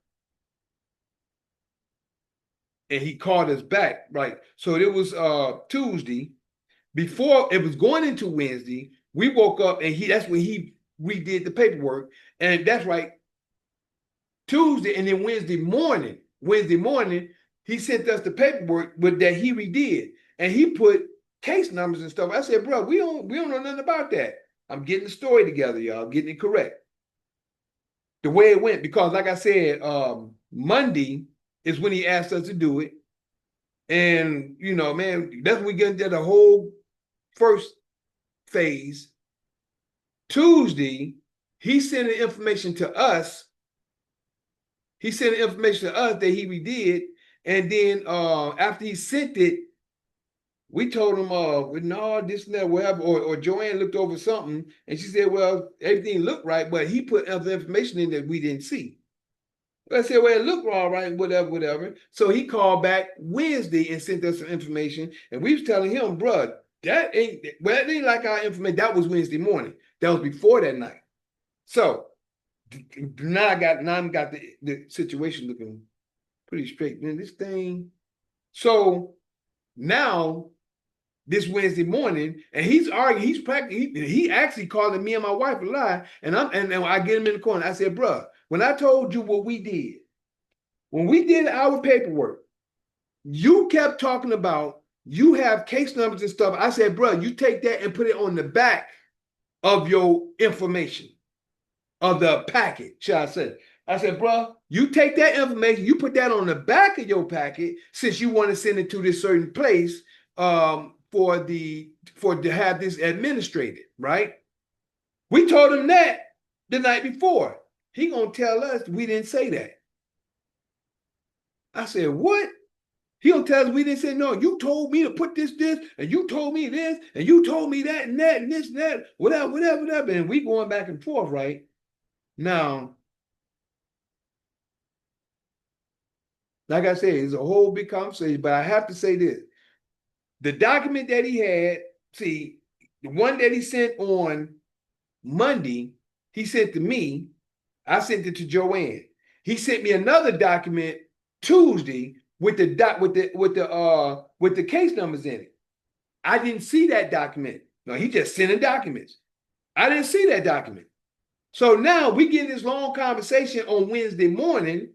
and he called us back, right? So it was Tuesday. Before it was going into Wednesday, we woke up and that's when he redid the paperwork. And that's right, Tuesday, and then Wednesday morning, he sent us the paperwork that he redid. And he put case numbers and stuff. I said, bro, we don't know nothing about that. I'm getting the story together, y'all, getting it correct. The way it went, because like I said, Monday is when he asked us to do it. And, you know, man, that's when we get into the whole first phase. Tuesday, he sent the information to us. He sent the information to us that he redid. And then after he sent it, we told him, no, this and that, whatever. Or Joanne looked over something and she said, well, everything looked right, but he put other information in that we didn't see. I said, well, it looked all right, whatever. So he called back Wednesday and sent us some information. And we was telling him, bro, that ain't like our information. That was Wednesday morning. That was before that night. So now I got the situation looking pretty straight. Man, this thing. So now this Wednesday morning, and he's arguing, he actually calling me and my wife a lie. And I get him in the corner. I said, bro, when I told you what we did, when we did our paperwork, you kept talking about you have case numbers and stuff. I said, bro, you take that and put it on the back of your information, of the packet, shall I say. I said, bro, you take that information, you put that on the back of your packet, since you want to send it to this certain place to have this administrated, right? We told him that the night before. He gonna tell us we didn't say that. I said, what? He gonna tell us we didn't say, no, you told me to put this, and you told me this, and you told me that, and that, and this, and that, whatever. And we going back and forth, right? Now, like I said, it's a whole big conversation, but I have to say this. The document that he had, see, the one that he sent on Monday, he sent to me. I sent it to Joanne. He sent me another document Tuesday with the case numbers in it. I didn't see that document. No, he just sending documents. I didn't see that document. So now we get this long conversation on Wednesday morning,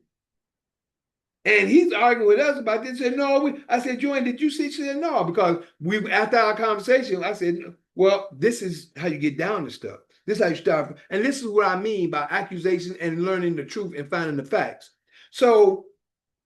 and he's arguing with us about this. Said, no, I said, Joanne, did you see? She said, no, because after our conversation, I said, well, this is how you get down to stuff. This is how you start. And this is what I mean by accusations and learning the truth and finding the facts. So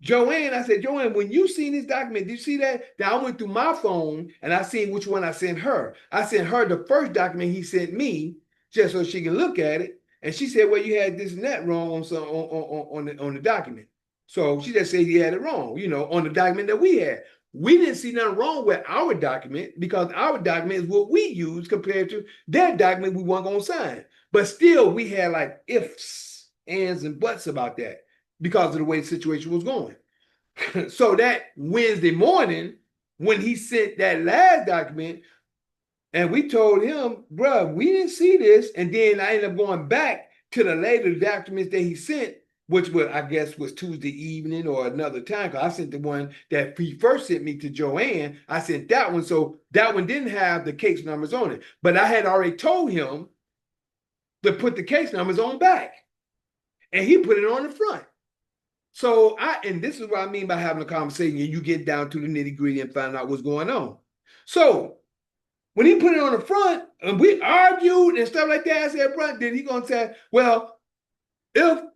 Joanne, I said, Joanne, when you seen this document, did you see that? Now I went through my phone and I seen which one I sent her. I sent her the first document he sent me just so she can look at it. And she said, well, you had this and that wrong on the document. So she just said he had it wrong, on the document that we had. We didn't see nothing wrong with our document because our document is what we use compared to their document we weren't going to sign. But still, we had like ifs, ands, and buts about that because of the way the situation was going. So that Wednesday morning, when he sent that last document, and we told him, bro, we didn't see this. And then I ended up going back to the later documents that he sent, which I guess was Tuesday evening or another time, because I sent the one that he first sent me to Joanne. I sent that one, so that one didn't have the case numbers on it. But I had already told him to put the case numbers on back, and he put it on the front. So and this is what I mean by having a conversation, and you get down to the nitty-gritty and find out what's going on. So when he put it on the front, and we argued and stuff like that, I said, bro, then he gonna say, well,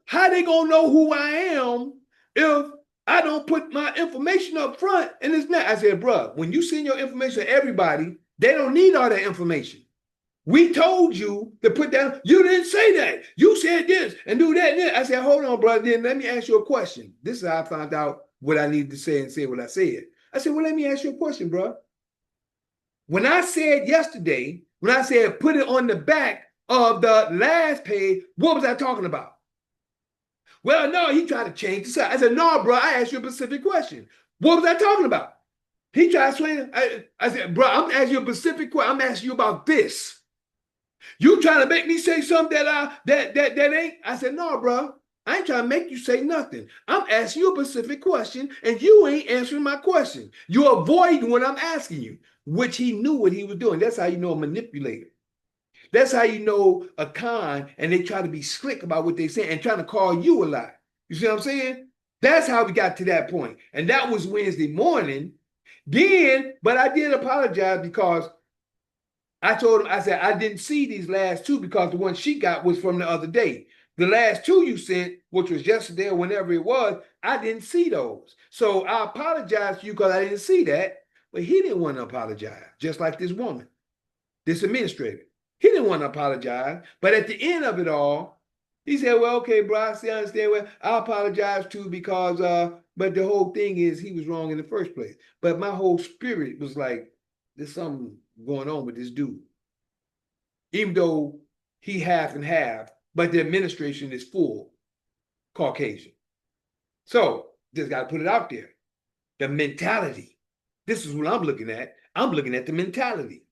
how they gonna know who I am if I don't put my information up front and it's not? I said, bro, when you send your information to everybody, they don't need all that information. We told you to put that. You didn't say that. You said this and do that and that. I said, hold on, bro. Then let me ask you a question. This is how I found out what I needed to say and say what I said. I said, well, let me ask you a question, bro. When I said yesterday, when I said put it on the back of the last page, what was I talking about? Well, no, he tried to change the side. I said, no, bro, I asked you a specific question. What was I talking about? He tried to explain it. I said, bro, I'm asking you a specific question. I'm asking you about this. You trying to make me say something that ain't? I said, no, bro. I ain't trying to make you say nothing. I'm asking you a specific question, and you ain't answering my question. You're avoiding what I'm asking you, which he knew what he was doing. That's how you know a manipulator. That's how you know a con, and they try to be slick about what they say and trying to call you a lie. You see what I'm saying? That's how we got to that point. And that was Wednesday morning. Then, but I did apologize because I told him, I said, I didn't see these last two because the one she got was from the other day. The last two you sent, which was yesterday or whenever it was, I didn't see those. So I apologize to you because I didn't see that. But he didn't want to apologize, just like this woman, this administrator. He didn't want to apologize. But at the end of it all, he said, well, okay, bro, I see, I understand. Well, I apologize too because, but the whole thing is he was wrong in the first place. But my whole spirit was like, there's something going on with this dude. Even though he half and half, but the administration is full Caucasian. So just got to put it out there. The mentality. This is what I'm looking at. I'm looking at the mentality.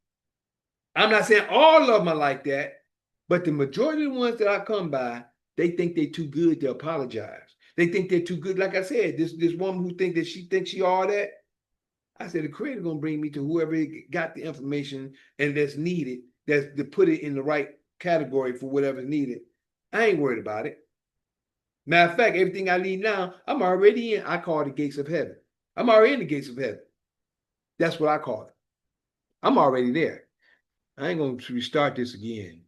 I'm not saying all of them are like that, but the majority of the ones that I come by, they think they're too good to apologize. They think they're too good. Like I said, this woman who thinks that she all that, I said, the creator going to bring me to whoever got the information and that's needed, that's to put it in the right category for whatever's needed. I ain't worried about it. Matter of fact, everything I need now, I'm already in. I call it the gates of heaven. I'm already in the gates of heaven. That's what I call it. I'm already there. I ain't going to restart this again.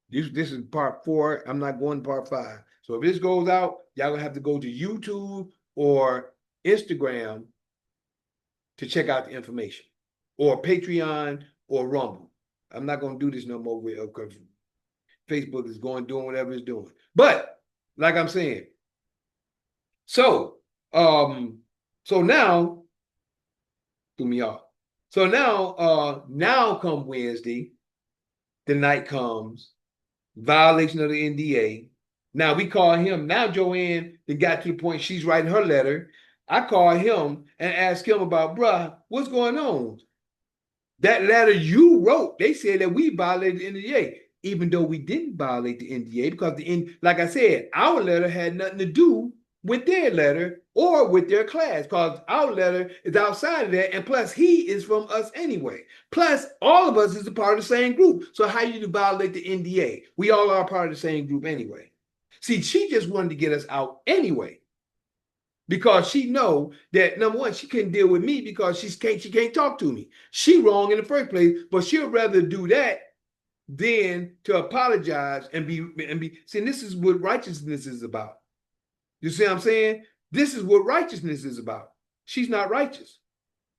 This is part 4. I'm not going to part 5. So if this goes out, y'all going to have to go to YouTube or Instagram to check out the information, or Patreon or Rumble. I'm not going to do this no more because Facebook is doing whatever it's doing. But like I'm saying, so now threw me off. So now come Wednesday, the night comes, violation of the NDA. Now we call him. Now Joanne then got to the point she's writing her letter. I call him and ask him about, bruh, what's going on? That letter you wrote, they said that we violated the NDA, even though we didn't violate the NDA because like I said, our letter had nothing to do with their letter or with their class because our letter is outside of that, and plus he is from us anyway. Plus all of us is a part of the same group. So how you violate the NDA? We all are part of the same group anyway. See, she just wanted to get us out anyway, because she know that, number one, she couldn't deal with me because she can't talk to me. She wrong in the first place, but she'll rather do that than to apologize and be. See, this is what righteousness is about. You see what I'm saying? This is what righteousness is about. She's not righteous.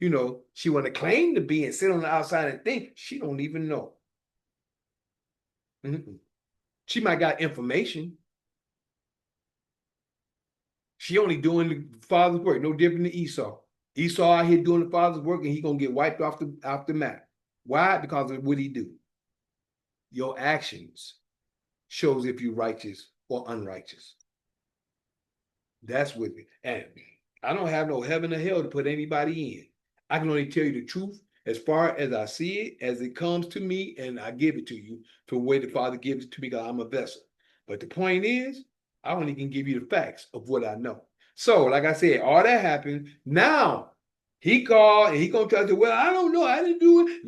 You know, she want to claim to be and sit on the outside and think. She don't even know. She might got information. She only doing the father's work, no different than Esau. Esau out here doing the father's work, and he gonna get wiped off the map. Why? Because of what he do. Your actions shows if you're righteous or unrighteous. That's with me. And I don't have no heaven or hell to put anybody in. I can only tell you the truth as far as I see it, as it comes to me, and I give it to you from the way the Father gives it to me because I'm a vessel. But the point is, I only can give you the facts of what I know. So, like I said, all that happened. Now, he called and he gonna try to say, well, I don't know, I didn't do it.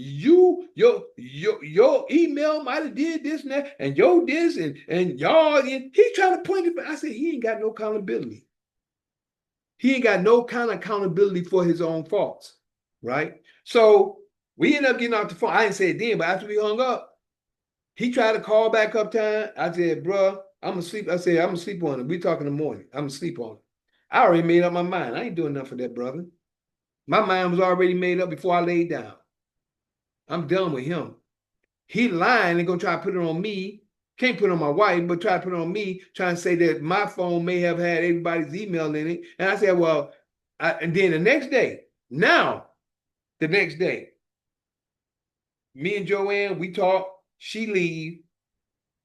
Your email might have did this and that, and yo this and y'all. And he trying to point it. I said he ain't got no accountability. He ain't got no kind of accountability for his own faults, right? So we ended up getting off the phone. I didn't say it then, but after we hung up, he tried to call back up time. I said, bro, I'm gonna sleep. I said, I'm gonna sleep on it. We talk in the morning. I'm gonna sleep on it. I already made up my mind. I ain't doing nothing for that, brother. My mind was already made up before I laid down. I'm done with him. He lying and gonna try to put it on me. Can't put it on my wife, but try to put it on me, trying to say that my phone may have had everybody's email in it. And I said, well, and then the next day, me and Joanne, we talk, she leave.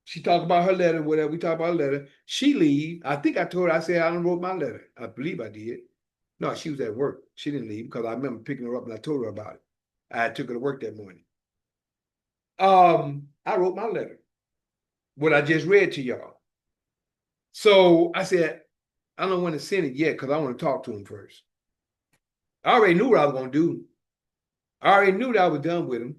She talked about her letter, whatever. We talked about her letter. She leave. I think I told her, I said, I done wrote my letter. I believe I did. No, she was at work. She didn't leave because I remember picking her up and I told her about it. I took her to work that morning. I wrote my letter. What I just read to y'all. So I said, I don't want to send it yet because I want to talk to him first. I already knew what I was going to do. I already knew that I was done with him.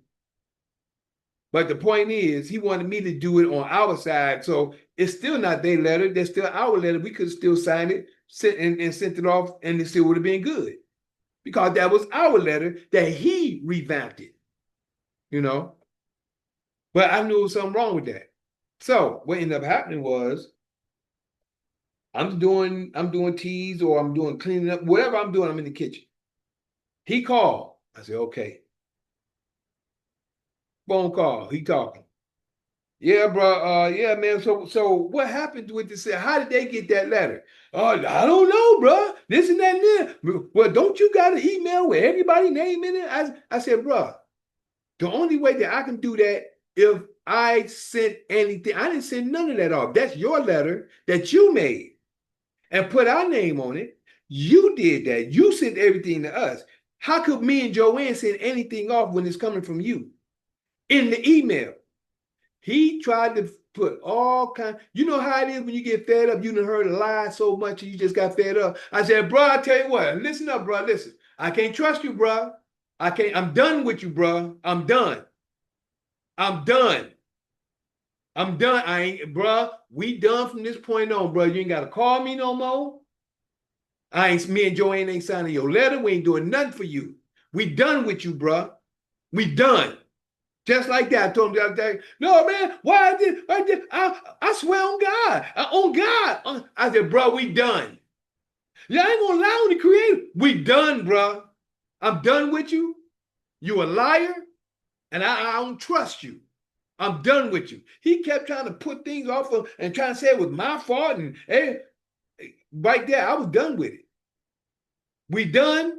But the point is, he wanted me to do it on our side. So it's still not their letter. That's still our letter. We could still sign it and sent it off, and it still would have been good. Because that was our letter that he revamped it. But I knew there was something wrong with that. So what ended up happening was I'm doing teas or I'm doing cleaning up, whatever I'm doing, I'm in the kitchen. He called. I said, okay. Phone call. He talking. Yeah, bro. Yeah, man. So what happened with this? How did they get that letter? Oh, I don't know, bro. This and that and that. Well, don't you got an email with everybody's name in it? I said, bro, the only way that I can do that if I sent anything, I didn't send none of that off. That's your letter that you made and put our name on it. You did that. You sent everything to us. How could me and Joanne send anything off when it's coming from you in the email? He tried to put all kinds. You know how it is when you get fed up. You done heard a lie so much and you just got fed up. I said, bro, I tell you what. Listen up, bro. Listen. I can't trust you, bro. I can't. I'm done with you, bro. I'm done. I'm done. I'm done. I ain't, bro. We done from this point on, bro. You ain't gotta call me no more. Me and Joanne ain't signing your letter. We ain't doing nothing for you. We done with you, bro. We done. Just like that. I told him the other day, no, man, why did I swear on God. On God. I said, bro, we done. Yeah, I ain't gonna lie on the creator. We done, bro. I'm done with you. You a liar, and I don't trust you. I'm done with you. He kept trying to put things off of and trying to say it was my fault. And hey, right there, I was done with it. We done.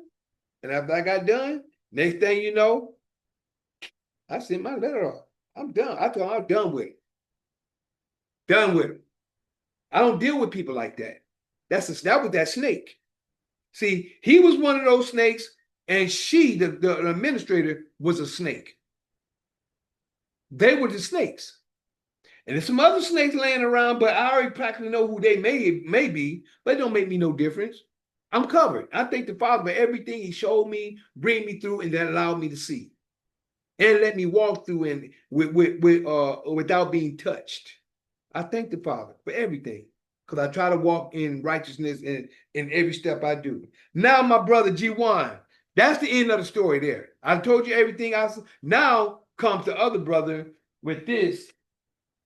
And after I got done, next thing you know, I sent my letter off. I'm done. I told him I'm done with it. Done with him. I don't deal with people like that. That was that snake. See, he was one of those snakes, and she, the administrator, was a snake. They were the snakes. And there's some other snakes laying around, but I already practically know who they may be, but it don't make me no difference. I'm covered. I thank the Father for everything he showed me, bring me through, and that allowed me to see. And let me walk through and without being touched. I thank the Father for everything. Because I try to walk in righteousness in every step I do. Now, my brother G1, that's the end of the story there. I told you everything else. Now comes the other brother with this,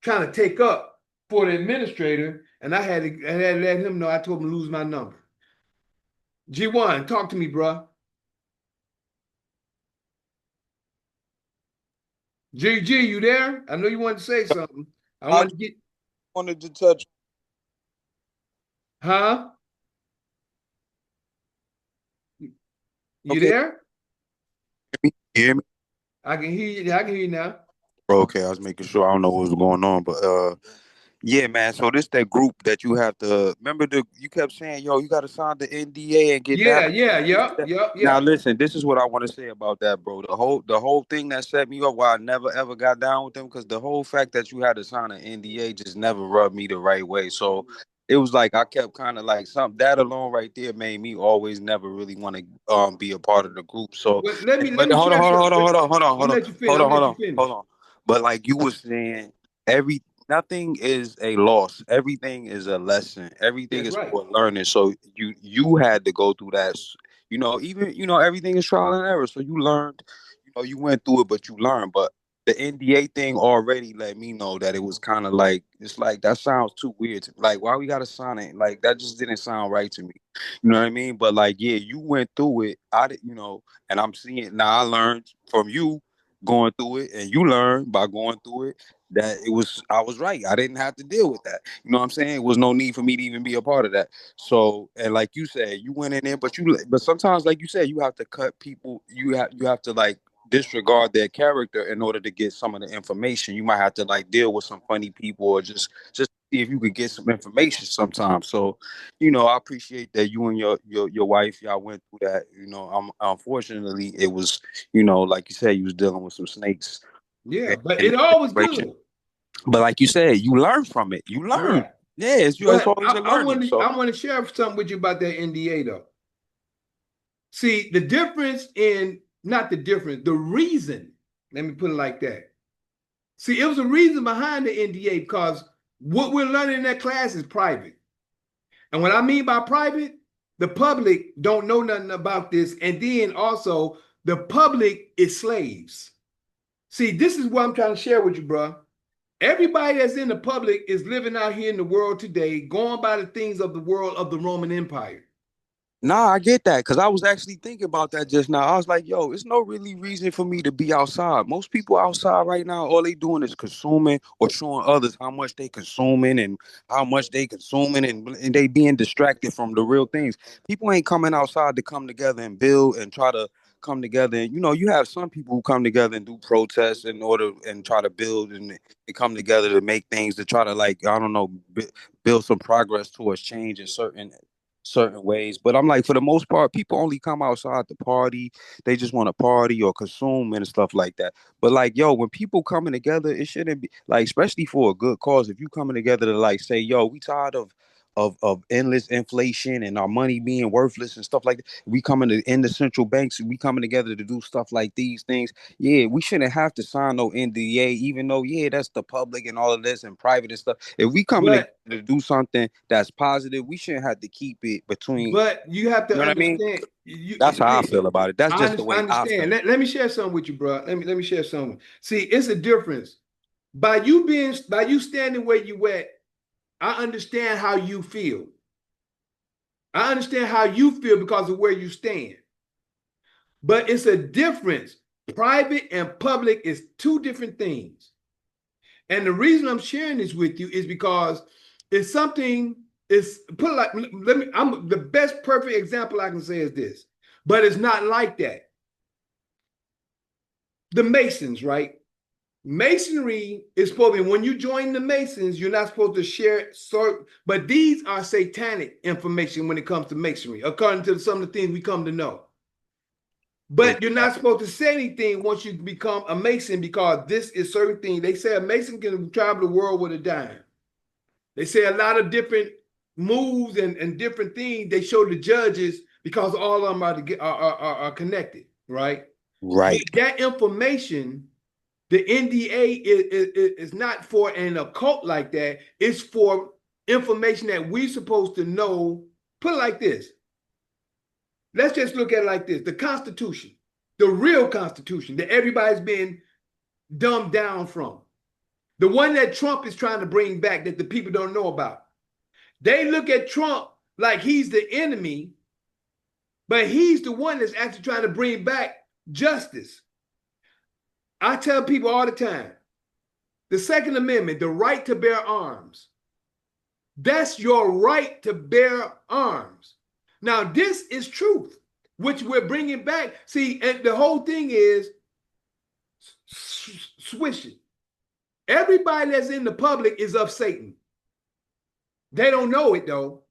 trying to take up for the administrator, and I had to let him know. I told him to lose my number. G1, talk to me, bro. GG, you there? I know you wanted to say something. I wanted to get. Wanted to touch. Huh? You Okay. there? You hear me? I can hear you. I can hear you now. Okay, I was making sure. I don't know what was going on, but yeah, man. So this that group that you have to remember. You kept saying, "Yo, you got to sign the NDA and get Yeah, that." Now yep. listen, this is what I want to say about that, bro. The whole thing that set me up, why I never ever got down with them, because the whole fact that you had to sign an NDA just never rubbed me the right way. So it was like I kept kind of like something that alone right there made me always never really want to be a part of the group. So, Well, let me but hold on, share hold on, hold on, something. hold on, hold on, I'm hold gonna on, let you finish. hold I'm on, gonna hold let you on, hold finish. on. But like you were saying, every nothing is a loss. Everything is a lesson. Everything That's is right. for learning. So you had to go through that. Even everything is trial and error. So you learned. You went through it, but you learned. But the NDA thing already let me know that it was kind of like it's like that sounds too weird. Like why we gotta sign it? Like that just didn't sound right to me. You know what I mean? But like yeah, you went through it. I did. And I'm seeing now. I learned from you going through it, and you learned by going through it that I was right. I didn't have to deal with that. You know what I'm saying? It was no need for me to even be a part of that. So, and like you said, you went in there, but sometimes, like you said, you have to cut people. You have to like disregard their character in order to get some of the information. You might have to like deal with some funny people or just see if you could get some information sometimes. So, I appreciate that you and your wife y'all went through that. Unfortunately, it was like you said, you was dealing with some snakes Yeah, but in it that all was situation. good. But like you said, you learn from it. You learn. Correct. Yeah, it's But always a learning. So I want to share something with you about that NDA though. See, the difference in not the difference, the reason, let me put it like that. See, it was a reason behind the NDA because what we're learning in that class is private. And what I mean by private, the public don't know nothing about this. And then also, the public is slaves. See, this is what I'm trying to share with you, bro. Everybody that's in the public is living out here in the world today, going by the things of the world of the Roman Empire. nah, I get that because I was actually thinking about that just now. I was like, yo, it's no really reason for me to be outside. Most people outside right now, all they doing is consuming or showing others how much they consuming and how much they consuming and they being distracted from the real things. People ain't coming outside to come together and build and try to come together. And you have some people who come together and do protests in order and try to build and come together to make things to try to like, I don't know, build some progress towards change in certain ways. But I'm like, for the most part, people only come outside to party. They just want to party or consume and stuff like that. But like, yo, when people coming together, it shouldn't be like, especially for a good cause. If you coming together to like say, yo, we tired of endless inflation and our money being worthless and stuff like that. We coming to end the central banks. We coming together to do stuff like these things. Yeah, we shouldn't have to sign no NDA, even though yeah, that's the public and all of this and private and stuff. If we coming But together to do something that's positive, we shouldn't have to keep it between. but you have You to know what I mean? understand. That's how I feel about it. That's just the I way I understand. feel. Let me share something with you, bro. Let me share something. See, it's a difference. By you standing where you at, I understand how you feel. I understand how you feel because of where you stand. But it's a difference. Private and public is two different things. And the reason I'm sharing this with you is because it's something, it's put like, I'm the best perfect example I can say is this, but it's not like that. The Masons, right? Masonry is supposed to be when you join the Masons, you're not supposed to share, but these are satanic information when it comes to Masonry, according to some of the things we come to know. But you're not supposed to say anything once you become a Mason because this is certain thing. They say a Mason can travel the world with a dime. They say a lot of different moves and different things they show the judges because all of them are connected, right? But Right. that information, the NDA is not for an occult like that. It's for information that we're supposed to know. Put it like this. Let's just look at it like this. The Constitution, the real Constitution that everybody's been dumbed down from. The one that Trump is trying to bring back that the people don't know about. They look at Trump like he's the enemy, but he's the one that's actually trying to bring back justice. I tell people all the time, the Second Amendment, the right to bear arms, that's your right to bear arms. Now, this is truth, which we're bringing back. See, and the whole thing is swishing. Everybody that's in the public is of Satan. They don't know it though,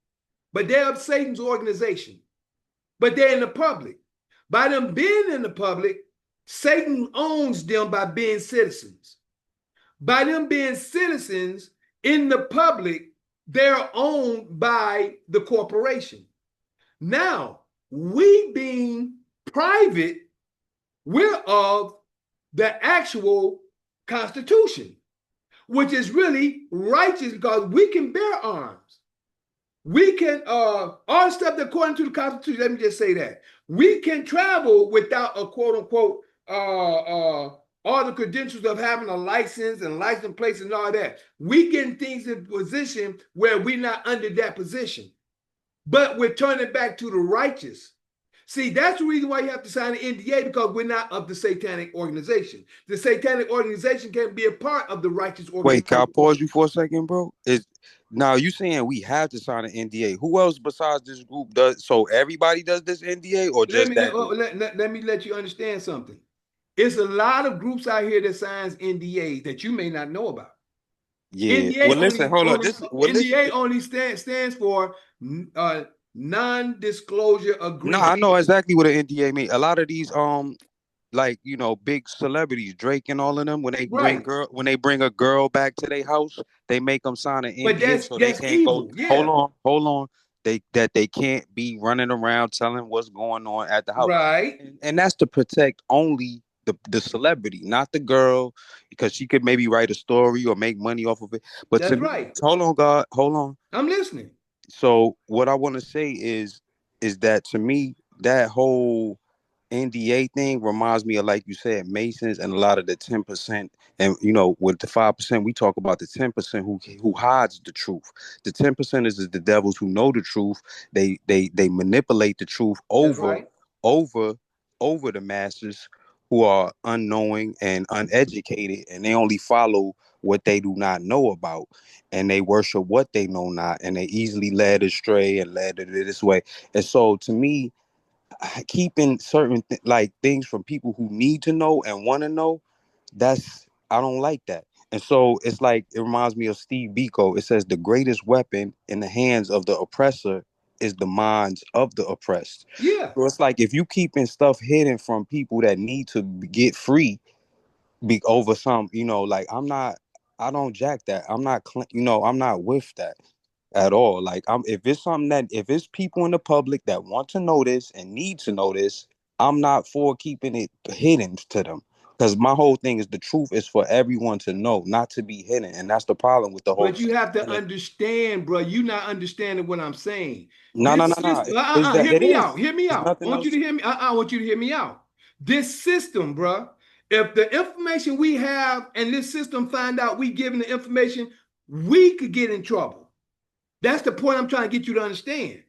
but they're of Satan's organization. But they're in the public. By them being in the public, Satan owns them by being citizens. By them being citizens in the public, they're owned by the corporation. Now, we being private, we're of the actual Constitution, which is really righteous because we can bear arms. We can, all the stuff that according to the Constitution, let me just say that. We can travel without a quote unquote, all the credentials of having a license and license plates and all that. We getting things in position where we're not under that position. But we're turning back to the righteous. See, that's the reason why you have to sign an NDA because we're not of the satanic organization. The satanic organization can't be a part of the righteous organization. Wait, can I pause you for a second, bro? Now you saying we have to sign an NDA? Who else besides this group does? So everybody does this NDA or just that group? Let me let you understand something. It's a lot of groups out here that signs NDAs that you may not know about. Yeah. NDA Well, listen, hold on. NDA only stands for non-disclosure agreement. No, I know exactly what an NDA means. A lot of these like, you know, big celebrities, Drake and all of them, when they Right. bring a girl back to their house, they make them sign an But NDA so they that's can't go. evil. Yeah. Hold on. They can't be running around telling what's going on at the house, Right. and that's to protect only the celebrity, not the girl, because she could maybe write a story or make money off of it. But to That's me, right. hold on, God, hold on. I'm listening. So what I want to say is that to me that whole NDA thing reminds me of, like you said, Masons and a lot of the 10%. And you know, with the 5%, we talk about the 10% who hides the truth. The 10% is the devils who know the truth. They manipulate the truth That's right. over over the masses who are unknowing and uneducated, and they only follow what they do not know about, and they worship what they know not, and they easily led astray and led it this way. And so to me, keeping certain like things from people who need to know and want to know, that's, I don't like that. And so it's like, it reminds me of Steve Biko. It says the greatest weapon in the hands of the oppressor is the minds of the oppressed. Yeah. So it's like, if you keeping stuff hidden from people that need to get free, be over some, you know, like, I don't jack that. You know, I'm not with that at all. Like, if it's something that, if it's people in the public that want to know this and need to know this, I'm not for keeping it hidden to them. Because my whole thing is, the truth is for everyone to know, not to be hidden. And that's the problem with the whole But you thing. have to understand, bro. You're not understanding what I'm saying. No, no, This no, no. system, Is that hear it me is? out. Hear me There's out. I nothing want you to else. hear me. I want you to hear me out. This system, bro. If the information we have and this system find out we giving the information, we could get in trouble. That's the point I'm trying to get you to understand.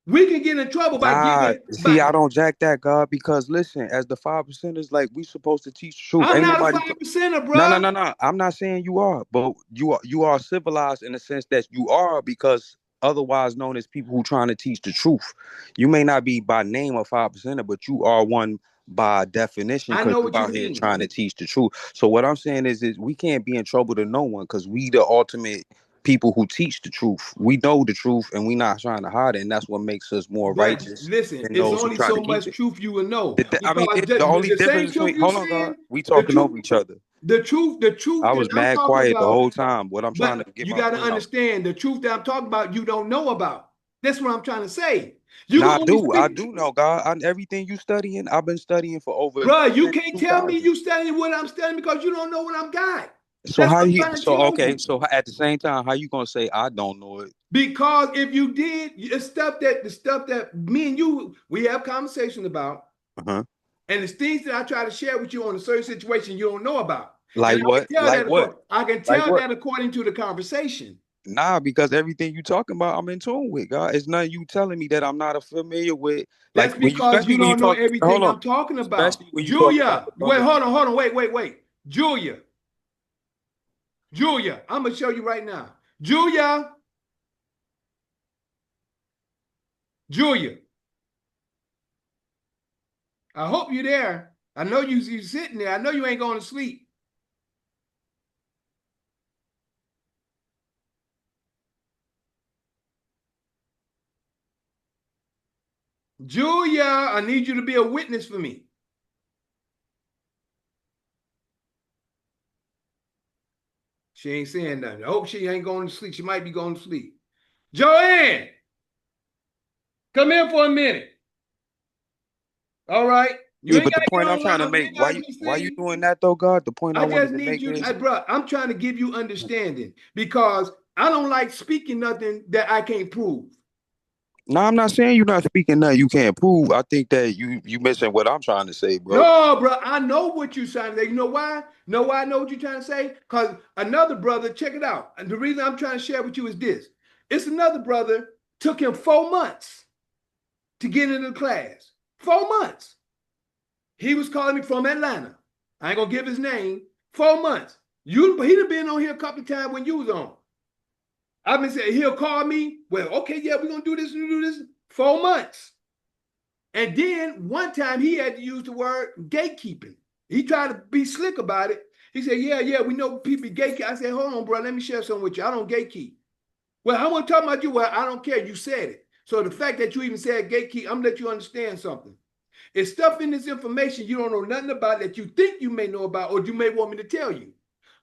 We can get in trouble by Nah, giving. see, By I don't jack that, God, because listen, as the 5%ers, like, we supposed to teach the truth. I'm Ain't not a nobody. 5%er, No, no, bro. no, no. I'm not saying you are, but you are civilized in the sense that you are, because otherwise known as people who trying to teach the truth. You may not be by name a 5%er, but you are one by definition, I because know you what you out here mean. trying to teach the truth. So what I'm saying is we can't be in trouble to no one, because we the ultimate people who teach the truth. We know the truth and we not trying to hide it, and that's what makes us more But righteous listen, than it's those who only try to so keep much it. truth you will know I mean, because the only the same difference truth between, you hold on, God, saying, we the talking truth, over each other. the truth I that was I'm mad talking quiet the about. whole time. What I'm trying to But get you my got to point out. understand the truth that I'm talking about, you don't know about. That's what I'm trying to say. You can Now only I speak, do know, God. Everything you studying, I've been studying for over bro. You since can't tell me 2000. you studying what I'm studying because you don't know what I'm got. So That's how what I'm you? trying to So tell okay. you. So at the same time, how you gonna say I don't know it? Because if you did, it's the stuff that me and you we have conversation about, Uh-huh. and it's things that I try to share with you on a certain situation you don't know about. And Like I can what? tell Like that what? I can Like tell what? that according to the conversation. Nah, because everything you talking about, I'm in tune with, God. It's nothing you telling me that I'm not familiar with. Like That's when you, because especially you when you don't know talk. everything Hold on. I'm talking about. Especially when you talk about Julia, the wait, brother. hold on, wait. Julia, I'm gonna show you right now. Julia, I hope you're there. I know you sitting there. I know you ain't going to sleep. Julia, I need you to be a witness for me. She ain't saying nothing. I hope she ain't going to sleep. She might be going to sleep. Joanne, come in for a minute. All right. You Yeah, ain't but the gotta get point I'm trying to on. You make, ain't gotta be why you seen. doing that though, God? The point I I just wanted to need make you, is, bro. I'm trying to give you understanding because I don't like speaking nothing that I can't prove. no, I'm not saying you're not speaking that you can't prove. I think that you missing what I'm trying to say, bro. No, bro, I know what you're trying to say. You know why? Know why I know what you're trying to say? Because another brother, check it out. And the reason I'm trying to share with you is this. It's another brother, took him 4 months to get into the class. 4 months. He was calling me from Atlanta. I ain't gonna give his name. 4 months. He done been on here a couple of times when you was on. I've been saying he'll call me. Well, okay, yeah, we're gonna do this and do this. 4 months. And then one time he had to use the word gatekeeping. He tried to be slick about it. He said, yeah, we know people gatekeep. I said, hold on, bro, let me share something with you. I don't gatekeep. Well, I want to talk about you. Well, I don't care. You said it. So the fact that you even said gatekeep, I'm gonna let you understand something. It's stuff in this information you don't know nothing about that you think you may know about or you may want me to tell you.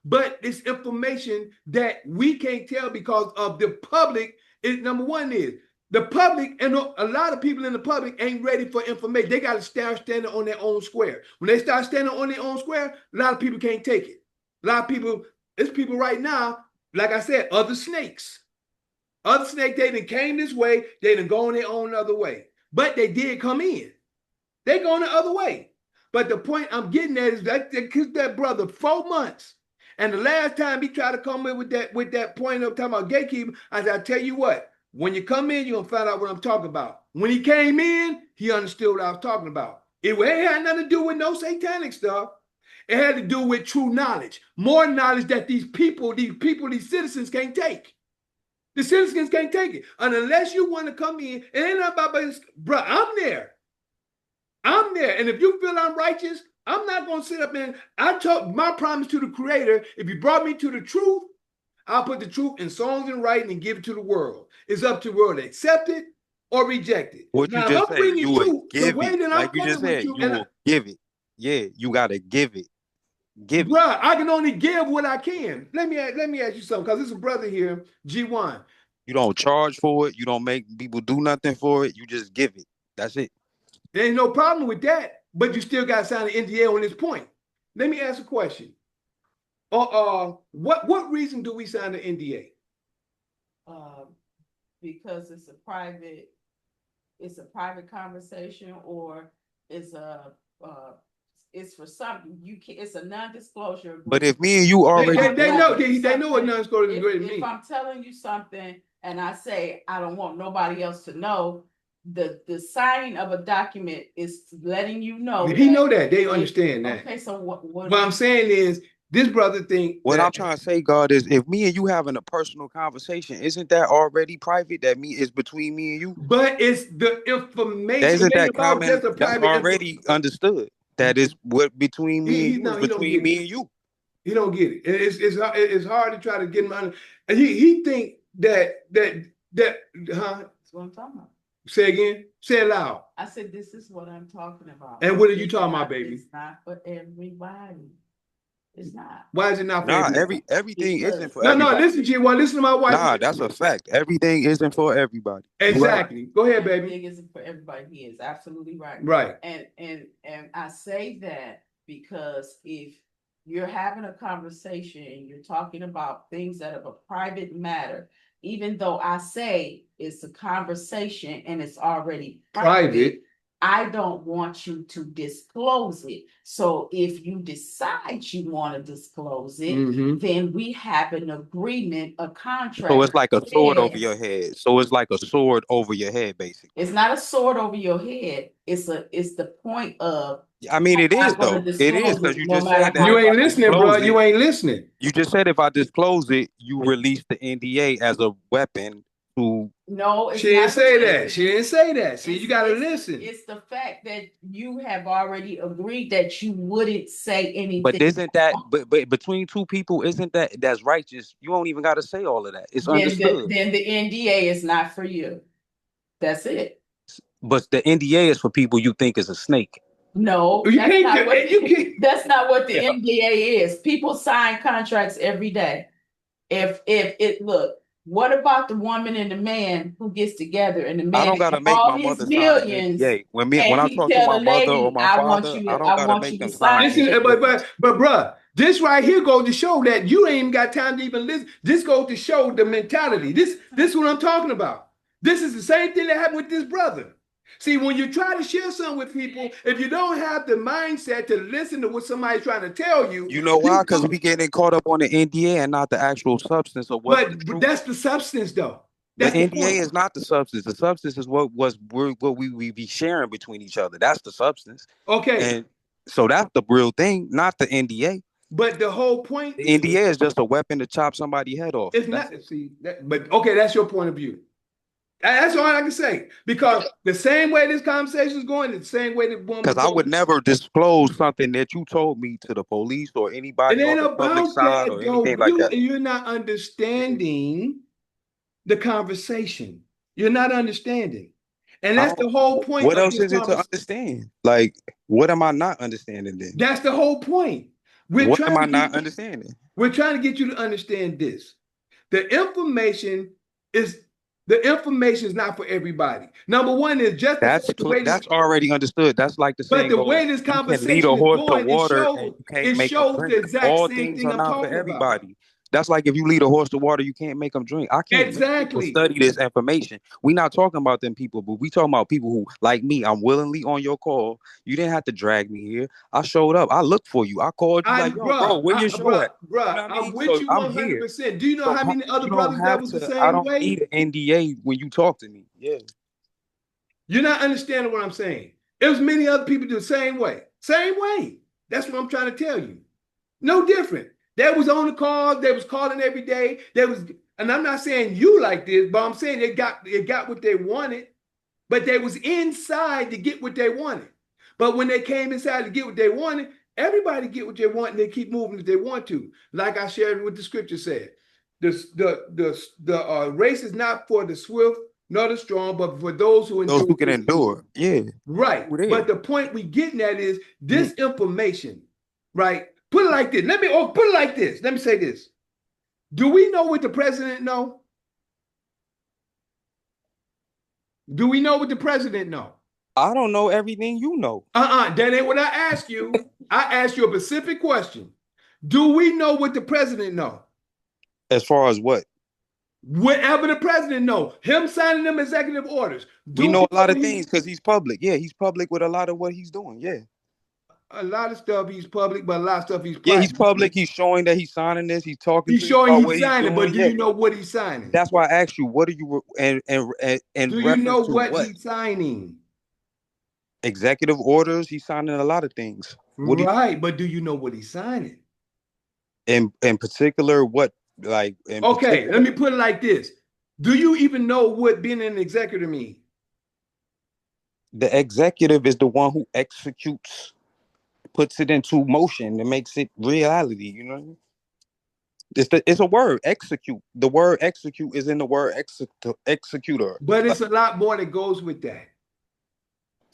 But it's information that we can't tell because of the public. Number one is the public, and a lot of people in the public ain't ready for information. They got to start standing on their own square. When they start standing on their own square, a lot of people can't take it. A lot of people, it's people right now, like I said, other snakes. Other snakes, they done came this way, they done gone their own other way. But they did come in. They going the other way. But the point I'm getting at is that brother 4 months. And the last time he tried to come in with that point of talking about gatekeeping, I said, I tell you what, when you come in, you're gonna find out what I'm talking about. When he came in, he understood what I was talking about. It had nothing to do with no satanic stuff. It had to do with true knowledge, more knowledge that these citizens can't take. The citizens can't take it. And unless you want to come in, it ain't about, bro, I'm there. I'm there. And if you feel I'm righteous, I'm not going to sit up and I took my promise to the Creator. If you brought me to the truth, I'll put the truth in songs and writing and give it to the world. It's up to the world to accept it or reject it. What now, you just said, you would give it. Like you just said, you will give it. Yeah, you got to give it. Give it. Bruh, I can only give what I can. Let me ask you something, because there's a brother here, G1. You don't charge for it. You don't make people do nothing for it. You just give it. That's it. There ain't no problem with that, but you still got to sign an NDA on this point. Let me ask a question. What reason do we sign the NDA? Because it's a private conversation, or it's for something it's a non-disclosure. But if me and you already they know what non-disclosure means. If I'm telling you something and I say I don't want nobody else to know, the signing of a document is letting you know. He know that. They understand that. Okay, so what I'm saying is, this brother think what I'm trying to say, God, is if me and you having a personal conversation, isn't that already private? That is between me and you. But it's the information. Isn't that common? That's already understood. That is what between me and you is between me and you. He don't get it. It's hard to try to get him under. And he think that That's what I'm talking about. Say again. Say it loud. I said this is what I'm talking about. And what are you talking about, baby? It's not for everybody. It's not. Why is it not for everybody? Everything isn't for everybody. No, listen, G1, listen to my wife. Nah, that's a fact. Everything isn't for everybody. Exactly. Go ahead, baby. Everything isn't for everybody. He is absolutely right. Right. And I say that because if you're having a conversation and you're talking about things that are a private matter, even though I say it's a conversation and it's already private, I don't want you to disclose it. So if you decide you want to disclose it, then we have an agreement, a contract. So it's like a sword over your head. So it's like a sword over your head, basically. It's not a sword over your head. It's the point of. I mean, it is though. It is, because you just said that. You ain't listening, bro. You ain't listening. You just said if I disclose it, you release the NDA as a weapon to. No, she didn't say that. She didn't say that. See, you gotta listen. It's the fact that you have already agreed that you wouldn't say anything. But isn't that? But between two people, isn't that's righteous? You don't even got to say all of that. It's understood. Then the NDA is not for you. That's it. But the NDA is for people you think is a snake. No, that's not what the NDA is. People sign contracts every day. If it look. What about the woman and the man who gets together and the man? I don't gotta make my mother sign an NDA. When I talk to my mother or my father, I don't gotta make them sign. But bruh, this right here goes to show that you ain't even got time to even listen. This goes to show the mentality. This is what I'm talking about. This is the same thing that happened with this brother. See, when you try to share something with people, if you don't have the mindset to listen to what somebody's trying to tell you. You know why? Because we getting caught up on the NDA and not the actual substance of what. But that's the substance, though. That's the NDA is not the substance. The substance is what we be sharing between each other. That's the substance. Okay. And so that's the real thing, not the NDA. But the whole point. The NDA is just a weapon to chop somebody's head off. It's not. See, but okay, that's your point of view. That's all I can say, because the same way this conversation is going, the same way the woman. Because I would never disclose something that you told me to the police or anybody on the public side or anything like that. You're not understanding the conversation. You're not understanding. And that's the whole point What of else this is it to conversation. understand? Like, what am I not understanding then? That's the whole point. What am I not understanding? We're trying to get you to understand this. The information is not for everybody. Number one is just That's the way this, that's already understood. That's like the but saying the goes: way this you can lead a conversation is horse to going, water, and you can't make them the drink. exact All same things thing are I'm not for talking about. everybody. That's like if you lead a horse to water, you can't make them drink. I can't make people Exactly. study this information. We're not talking about them people, but we talking about people who, like me, I'm willingly on your call. You didn't have to drag me here. I showed up. I looked for you. I called you like, yo, bro, where your show at? You know what I I'm mean? with So you I'm here. 100%. Do you know So how many other you don't brothers that have was the to. I same don't way? need an NDA when you talk to me. Yeah. You're not understanding what I'm saying. It was many other people do the same way. Same way. That's what I'm trying to tell you. No different. They was on the call. They was calling every day. They was, and I'm not saying you like this, but I'm saying they got what they wanted, but they was inside to get what they wanted. But when they came inside to get what they wanted, everybody get what they want and they keep moving if they want to. Like I shared what the scripture said. The race is not for the swift nor the strong, but for those who Those endure who can to the end. endure. Yeah. Right. Who there? But the point we getting at is Mm. this information, right? Put it like this. Put it like this. Let me say this. Do we know what the president know? Do we know what the president know? I don't know everything you know. That ain't what I asked you. I asked you a specific question. Do we know what the president know? As far as what? Whatever the president know, him signing them executive orders. We Do know we a know lot of what things because he's public. Yeah, he's public with a lot of what he's doing. Yeah. a lot of stuff he's public, but a lot of stuff he's Yeah, he's private. public. He's showing that he's signing this. He's talking He's to you showing about he's what he's signing, but doing. do Yeah. you know what he's signing? That's why I asked you, what are you in Do you know reference to what what? he's signing? Executive orders. He's signing a lot of things. What do you, Right, but do you know what he's signing? in particular, what like in Okay, let particular? me put it like this. Do you even know what being an executive means? The executive is the one who executes, puts it into motion, and makes it reality. You know, it's a word, execute. The word execute is in the word executor. But it's a lot more that goes with that.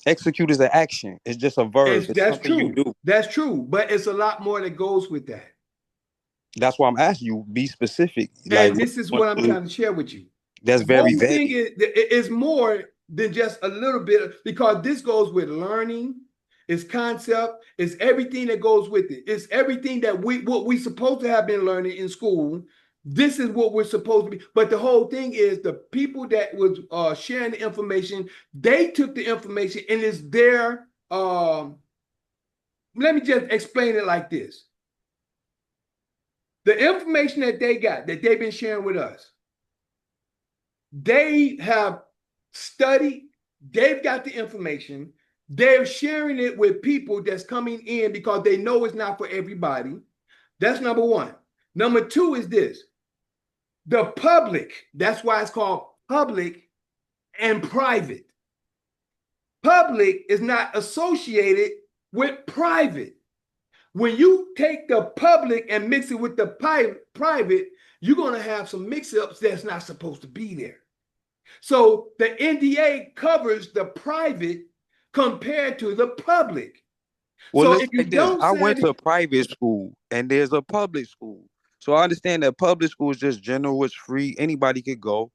Execute is an action. It's just a verb. It's It's that's something you true. do. That's true. But it's a lot more that goes with that. That's why I'm asking you, be specific. Like And this is what I'm trying to share with you. that's The very whole thing vague. is more than just a little bit because this goes with learning, it's concept, it's everything that goes with it. It's everything that what we supposed to have been learning in school. This is what we're supposed to be. But the whole thing is the people that was sharing the information, they took the information and it's their let me just explain it like this. The information that they got, that they've been sharing with us, they have studied, they've got the information, they're sharing it with people that's coming in because they know it's not for everybody. That's number one. Number two is this. The public, that's why it's called public and private. Public is not associated with private. When you take the public and mix it with the private, you're going to have some mix-ups that's not supposed to be there. So the NDA covers the private compared to the public. Well, So let's if you say this. don't I went sign to it, a private school and there's a public school. So I understand that public school is just general, it's free, anybody could go.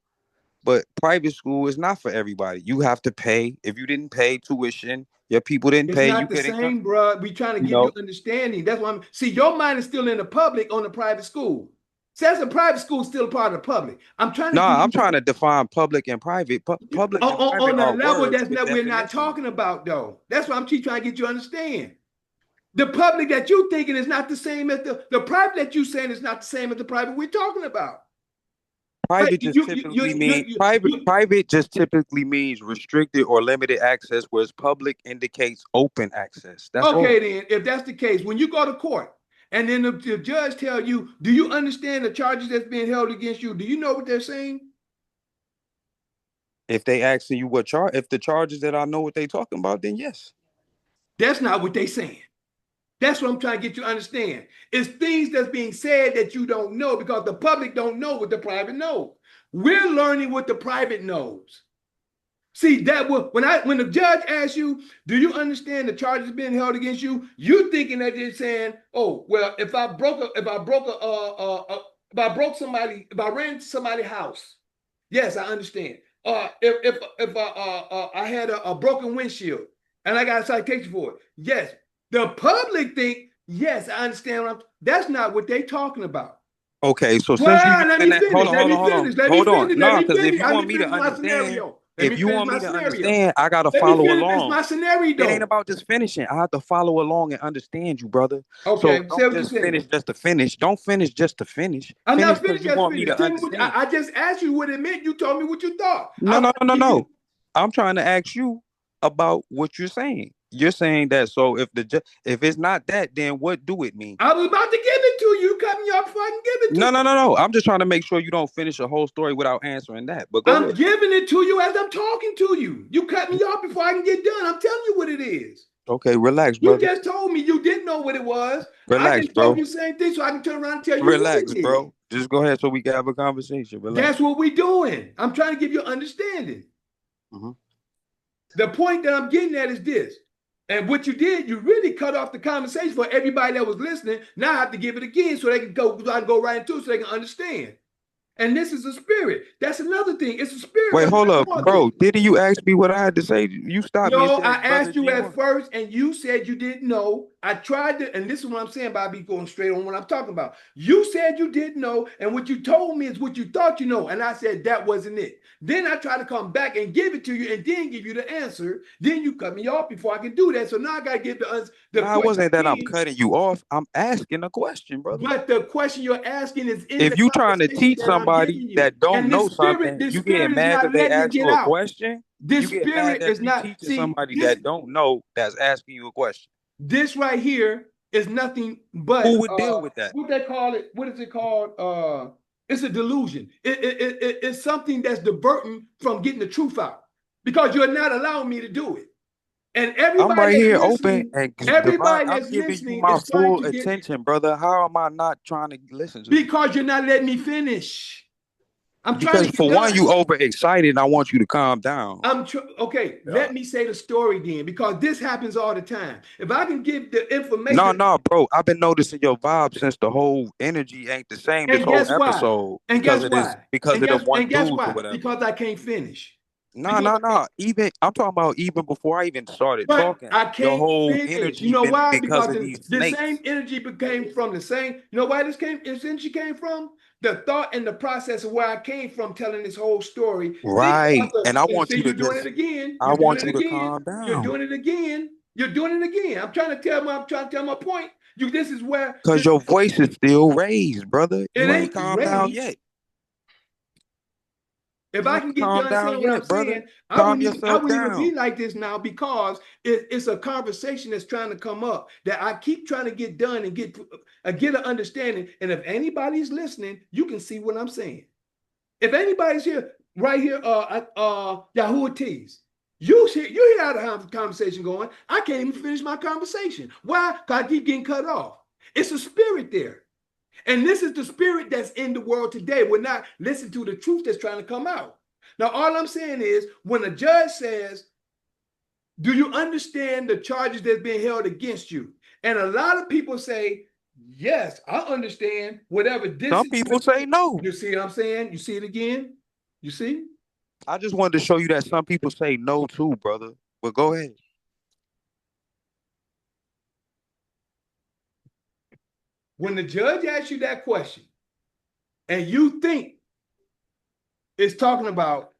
But private school is not for everybody. You have to pay. If you didn't pay tuition, your people didn't it's pay, you not the couldn't come. same, bro. We trying to You give you know? understanding. That's why see, your mind is still in the public on the private school. Says the private school is still a part of the public. I'm trying to give Nah, I'm you trying to define public and private. Public and private on a are level words that's with not we're not definition. talking about though. That's why I'm trying to get you to understand. The public that you thinking is not the same as the private that you saying is not the same as the private we're talking about. But Private just typically means restricted or limited access, whereas public indicates open access. That's all. okay, then if that's the case, when you go to court and then the judge tell you, do you understand the charges that's being held against you? Do you know what they're saying? If they asking you what charge, if the charges that I know what they talking about, then yes. That's not what they're saying. That's what I'm trying to get you to understand. It's things that's being said that you don't know because the public don't know what the private knows. We're learning what the private knows. See, that was when the judge asks you, do you understand the charges being held against you? You thinking that they're saying, oh, well, if I ran somebody's house, yes, I understand. If I had a broken windshield and I got a citation for it, yes. The public think, yes, I understand. That's not what they talking about. Okay, so since you Well, let using me that, hold finish. on, Let hold on, me hold on, finish. Let me hold on. finish. Let No, me because if finish. you Let want me me to finish my understand, scenario. Let if me you finish want my me to scenario. understand, I gotta Let me follow finish along. my It ain't scenario. about just finishing. I have to follow along and understand you, brother. So Okay, say don't what you're just saying. finish just to finish. Don't finish just to finish. I'm Finish not because finished. you Just want me finished. to Tell me what understand. I just asked you what it meant. You told me what you thought. I No, want no, no, no, to give you. no. I'm trying to ask you about what you're saying. You're saying that so if it's not that, then what do it mean? I was about to give it to you. You cut me off before I can give it to No, you. no, no, no. I'm just trying to make sure you don't finish a whole story without answering that. But go I'm ahead. giving it to you as I'm talking to you. You cut me off before I can get done. I'm telling you what it is. Okay, relax, You brother. just told me you didn't know what it was. I Relax, just told bro. you the same thing so I can turn around and tell you what Relax, it is. bro. Just go ahead so we can have a conversation. Relax. That's what we're doing. I'm trying to give you understanding. Mm-hmm. The point that I'm getting at is this. And what you did, you really cut off the conversation for everybody that was listening. Now I have to give it again so they can go, so I can go right into it so they can understand. And this is a spirit. That's another thing. It's a spirit Wait, hold up, working on this. bro. Didn't you ask me what I had to say? You stopped me and No, I said, "Brother asked you at G1." first, and you said you didn't know. I tried to, and this is what I'm saying by be going straight on what I'm talking about. You said you didn't know, and what you told me is what you thought you know, and I said that wasn't it. Then I tried to come back and give it to you, and then give you the answer. Then you cut me off before I can do that. So now I gotta give the No, it question wasn't that I'm again. cutting you off. I'm asking a question, brother. But the question you're asking is in the If you trying to conversation teach that I'm somebody giving you, that don't and know something, this you get spirit is mad not that they letting it ask get you a out. question. This You get mad spirit that is you not. teaching See somebody this. that don't know that's asking you a question. This right here is nothing but Who would deal with that? what they call it. What is it called? It's a delusion. It's something that's diverting from getting the truth out because you're not allowing me to do it. And I'm right here open and divine. everybody I'm that's giving you listening my is trying full to get attention, brother. How am I not trying to listen to you? because you're not letting me finish. I'm trying Because to get for one, done. you overexcited, and I want you to calm down. Okay. Yeah. Let me say the story then, because this happens all the time. If I can give the No, information, no, bro. I've been noticing your vibe since the whole energy ain't the same this and whole guess why? episode And because guess of this, why? because of them one Guess dudes or why? whatever. Because I can't finish. No, Because no, no. Even I'm talking about even before I even started but talking, I your can't whole finish. You energy know been why? because Because of these the same snakes. energy became from the same. You know why this energy came from? The thought and the process of where I came from, telling this whole story. Think about Right. And I and want see, you to you're doing it just again. I You're doing want it you to again. calm You're down. doing it again. You're doing it again. I'm trying to tell my point. This is where Cause your voice is still raised, brother. it You ain't ain't calmed down raised. yet. If You I ain't can get calmed done down saying what I'm yet, brother. saying, Calm I yourself wouldn't even be down. like this now because it's a conversation that's trying to come up that I keep trying to get done and get an understanding. And if anybody's listening, you can see what I'm saying. If anybody's here, right here, Yahoo T's, you hear how the conversation going. I can't even finish my conversation. Why? Because I keep getting cut off. It's a spirit there. And this is the spirit that's in the world today. We're not listening to the truth that's trying to come out. Now, all I'm saying is when a judge says, do you understand the charges that's being held against you? And a lot of people say, yes, I understand whatever this Some is. people say no. You see what I'm saying? You see it again? You see? I just wanted to show you that some people say no too, brother. But go ahead. When the judge asks you that question and you think it's talking about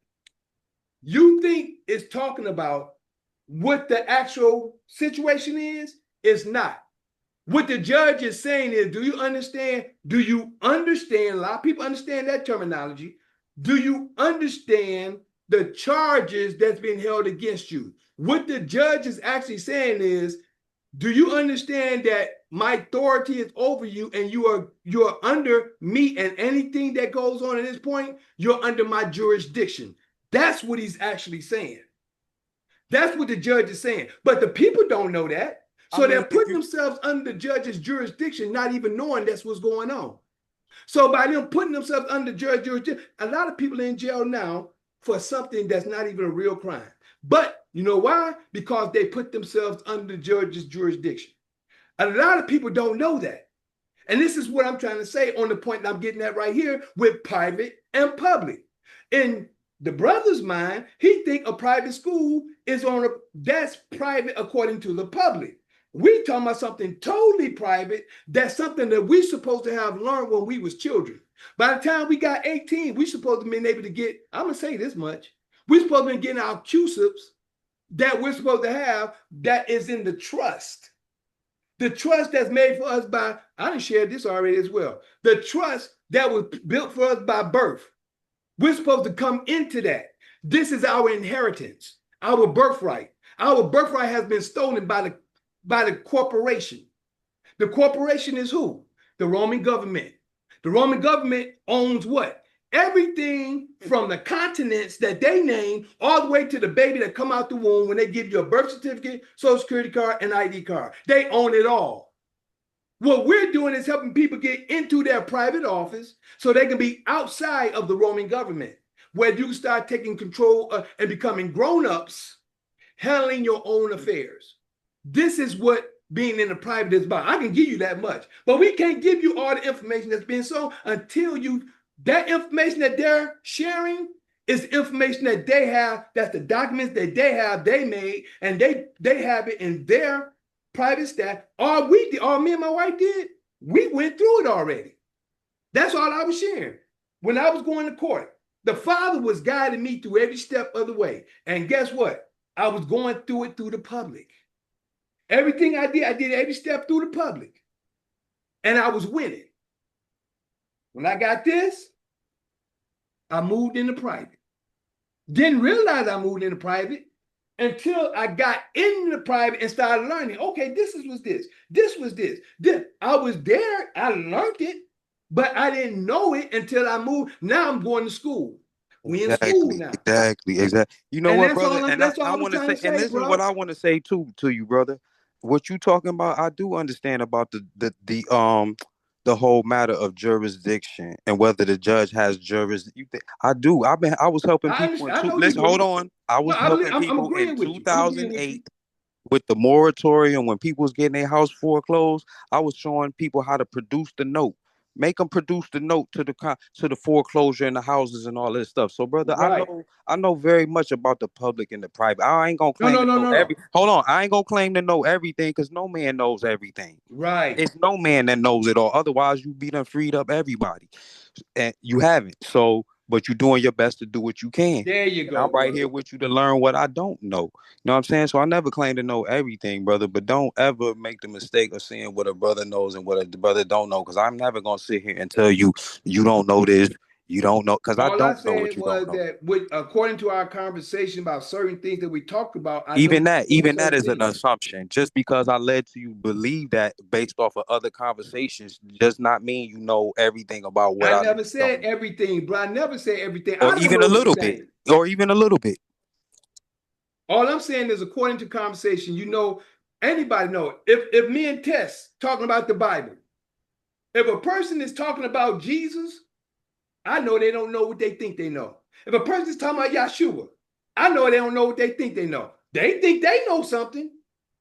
what the actual situation is, it's not. What the judge is saying is, do you understand? Do you understand? A lot of people understand that terminology. Do you understand the charges that's been held against you? What the judge is actually saying is, do you understand that my authority is over you and you're under me, and anything that goes on at this point, you're under my jurisdiction? That's what he's actually saying. That's what the judge is saying. But the people don't know that. I So they're mean, if putting you themselves under the judge's jurisdiction, not even knowing that's what's going on. So by them putting themselves under judge jurisdiction, a lot of people in jail now, for something that's not even a real crime. But you know why? Because they put themselves under the judge's jurisdiction. A lot of people don't know that. And this is what I'm trying to say on the point that I'm getting at right here with private and public. In the brother's mind, he think a private school is that's private according to the public. We talking about something totally private. That's something that we supposed to have learned when we was children. By the time we got 18, we supposed to be able to get, I'm going to say this much, we supposed to be getting our Q-sips that we're supposed to have that is in the trust. The trust that's made for us by, I done shared this already as well. The trust that was built for us by birth. We're supposed to come into that. This is our inheritance, our birthright. Our birthright has been stolen by the corporation. The corporation is who? The Roman government. The Roman government owns what? Everything from the continents that they name all the way to the baby that come out the womb when they give you a birth certificate, social security card, and ID card. They own it all. What we're doing is helping people get into their private office so they can be outside of the Roman government, where you can start taking control and becoming grown-ups, handling your own affairs. This is what being in the private is about. I can give you that much, but we can't give you all the information that's being sold until that information that they're sharing is information that they have. That's the documents that they have, they made, and they have it in their private staff. All me and my wife did, we went through it already. That's all I was sharing. When I was going to court, the Father was guiding me through every step of the way. And guess what? I was going through it through the public. Everything I did every step through the public. And I was winning. When I got this, I moved into private. Didn't realize I moved into private until I got into private and started learning. Okay, this was this. This was this. I was there. I learned it, but I didn't know it until I moved. Now I'm going to school. We in school now. Exactly. You know what, brother? And I want to say, and this is what I want to say too to you, brother. What you talking about, I do understand about the whole matter of jurisdiction and whether the judge has jurisdiction. I do. I was helping people listen, hold on. I was helping people in 2008 with the moratorium when people was getting their house foreclosed. I was showing people how to produce the note. Make them produce the note to the foreclosure and the houses and all this stuff. So, brother, right. I know very much about the public and the private. I ain't gonna claim Hold on, I ain't gonna claim to know everything because no man knows everything. Right. It's no man that knows it all. Otherwise, you be done freed up everybody, and you haven't. So, but you're doing your best to do what you can. There you go. And I'm right here with you to learn what I don't know. You know what I'm saying? So I never claim to know everything, brother, but don't ever make the mistake of seeing what a brother knows and what a brother don't know. Because I'm never going to sit here and tell you, you don't know this, you don't know, because I don't know what you don't know. That according to our conversation about certain things that we talked about, even that is an assumption. Just because I led to you believe that based off of other conversations does not mean you know everything about what I never said everything, bro. I never said everything. Or even a little bit. Or even a little bit. All I'm saying is, according to conversation, anybody know if me and Tess talking about the Bible, if a person is talking about Jesus, I know they don't know what they think they know. If a person is talking about Yeshua, I know they don't know what they think they know. They think they know something,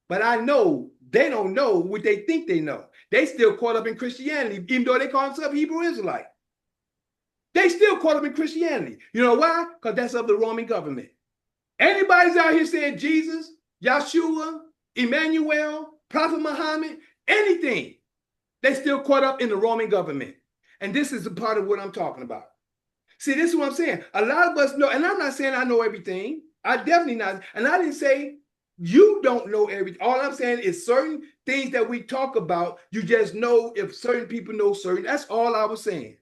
but I know they don't know what they think they know. They still caught up in Christianity, even though they call themselves Hebrew Israelite. They still caught up in Christianity. You know why? Because that's of the Roman government. Anybody's out here saying Jesus, Yeshua, Emmanuel, Prophet Muhammad, anything, they still caught up in the Roman government. And this is a part of what I'm talking about. See, this is what I'm saying. A lot of us know, and I'm not saying I know everything. I definitely not. And I didn't say you don't know everything. All I'm saying is certain things that we talk about, you just know if certain people know certain. That's all I was saying.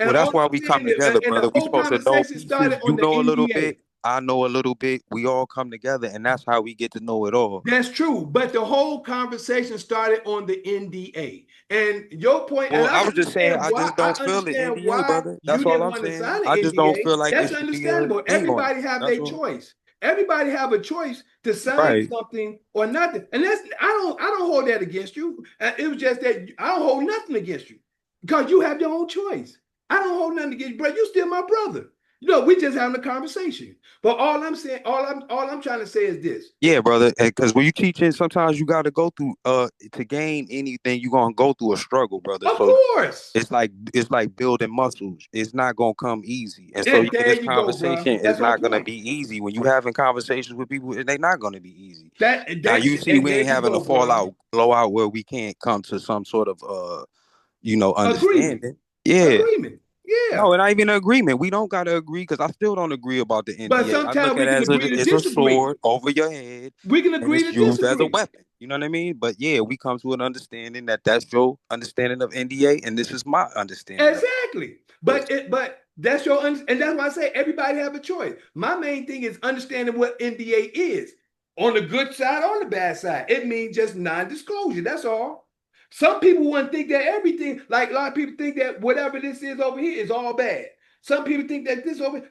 And well, that's why we come together, brother. We supposed to know pieces. You know a little bit. I know a little bit. We all come together, and that's how we get to know it all. That's true. But the whole conversation started on the NDA. And your point. Well, I was just saying, I just don't feel the NDA, brother. That's all I'm saying. I just don't feel like that's understandable. Everybody have their choice. Everybody have a choice to sign something or nothing. And that's I don't hold that against you. It was just that I don't hold nothing against you because you have your own choice. I don't hold nothing against you, bro. You still my brother. We just having a conversation. But all I'm saying, all I'm trying to say is this. Yeah, brother. Because when you teaching, sometimes you got to go through to gain anything. You're gonna go through a struggle, brother. Of So course. it's like building muscles. It's not gonna come easy. And so And this there you go, bro. conversation is That's my not gonna point. be easy. When you having conversations with people, they're not gonna be easy. Now That's you see, and we there ain't you having a go, bro. fallout, blowout where we can't come to some sort of Agreement. understanding. Yeah. Agreement. Yeah. No, and not even an agreement. We don't gotta agree because I still don't agree about the But NDA. I sometimes look at we it can as agree to it's a disagree. sword over your head, We can and agree it's to used as a disagree. weapon. You know what I mean? But yeah, we come to an understanding that that's your understanding of NDA, and this is my understanding of Exactly. it. But that's and that's why I say everybody have a choice. My main thing is understanding what NDA is. On the good side, on the bad side. It means just non-disclosure. That's all. Some people wouldn't think that everything, like a lot of people think that whatever this is over here is all bad. Some people think that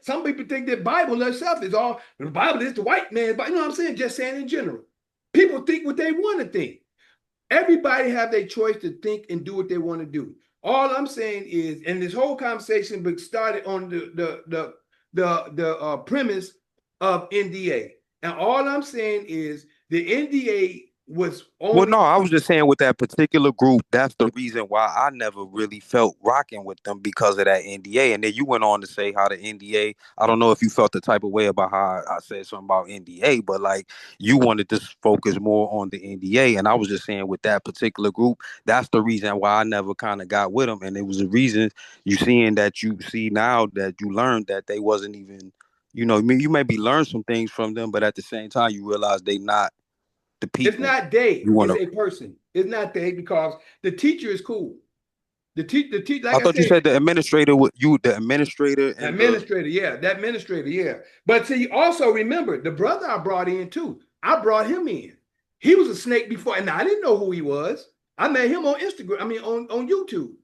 some people think that Bible itself is all, the Bible is the white man, but you know what I'm saying? Just saying in general. People think what they want to think. Everybody have their choice to think and do what they want to do. All I'm saying is, and this whole conversation started on the premise of NDA, and all I'm saying is the NDA was Well, only no, I was just saying with that particular group, that's the reason why I never really felt rocking with them because of that NDA. And then you went on to say how the NDA, I don't know if you felt the type of way about how I said something about NDA, but like you wanted to focus more on the NDA. And I was just saying with that particular group, that's the reason why I never kind of got with them. And it was a reason you seeing that you see now that you learned that they wasn't even, you maybe learn some things from them, but at the same time, you realize they not the it's people not they, you want it's to. a person. It's not they because the teacher is cool. I Like I thought you said, said the administrator the administrator and the. administrator, yeah, that administrator, yeah. But see, also remember the brother I brought in too. I brought him in. He was a snake before, and I didn't know who he was. I met him on Instagram. I mean, on YouTube.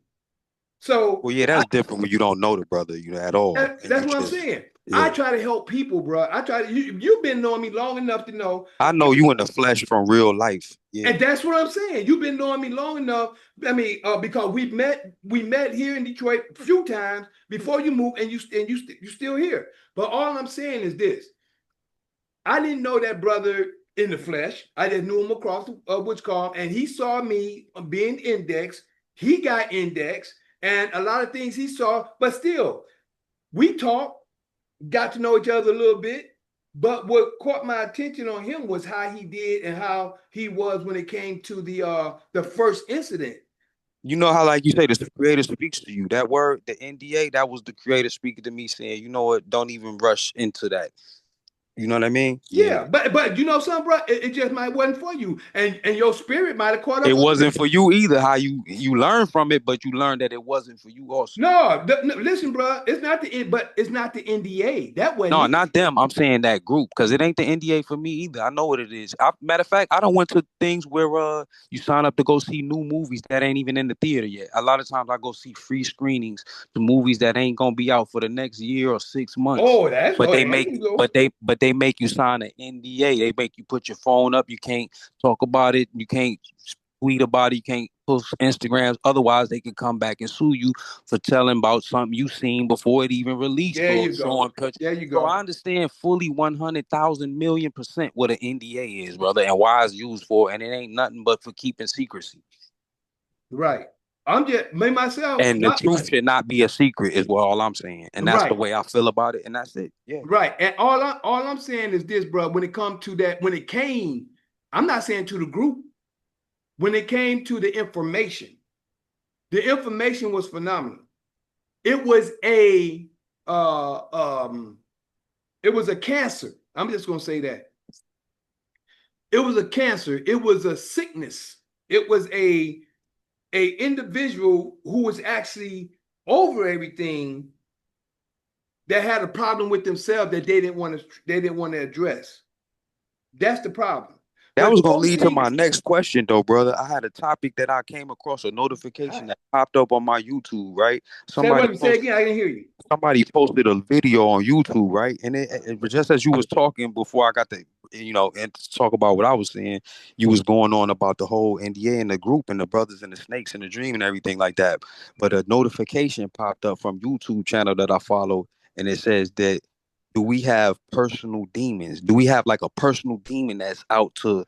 So Well, yeah, that's different when you don't know the brother, at all, and that's you what I'm just. saying. I Yeah, try to help people, bro. I try to. You've been knowing me long enough to know. I know you in the flesh from real life. Yeah. And that's what I'm saying. You've been knowing me long enough. I mean, because we met here in Detroit a few times before you moved, and you still here. But all I'm saying is this: I didn't know that brother in the flesh. I just knew him across what's called, and he saw me being indexed. He got indexed, and a lot of things he saw. But still, we talked, got to know each other a little bit. But what caught my attention on him was how he did and how he was when it came to the first incident. You know how, like you say, the creator speaks to you. That word, the NDA, that was the creator speaking to me, saying, "You know what? Don't even rush into that." You know what I mean? Yeah. Yeah, but you know something, bro? It just might wasn't for you, and your spirit might have caught It up with wasn't it. for you either. How you learn from it, but you learned that it wasn't for you also. No, listen, bro. It's not but it's not the NDA. That wasn't No, it. not them. I'm saying that group because it ain't the NDA for me either. I know what it is. Matter of fact, I don't went to things where you sign up to go see new movies that ain't even in the theater yet. A lot of times I go see free screenings to movies that ain't gonna be out for the next year or 6 months. But they There make you go. but they make you sign an NDA. They make you put your phone up. You can't talk about it. You can't tweet about it. You can't post Instagrams. Otherwise, they can come back and sue you for telling about something you seen before it even released There or you go. showing pictures. There you So I go. understand fully 100,000 million% what an NDA is, brother, and why it's used for, and it ain't nothing but for keeping secrecy. Right. I'm just me myself. And the truth should not be a secret, is what all I'm saying, and that's the Right. way I feel about it, and that's it. Yeah. Right. And all I'm saying is this, bro. When it comes to that, when it came, I'm not saying to the group. When it came to the information was phenomenal. It was a uh um it was a cancer. I'm just gonna say that. It was a cancer. It was a sickness. It was a individual who was actually over everything that had a problem with themselves that they didn't want to address. That's the problem. That But was gonna those lead to things, my next question, though, brother. I had a topic that I came across a notification I, that popped up on my YouTube, right? say Somebody what say posted. again, I didn't hear you. Somebody posted a video on YouTube, right? And it was just as you was talking before I got to, and to talk about what I was saying, you was going on about the whole NDA and the group and the brothers and the snakes and the dream and everything like that. But a notification popped up from YouTube channel that I follow, and it says that, do we have personal demons? Do we have like a personal demon that's out to,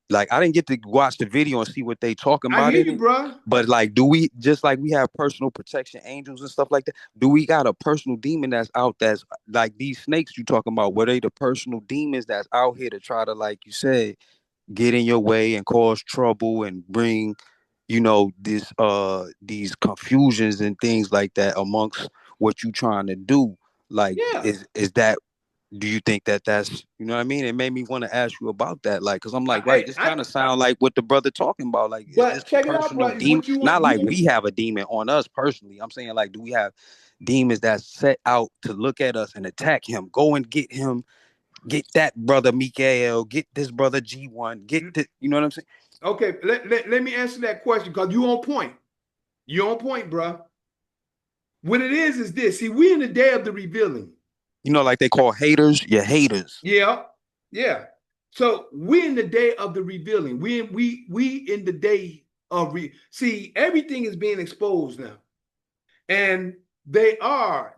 like, I didn't get to watch the video and see what they talking I about hear in you, it, bro. but like, do we, just like we have personal protection angels and stuff like that? Do we got a personal demon that's out, that's like these snakes you talking about? Were they the personal demons that's out here to try to, like you said, get in your way and cause trouble and bring, this these confusions and things like that amongst what you trying to do? Like, Yeah. is that, do you think that that's, you know what I mean? It made me want to ask you about that, like, because I'm like, right, this kind of sound like what the brother talking about. Like, is this but a check it out, personal bro. demon? What you Not want? like we have a demon on us personally. I'm saying, like, do we have demons that set out to look at us and attack him? Go and get him, get that brother Mikael, get this brother G1, get the, you know what I'm saying? Okay, let me answer that question because you on point. You on point, bro. What it is this. See, we in the day of the revealing. Like they call haters your haters. Yeah, yeah. So we in the day of the revealing. We in the day of see, everything is being exposed now. And there are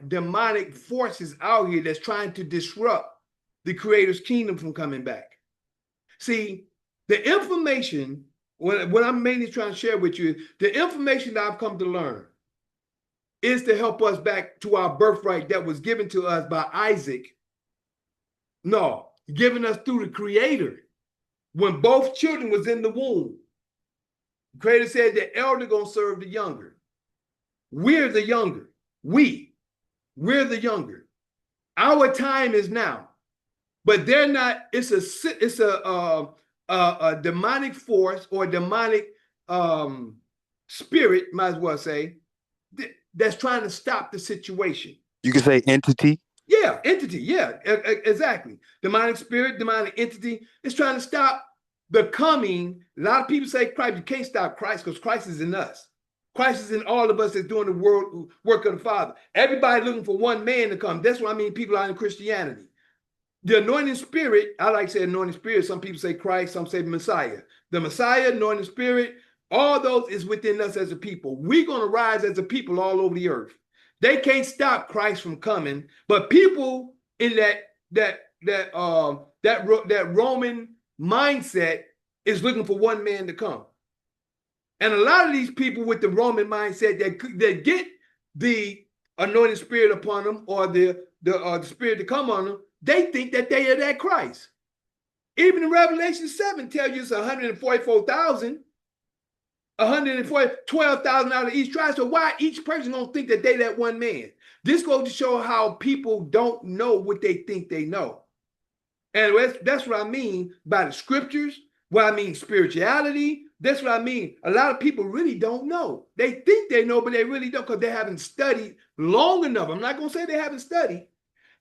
demonic forces out here that's trying to disrupt the creator's kingdom from coming back. See, the information, what I'm mainly trying to share with you, the information that I've come to learn is to help us back to our birthright that was given to us by Isaac. No, given us through the creator. When both children was in the womb, the creator said the elder gonna serve the younger. We're the younger. We're the younger. Our time is now, but they're not. It's a demonic force or demonic spirit, might as well say, that's trying to stop the situation. You can say entity. Yeah, entity. Yeah, exactly. Demonic spirit, demonic entity. It's trying to stop the coming. A lot of people say Christ. You can't stop Christ because Christ is in us. Christ is in all of us that's doing the work of the Father. Everybody looking for one man to come. That's what I mean. People are in Christianity. The anointing spirit, I like to say anointing spirit. Some people say Christ, some say Messiah. The Messiah, anointing spirit, all those is within us as a people. We're going to rise as a people all over the earth. They can't stop Christ from coming, but people in that Roman mindset is looking for one man to come. And a lot of these people with the Roman mindset that get the anointed spirit upon them or the spirit to come on them, they think that they are that Christ. Even in Revelation 7 tells you it's 144,000, 12,000 out of each tribe. So why each person don't think that they that one man? This goes to show how people don't know what they think they know. And that's what I mean by the scriptures, what I mean spirituality. That's what I mean. A lot of people really don't know. They think they know, but they really don't because they haven't studied long enough. I'm not going to say they haven't studied.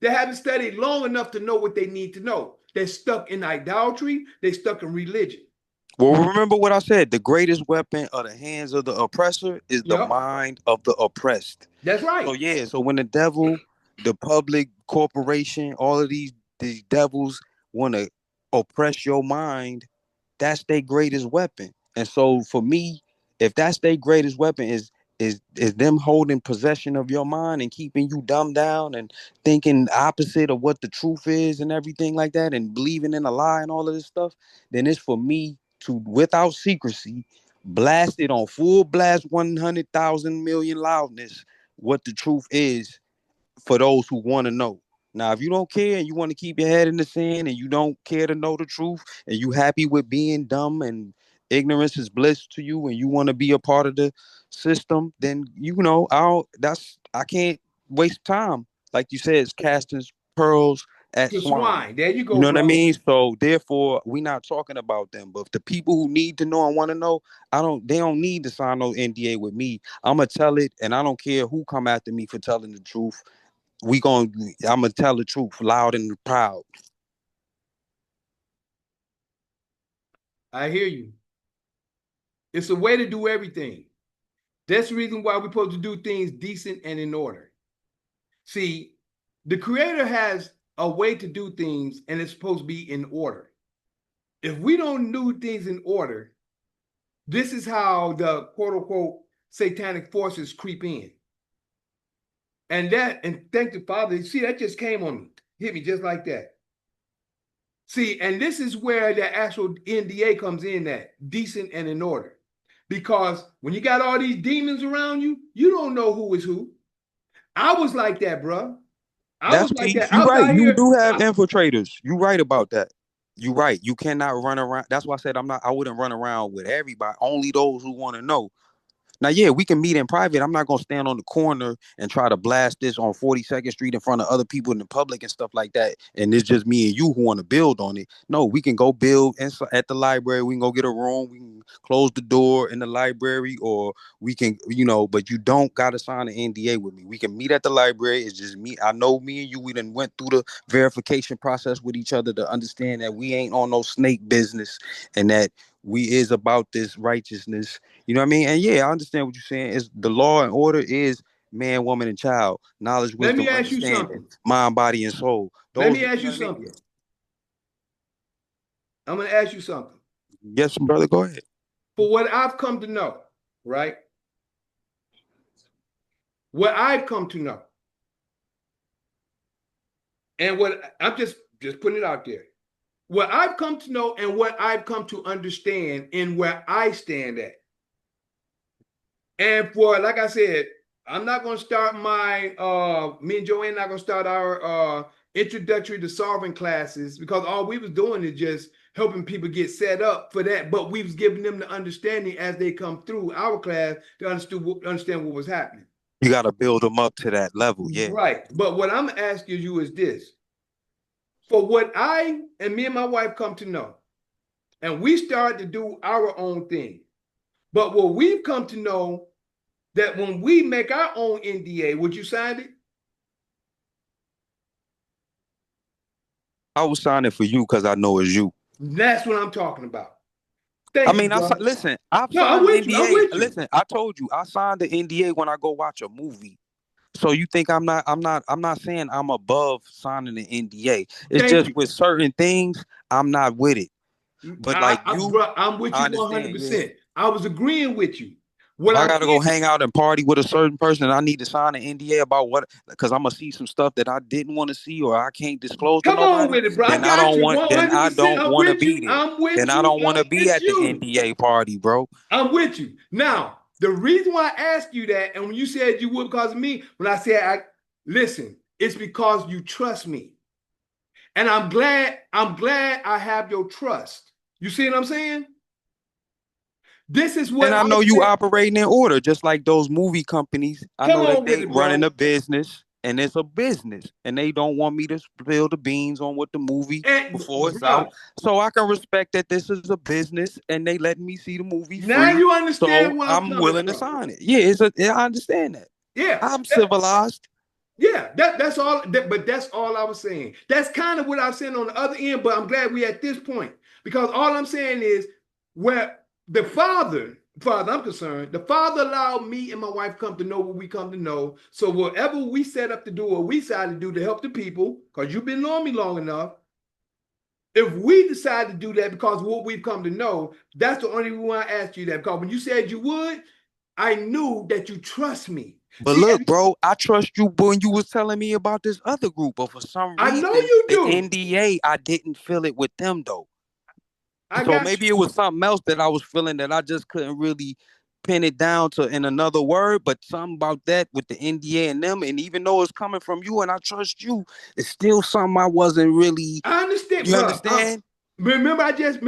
They haven't studied long enough to know what they need to know. They're stuck in idolatry. They're stuck in religion. Well, remember what I said. The greatest weapon of the hands of the oppressor is the mind of the oppressed. That's right. So yeah, so when the devil, the public, corporation, all of these devils want to oppress your mind, that's their greatest weapon. And so for me, if that's their greatest weapon is them holding possession of your mind and keeping you dumbed down and thinking opposite of what the truth is and everything like that and believing in a lie and all of this stuff, then it's for me to, without secrecy, blast it on full blast 100,000 million loudness what the truth is for those who want to know. Now, if you don't care and you want to keep your head in the sand and you don't care to know the truth and you happy with being dumb and ignorance is bliss to you and you want to be a part of the system, then I can't waste time. Like you said, it's casting pearls at swine. There you go. You know bro. what I mean? So therefore, we're not talking about them. But the people who need to know and want to know, they don't need to sign no NDA with me. I'm gonna tell it, and I don't care who come after me for telling the truth. I'm gonna tell the truth loud and proud. I hear you. It's a way to do everything. That's the reason why we're supposed to do things decent and in order. See, the creator has a way to do things and it's supposed to be in order. If we don't do things in order, this is how the quote unquote satanic forces creep in. And thank the Father. See, that just came on me, hit me just like that. See, and this is where the actual NDA comes in at, decent and in order. Because when you got all these demons around you, you don't know who is who. I was like that, bro. I was like that. I You was right. out You here. do have infiltrators. You right about that. You right. You cannot run around. That's why I said I wouldn't run around with everybody. Only those who want to know. Now, yeah, we can meet in private. I'm not gonna stand on the corner and try to blast this on 42nd Street in front of other people in the public and stuff like that. And it's just me and you who want to build on it. No, we can go build at the library. We can go get a room. We can close the door in the library, or we can, But you don't gotta sign an NDA with me. We can meet at the library. It's just me. I know me and you. We done went through the verification process with each other to understand that we ain't on no snake business and that we is about this righteousness. You know what I mean? And yeah, I understand what you're saying. Is the law and order is man, woman, and child, knowledge, Let me wisdom, ask you understanding, something. mind, body, and soul. Let Those, me you ask know you what I mean? something. I'm going to ask you something. Yes, brother, go ahead. For what I've come to know, right? What I've come to know, and what I'm just putting it out there. What I've come to know and what I've come to understand in where I stand at. And for, like I said, I'm not going to start me and Joanne not going to start our introductory to solving classes, because all we was doing is just helping people get set up for that. But we was giving them the understanding as they come through our class to understand what was happening. You got to build them up to that level, yeah. Right. But what I'm asking you is this. For what me and my wife come to know, and we start to do our own thing. But what we've come to know, that when we make our own NDA, would you sign it? I was signing for you because I know it's you. That's what I'm talking about. Listen, I've signed the NDA. I'm with you. Listen, I told you, I signed the NDA when I go watch a movie. So you think I'm not saying I'm above signing the NDA. It's just with certain things, I'm not with it. But I'm with you 100%. Yeah. I was agreeing with you. If I gotta go hang out and party with a certain person, and I need to sign an NDA about what, because I'm gonna see some stuff that I didn't want to see or I can't disclose to nobody. Come on with it, bro. Then I don't want to be there. Then I don't want to be at the NDA party, bro. I'm with you. Now, the reason why I asked you that, and when you said you would because of me, when I said listen, it's because you trust me. And I'm glad I have your trust. You see what I'm saying? This is what. And I know you operating in order, just like those movie companies. I know that they running a business, and it's a business, and they don't want me to spill the beans on what the movie before it's out. So I can respect that this is a business, and they letting me see the movie free. Now you understand what I'm willing to sign it. Yeah, I understand that. Yeah, I'm civilized. Yeah, that's all. But that's all I was saying. That's kind of what I was saying on the other end. But I'm glad we're at this point, because all I'm saying is where the Father, I'm concerned, the Father allowed me and my wife come to know what we come to know. So whatever we set up to do or we decided to do to help the people, because you've been knowing me long enough, if we decide to do that because of what we've come to know, that's the only reason why I asked you that. Because when you said you would, I knew that you trust me. But look, bro, I trust you when you was telling me about this other group, but for some reason, I know you do. The NDA, I didn't feel it with them though. So maybe it was something else that I was feeling that I just couldn't really pin it down to in another word, but something about that with the NDA and them, and even though it's coming from you and I trust you, it's still something I wasn't really. I understand. You understand? Remember, I just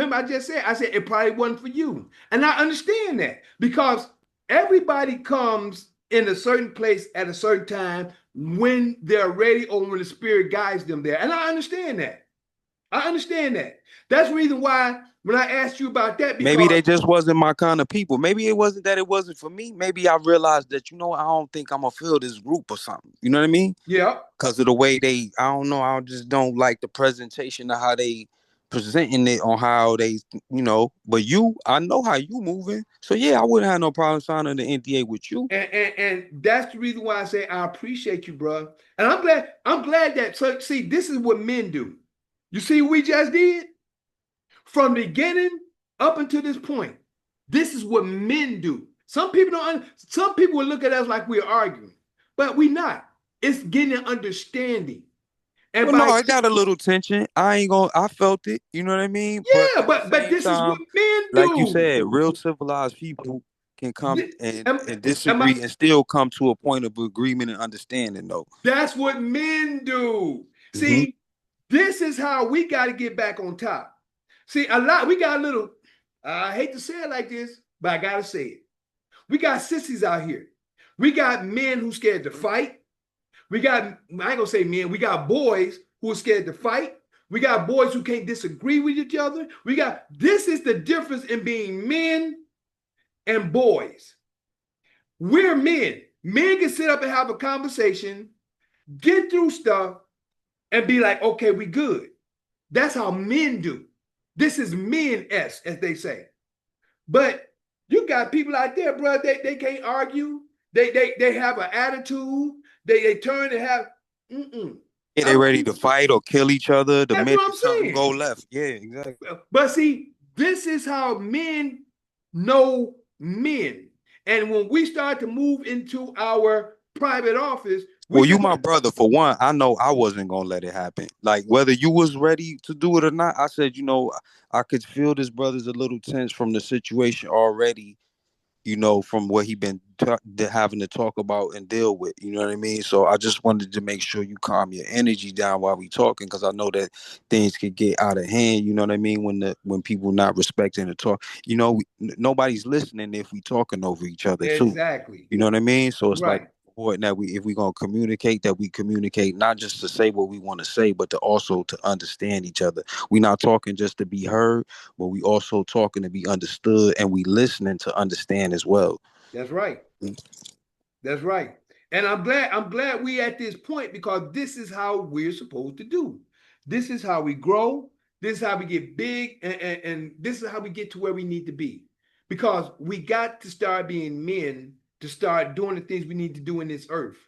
said, it probably wasn't for you. And I understand that, because everybody comes in a certain place at a certain time when they're ready or when the Spirit guides them there. And I understand that. That's the reason why when I asked you about that, because maybe they just wasn't my kind of people. Maybe it wasn't that it wasn't for me. Maybe I realized that, I don't think I'm gonna feel this group or something. You know what I mean? Yeah. Because of the way I don't know. I just don't like the presentation of how they presenting it on how they, but I know how you moving. So yeah, I wouldn't have no problem signing the NDA with you. And that's the reason why I say I appreciate you, bro. And I'm glad that, so see, this is what men do. You see what we just did? From the beginning up until this point, this is what men do. Some people will look at us like we're arguing, but we're not. it's getting an understanding. And Well, no, it got a little tension. I felt it. You know what I mean? But yeah, at the but same this is what time, men like you do. said, real civilized people can come Am, and am I, disagree and still come to a point of agreement and understanding, though. that's what men do. Mm-hmm. See, this is how we got to get back on top. See, we got a little, I hate to say it like this, but I got to say it. We got sissies out here. We got men who scared to fight. We got, I ain't gonna say men, we got boys who are scared to fight. We got boys who can't disagree with each other. This is the difference in being men and boys. We're men. Men can sit up and have a conversation, get through stuff, and be like, okay, we good. That's how men do. This is men-esque, as they say. But you got people out there, bro, they can't argue. They have an attitude. They turn and have, Yeah, they ready to fight or kill each other the that's what minute I'm something saying. go left. Yeah, exactly. But see, this is how men know men. And when we start to move into our private office, Well, you my brother. For one, I know I wasn't gonna let it happen. Like whether you was ready to do it or not, I said, I could feel this brother's a little tense from the situation already. From what he been having to talk about and deal with. You know what I mean? So I just wanted to make sure you calm your energy down while we talking, because I know that things could get out of hand. You know what I mean? When people not respecting the talk, nobody's listening if we talking over each other too. exactly. You know what I mean? So it's like Right. important that if we gonna communicate, that we communicate not just to say what we want to say, but to also to understand each other. We're not talking just to be heard, but we also talking to be understood, and we listening to understand as well. That's right. That's right. And I'm glad we at this point, because this is how we're supposed to do. This is how we grow. This is how we get big, and this is how we get to where we need to be. Because we got to start being men to start doing the things we need to do in this earth.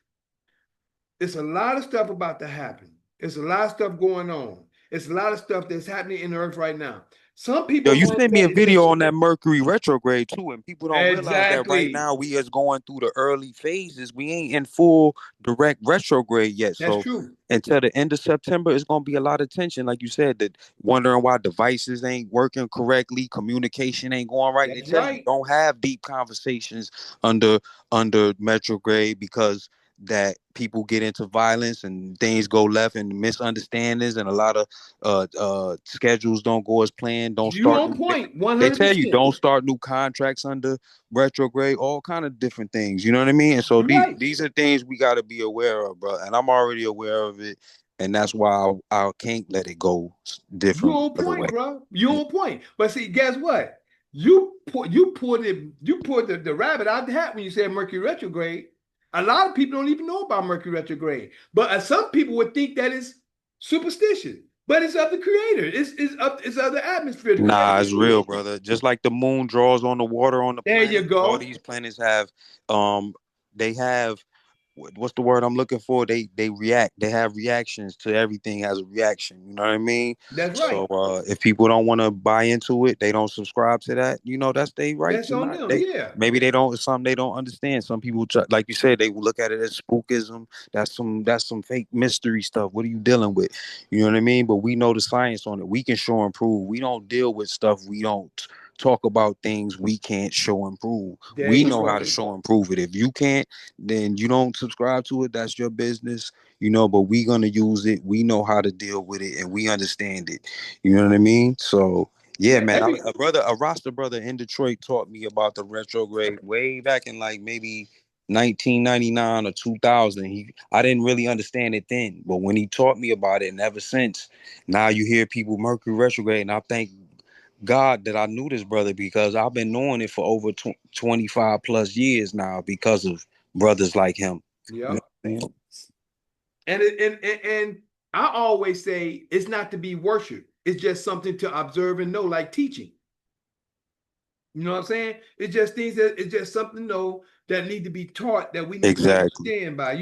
It's a lot of stuff about to happen. It's a lot of stuff going on. It's a lot of stuff that's happening in the earth right now. Some Yo, people you want sent me a that video on attention. that Mercury retrograde too, and people don't realize that right Exactly. now we is going through the early phases. We ain't in full direct retrograde yet. That's So true. until the end of September, it's gonna be a lot of tension, like you said, that wondering why devices ain't working correctly, communication ain't going right. They That's tell you right. don't have deep conversations under under retrograde, because that people get into violence and things go left and misunderstandings, and a lot of schedules don't go as planned. Don't You start on point, They tell you 100%. don't start new contracts under retrograde, all kind of different things. You know what I mean? And so You're right. these are things we got to be aware of, bro. And I'm already aware of it, and that's why I can't let it go You different on other way. point, bro. You on point. But see, guess what? You pulled the rabbit out the hat when you said Mercury retrograde. A lot of people don't even know about Mercury retrograde. But some people would think that is superstition. But it's of the creator. It's of the atmosphere. The Nah, creator. it's real, brother. Just like the moon draws on the water on the There you planet, all go. these planets have they have what's the word I'm looking for? They react. They have reactions to everything. Has a reaction. You know what I mean? That's So right. if people don't want to buy into it, they don't subscribe to that. That's they right That's to on not. them. They Yeah. maybe they don't. It's something they don't understand. Some people, like you said, they will look at it as spookism. That's some fake mystery stuff. What are you dealing with? You know what I mean? But we know the science on it. We can show and prove. We don't deal with stuff. We don't talk about things we can't show and prove. There We you know how to go. show and prove it. If you can't, then you don't subscribe to it. That's your business, but we gonna use it. We know how to deal with it, and we understand it. You know what I mean? So yeah, Yeah. man. A roster brother in Detroit taught me about the retrograde way back in like maybe 1999 or 2000. I didn't really understand it then, but when he taught me about it, and ever since, now you hear people Mercury retrograde, and I thank God that I knew this brother, because I've been knowing it for over 25 plus years now because of brothers like him. You know Yep. what I'm saying? And I always say it's not to be worshipped. It's just something to observe and know, like teaching. You know what I'm saying? It's just something to know that need to be taught, that we need to Exactly. understand by.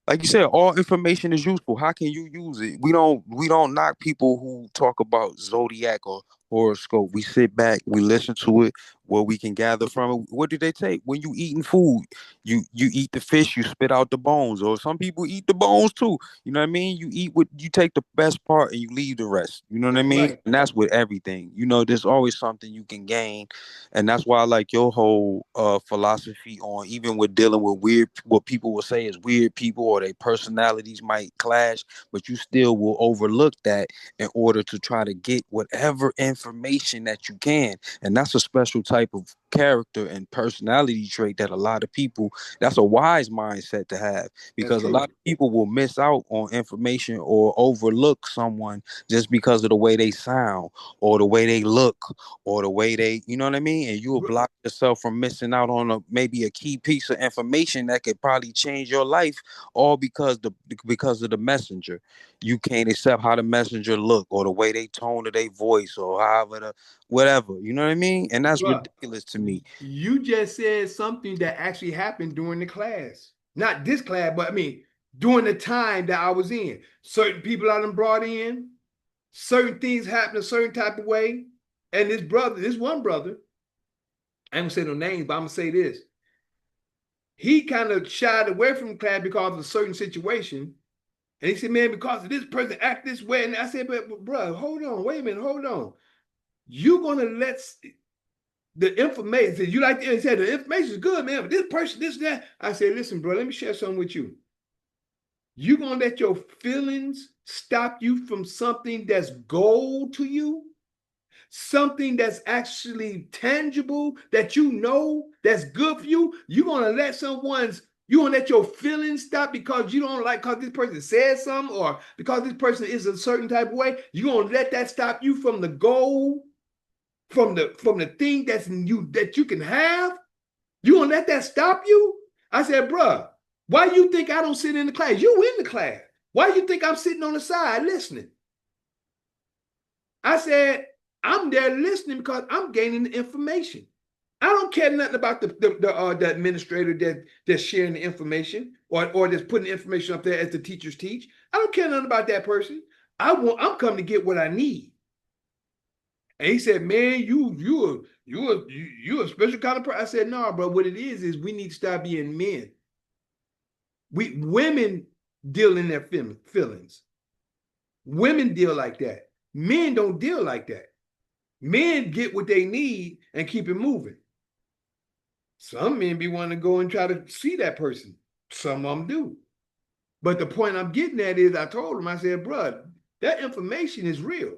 Like you said, all information is useful. How can you use it? We don't knock people who talk about zodiac or horoscope. We sit back, we listen to it, what we can gather from it. What do they take when you eating food? You eat the fish, you spit out the bones, or some people eat the bones too. You know what I mean? You eat what you take the best part and you leave the rest. You know what I That's mean? right. And that's with everything. You know, there's always something you can gain, and that's why I like your whole philosophy on even with dealing with weird, what people will say is weird people or their personalities might clash, but you still will overlook that in order to try to get whatever information that you can. And that's a special type of character and personality trait that a lot of people, that's a wise mindset to have, That's because a lot true. of people will miss out on information or overlook someone just because of the way they sound or the way they look or the way they, you know what I mean? And you will block yourself from missing out on maybe a key piece of information that could probably change your life, all because of the messenger. You can't accept how the messenger look or the way they tone of their voice or however the whatever. You know what I mean? And that's Bruh, ridiculous to me. you just said something that actually happened during the class. Not this class, but I mean, during the time that I was in. Certain people I done brought in, certain things happen a certain type of way. And this one brother, I ain't gonna say no names, but I'm gonna say this. He kind of shied away from the class because of a certain situation. And he said, man, because of this person act this way. And I said, but bro, hold on, wait a minute, hold on. You're gonna let the information, you like he said the information is good, man, but this person, this, that. I said, listen, bro, let me share something with you. You're gonna let your feelings stop you from something that's gold to you, something that's actually tangible, that you know that's good for you. You're gonna let you gonna let your feelings stop because you don't like, because this person said something or because this person is a certain type of way. You're gonna let that stop you from the goal, from the thing that you can have. You gonna let that stop you? I said, bruh, why you think I don't sit in the class? You in the class. Why you think I'm sitting on the side listening? I said, I'm there listening because I'm gaining the information. I don't care nothing about the administrator that's sharing the information or that's putting the information up there as the teachers teach. I don't care nothing about that person. I'm coming to get what I need. And he said, "Man, you a special kind of person." I said, "No, bro. What it is we need to stop being men. Women deal in their feelings. Women deal like that. Men don't deal like that. Men get what they need and keep it moving. Some men be wanting to go and try to see that person. Some of them do. But the point I'm getting at is, I told him, I said, bro, that information is real.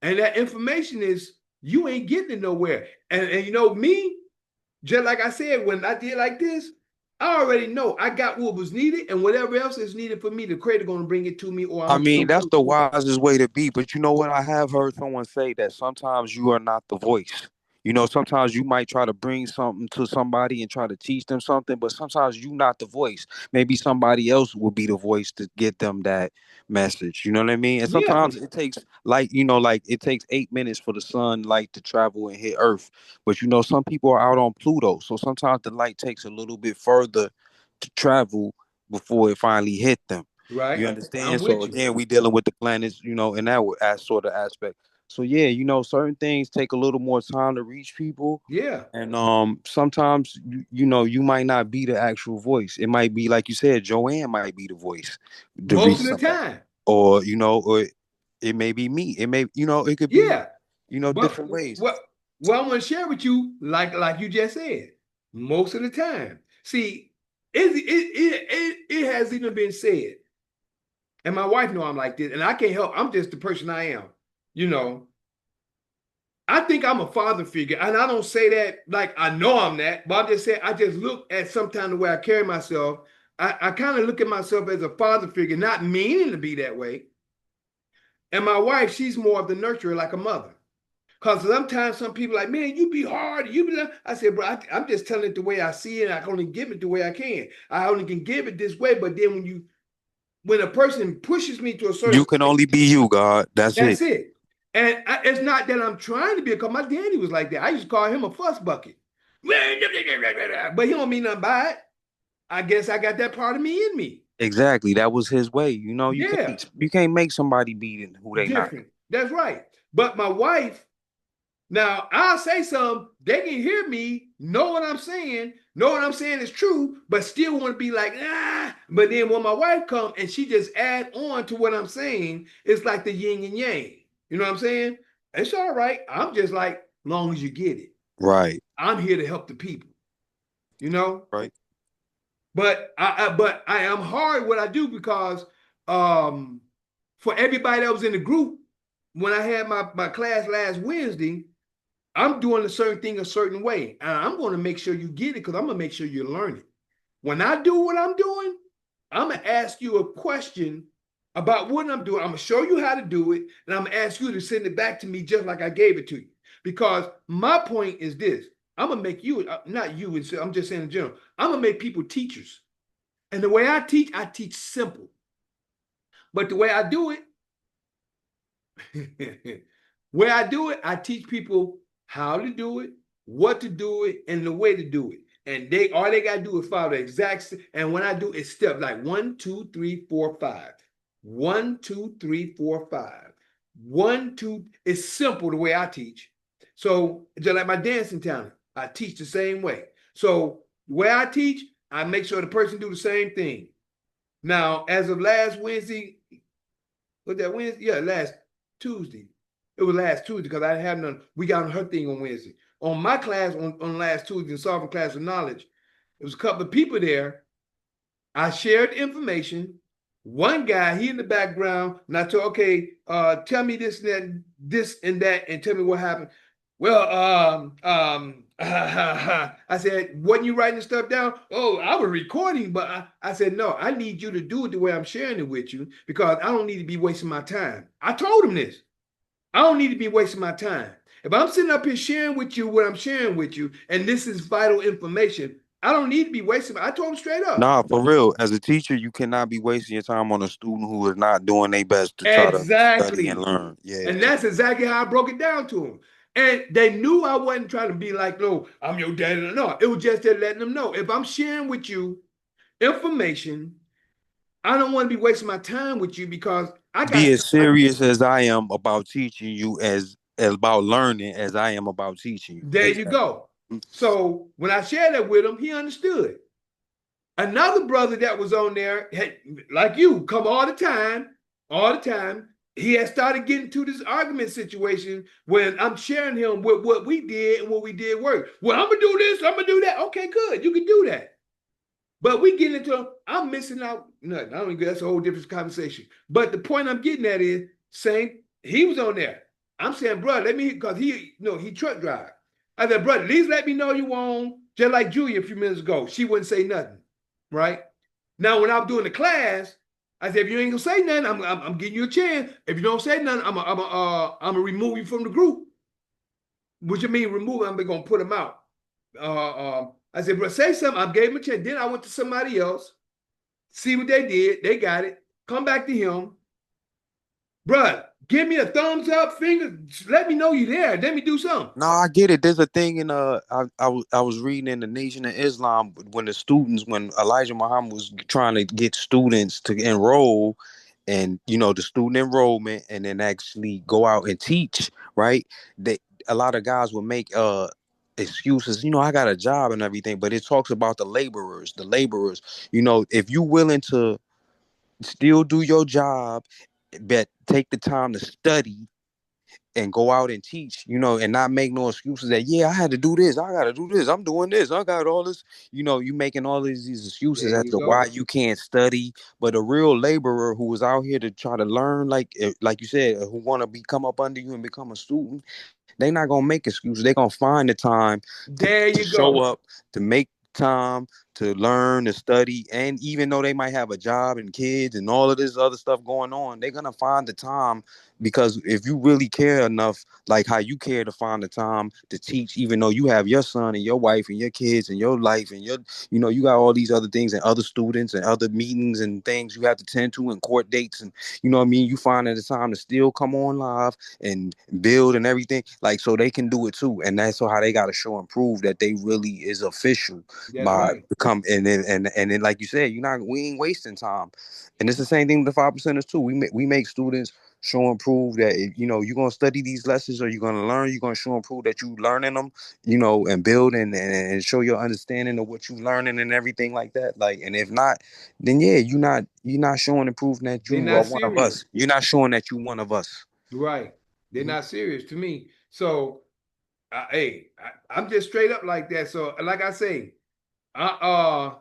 And that information is, you ain't getting it nowhere. And you know, me, just like I said, when I did like this, I already know I got what was needed, and whatever else is needed for me, the creator going to bring it to me, or I I'm mean, going that's to the do it. wisest way to be. But you know what? I have heard someone say that sometimes you are not the voice. You know, sometimes you might try to bring something to somebody and try to teach them something, but sometimes you not the voice. Maybe somebody else will be the voice to get them that message. You know what I mean? And Yeah, sometimes it takes like, like it takes 8 minutes for the sun light to travel and hit Earth. But you know, some people are out on Pluto. So sometimes the light takes a little bit further to travel before it finally hit them. right. You I'm understand? So with you. again, we dealing with the planets, in that as sort of aspect. So yeah, certain things take a little more time to reach people, Yeah, and sometimes you might not be the actual voice. It might be like you said, Joanne might be the voice to most reach of the somebody, time. or it may be me. It may, it could be, Yeah, but different ways. what I'm going to share with you, like you just said, most of the time. See, it has even been said, and my wife know I'm like this, and I can't help. I'm just the person I am. You know, I think I'm a father figure, and I don't say that like I know I'm that, but I'm just saying I just look at sometimes the way I carry myself. I kind of look at myself as a father figure, not meaning to be that way. And my wife, she's more of the nurturer, like a mother. Because sometimes some people like, man, you be hard. You be. I said, bro, I'm just telling it the way I see it. I can only give it the way I can. I only can give it this way. But then when a person pushes me to a certain You can place, only be you, God. That's it. that's it. And it's not that I'm trying to be, because my daddy was like that. I used to call him a fuss bucket. But he don't mean nothing by it. I guess I got that part of me in me. Exactly. That was his way. You Yeah, can't make somebody be who they not. different. That's right. But my wife, Now I'll say something, they can hear me, know what I'm saying is true, but still want to be like, ah. But then when my wife comes and she just add on to what I'm saying, it's like the yin and yang. You know what I'm saying? It's all right. I'm just like, long as you get it. Right. I'm here to help the people. You know? Right. But I am hard what I do because for everybody that was in the group, when I had my class last Wednesday, I'm doing a certain thing a certain way. And I'm going to make sure you get it because I'm going to make sure you learn it. When I do what I'm doing, I'm going to ask you a question about what I'm doing. I'm going to show you how to do it. And I'm going to ask you to send it back to me just like I gave it to you. Because my point is this. I'm going to make you, not you, I'm just saying in general, I'm going to make people teachers. And the way I teach simple. But the way I do it, I teach people how to do it, what to do it, and the way to do it. And all they gotta do is follow the exact. And when I do, it's step like 1, 2, 3, 4, 5. 1, 2, 3, 4, 5. 1, 2. It's simple the way I teach. So just like my dancing talent, I teach the same way. So the way I teach, I make sure the person do the same thing. Now, as of last Wednesday, was that Wednesday? Yeah, last Tuesday. It was last Tuesday because I didn't have none. We got on her thing on Wednesday. On my class on last Tuesday, in solving class of knowledge, there was a couple of people there. I shared information. One guy, he in the background, and I told, okay, tell me this and that, and tell me what happened. Well, I said, wasn't you writing stuff down? Oh, I was recording, but I said, no, I need you to do it the way I'm sharing it with you because I don't need to be wasting my time. I told him this. I don't need to be wasting my time. If I'm sitting up here sharing with you what I'm sharing with you, and this is vital information, I don't need to be wasting. I told him straight up. Nah, for real. As a teacher, you cannot be wasting your time on a student who is not doing their best to try to study and learn. Yeah. And that's exactly how I broke it down to them. And they knew I wasn't trying to be like, no, I'm your daddy. No, it was just that letting them know. If I'm sharing with you information, I don't want to be wasting my time with you because I got be as serious as I am about teaching you as about learning as I am about teaching you. There you go. So when I shared that with him, he understood. Another brother that was on there, had, like you, come all the time. He had started getting to this argument situation when I'm sharing him with what we did and what we did work. Well, I'm gonna do this, I'm gonna do that. Okay, good, you can do that. But we get into, I'm missing out nothing. I don't even, that's a whole different conversation. But the point I'm getting at is saying he was on there. I'm saying, bro, let me, because he truck drive. I said, brother, at least let me know you on, just like Julia a few minutes ago. She wouldn't say nothing, right? Now, when I'm doing the class, I said, if you ain't gonna say nothing, I'm giving you a chance. If you don't say nothing, I'm gonna remove you from the group. What you mean remove? I'm gonna put him out. I said, bro, say something. I gave him a chance. Then I went to somebody else, see what they did. They got it. Come back to him. Bruh, give me a thumbs up, finger. Let me know you there. Let me do something. No, I get it. There's a thing in I was reading in the Nation of Islam when Elijah Muhammad was trying to get students to enroll, and the student enrollment, and then actually go out and teach. Right? A lot of guys would make excuses. I got a job and everything, but it talks about the laborers. The laborers. If you willing to still do your job, but take the time to study and go out and teach, and not make no excuses that, yeah, I had to do this, I gotta do this, I'm doing this, I got all this, you making all these excuses as to why you can't study. But a real laborer who is out here to try to learn, like you said, who want to come up under you and become a student, they not gonna make excuses. They're gonna find the time to show up, to make time to learn, to study. And even though they might have a job and kids and all of this other stuff going on, they're gonna find the time, because if you really care enough, like how you care to find the time to teach, even though you have your son and your wife and your kids and your life and you got all these other things and other students and other meetings and things you have to tend to and court dates, and you find the time to still come on live and build and everything, like, so they can do it too. And that's how they got to show and prove that they really is official. That's by right. Become and then like you said, we ain't wasting time. And it's the same thing with the 5%ers too. We make students show and prove that if, you're gonna study these lessons or you're gonna learn, you're gonna show and prove that you learning them, and build and show your understanding of what you learning and everything like that. Like, and if not, then yeah, you're not showing and proving that They're you are not one of serious. us. You're not showing that you one of us. Right. They're Mhm. not serious to me. So, I'm just straight up like that. So, like I say, I'm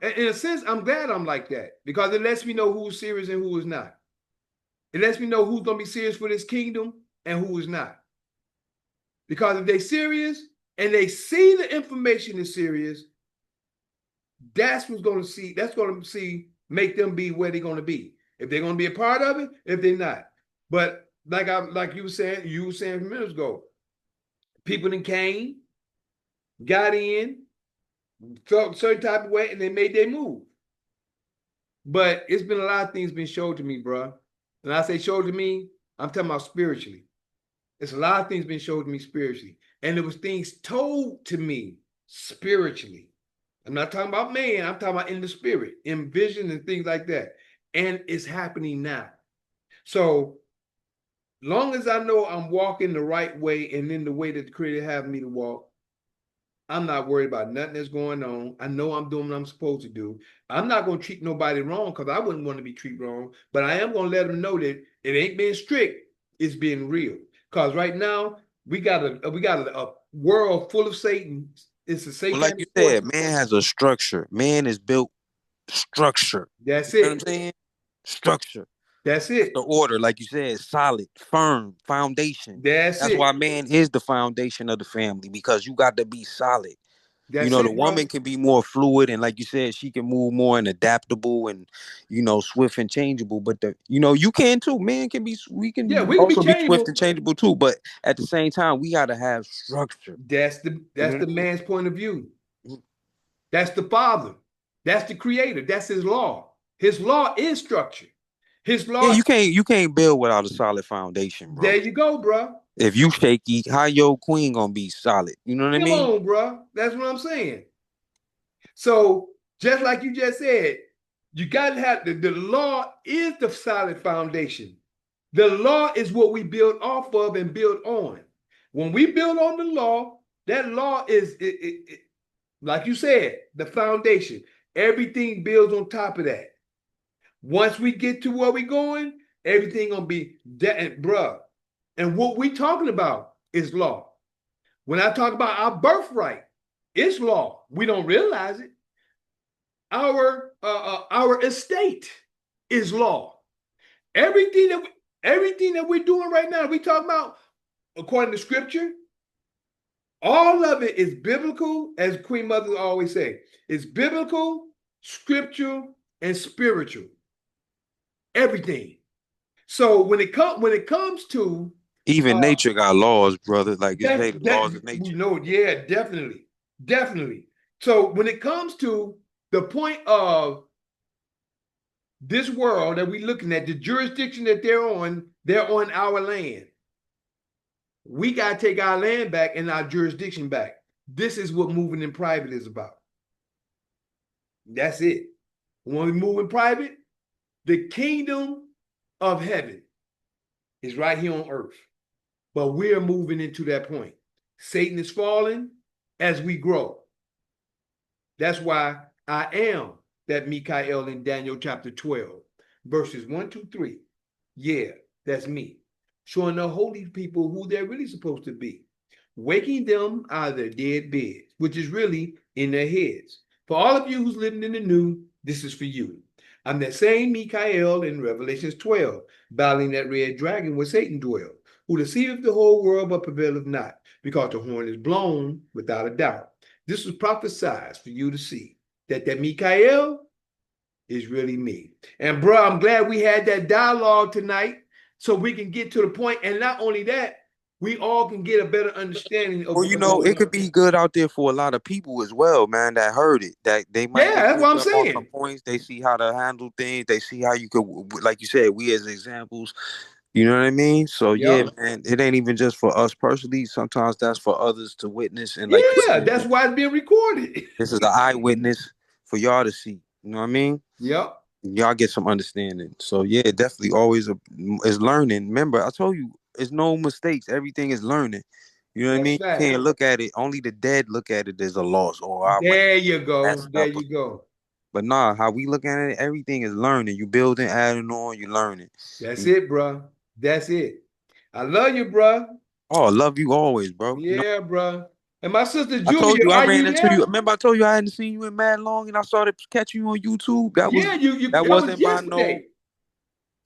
in a sense, I'm glad I'm like that because it lets me know who's serious and who is not. It lets me know who's gonna be serious for this kingdom and who is not. Because if they're serious and they see the information is serious, that's what's gonna see. That's gonna make them be where they're gonna be. If they're gonna be a part of it, if they're not. But like you were saying a few minutes ago, people that came, got in, felt a certain type of way, and they made their move. But it's been a lot of things been showed to me, bro. When I say showed to me, I'm talking about spiritually. It's a lot of things been showed to me spiritually. And there was things told to me spiritually. I'm not talking about man, I'm talking about in the spirit, in vision and things like that. And it's happening now. So long as I know I'm walking the right way and in the way that the Creator have me to walk, I'm not worried about nothing that's going on. I know I'm doing what I'm supposed to do. I'm not going to treat nobody wrong because I wouldn't want to be treated wrong. But I am going to let them know that it ain't being strict. It's being real. Because right now we got a world full of Satan. It's a Well, like you satanic said, forces. man has a structure. Man is built structure. That's You know what it. I'm saying? Structure. That's That's the it. order, like you said, solid, firm foundation. That's That's why it. man is the foundation of the family because you got to be solid. That's The it, bro. woman can be more fluid and, like you said, she can move more and adaptable and swift and changeable. But you can too. Man can be. We Yeah, can we can be also be swift changeable. and changeable too. But at the same time, we gotta have structure. You That's know the what I man's point of view. mean? That's the Father. That's the Creator. That's His law. His law is structure. His Yeah, law. you can't build without a solid foundation, There bro. you go, bro. If you shaky, how your queen gonna be solid? You know what I Come mean? on, bro. That's what I'm saying. So, just like you just said, you got to have the law is the solid foundation. The law is what we build off of and build on. When we build on the law, that law is, like you said, the foundation. Everything builds on top of that. Once we get to where we're going, everything gonna be that, bruh. And what we talking about is law. When I talk about our birthright, it's law. We don't realize it. Our estate is law. Everything that we're doing right now, we talking about according to scripture. All of it is biblical, as Queen Mother always say. It's biblical, scriptural, and spiritual. Everything. So when it comes to Even uh nature got laws, brother. Like you say, the that laws of we nature. know, yeah, definitely. Definitely. So when it comes to the point of this world that we're looking at, the jurisdiction that they're on our land. We got to take our land back and our jurisdiction back. This is what moving in private is about. That's it. When we move in private, the kingdom of heaven is right here on earth. But we're moving into that point. Satan is falling as we grow. That's why I am that Mikhail in Daniel chapter 12, verses 1, 2, 3. Yeah, that's me. Showing the holy people who they're really supposed to be. Waking them out of their dead beds, which is really in their heads. For all of you who's living in the new, this is for you. I'm that same Mikhail in Revelations 12, battling that red dragon where Satan dwells, who deceiveth the whole world but prevaileth not, because the horn is blown without a doubt. This was prophesied for you to see that Mikhail is really me. And bro, I'm glad we had that dialogue tonight so we can get to the point. And not only that, we all can get a better understanding of Or what's going it could on. be good out there for a lot of people as well, man, that heard it. That they might Yeah, get that's what picked I'm up on some saying. points. They see how to handle things. They see how you could, like you said, we as examples. You know what I mean? So yeah, Yep. man, it ain't even just for us personally. Sometimes that's for others to witness. And like you Yeah, said, that's why it's being recorded. this is the eyewitness for y'all to see. You know what I mean? Yep. Y'all get some understanding. So yeah, definitely always is learning. Remember, I told you, it's no mistakes. Everything is learning. You know what I That's mean? You fact. can't look at it. Only the dead look at it as a loss, or I went There you go. messed There up. you go. But nah, how we look at it, everything is learning. You building, adding on, you learning. That's You, it, bro. That's it. I love you, bro. oh, I love you always, bro. You know, Yeah, bro. And my sister I told Julia, you I are ran you into there? you. Remember, I told you I hadn't seen you in mad long, and I started catching you on YouTube. Yeah, you That that was wasn't by yesterday.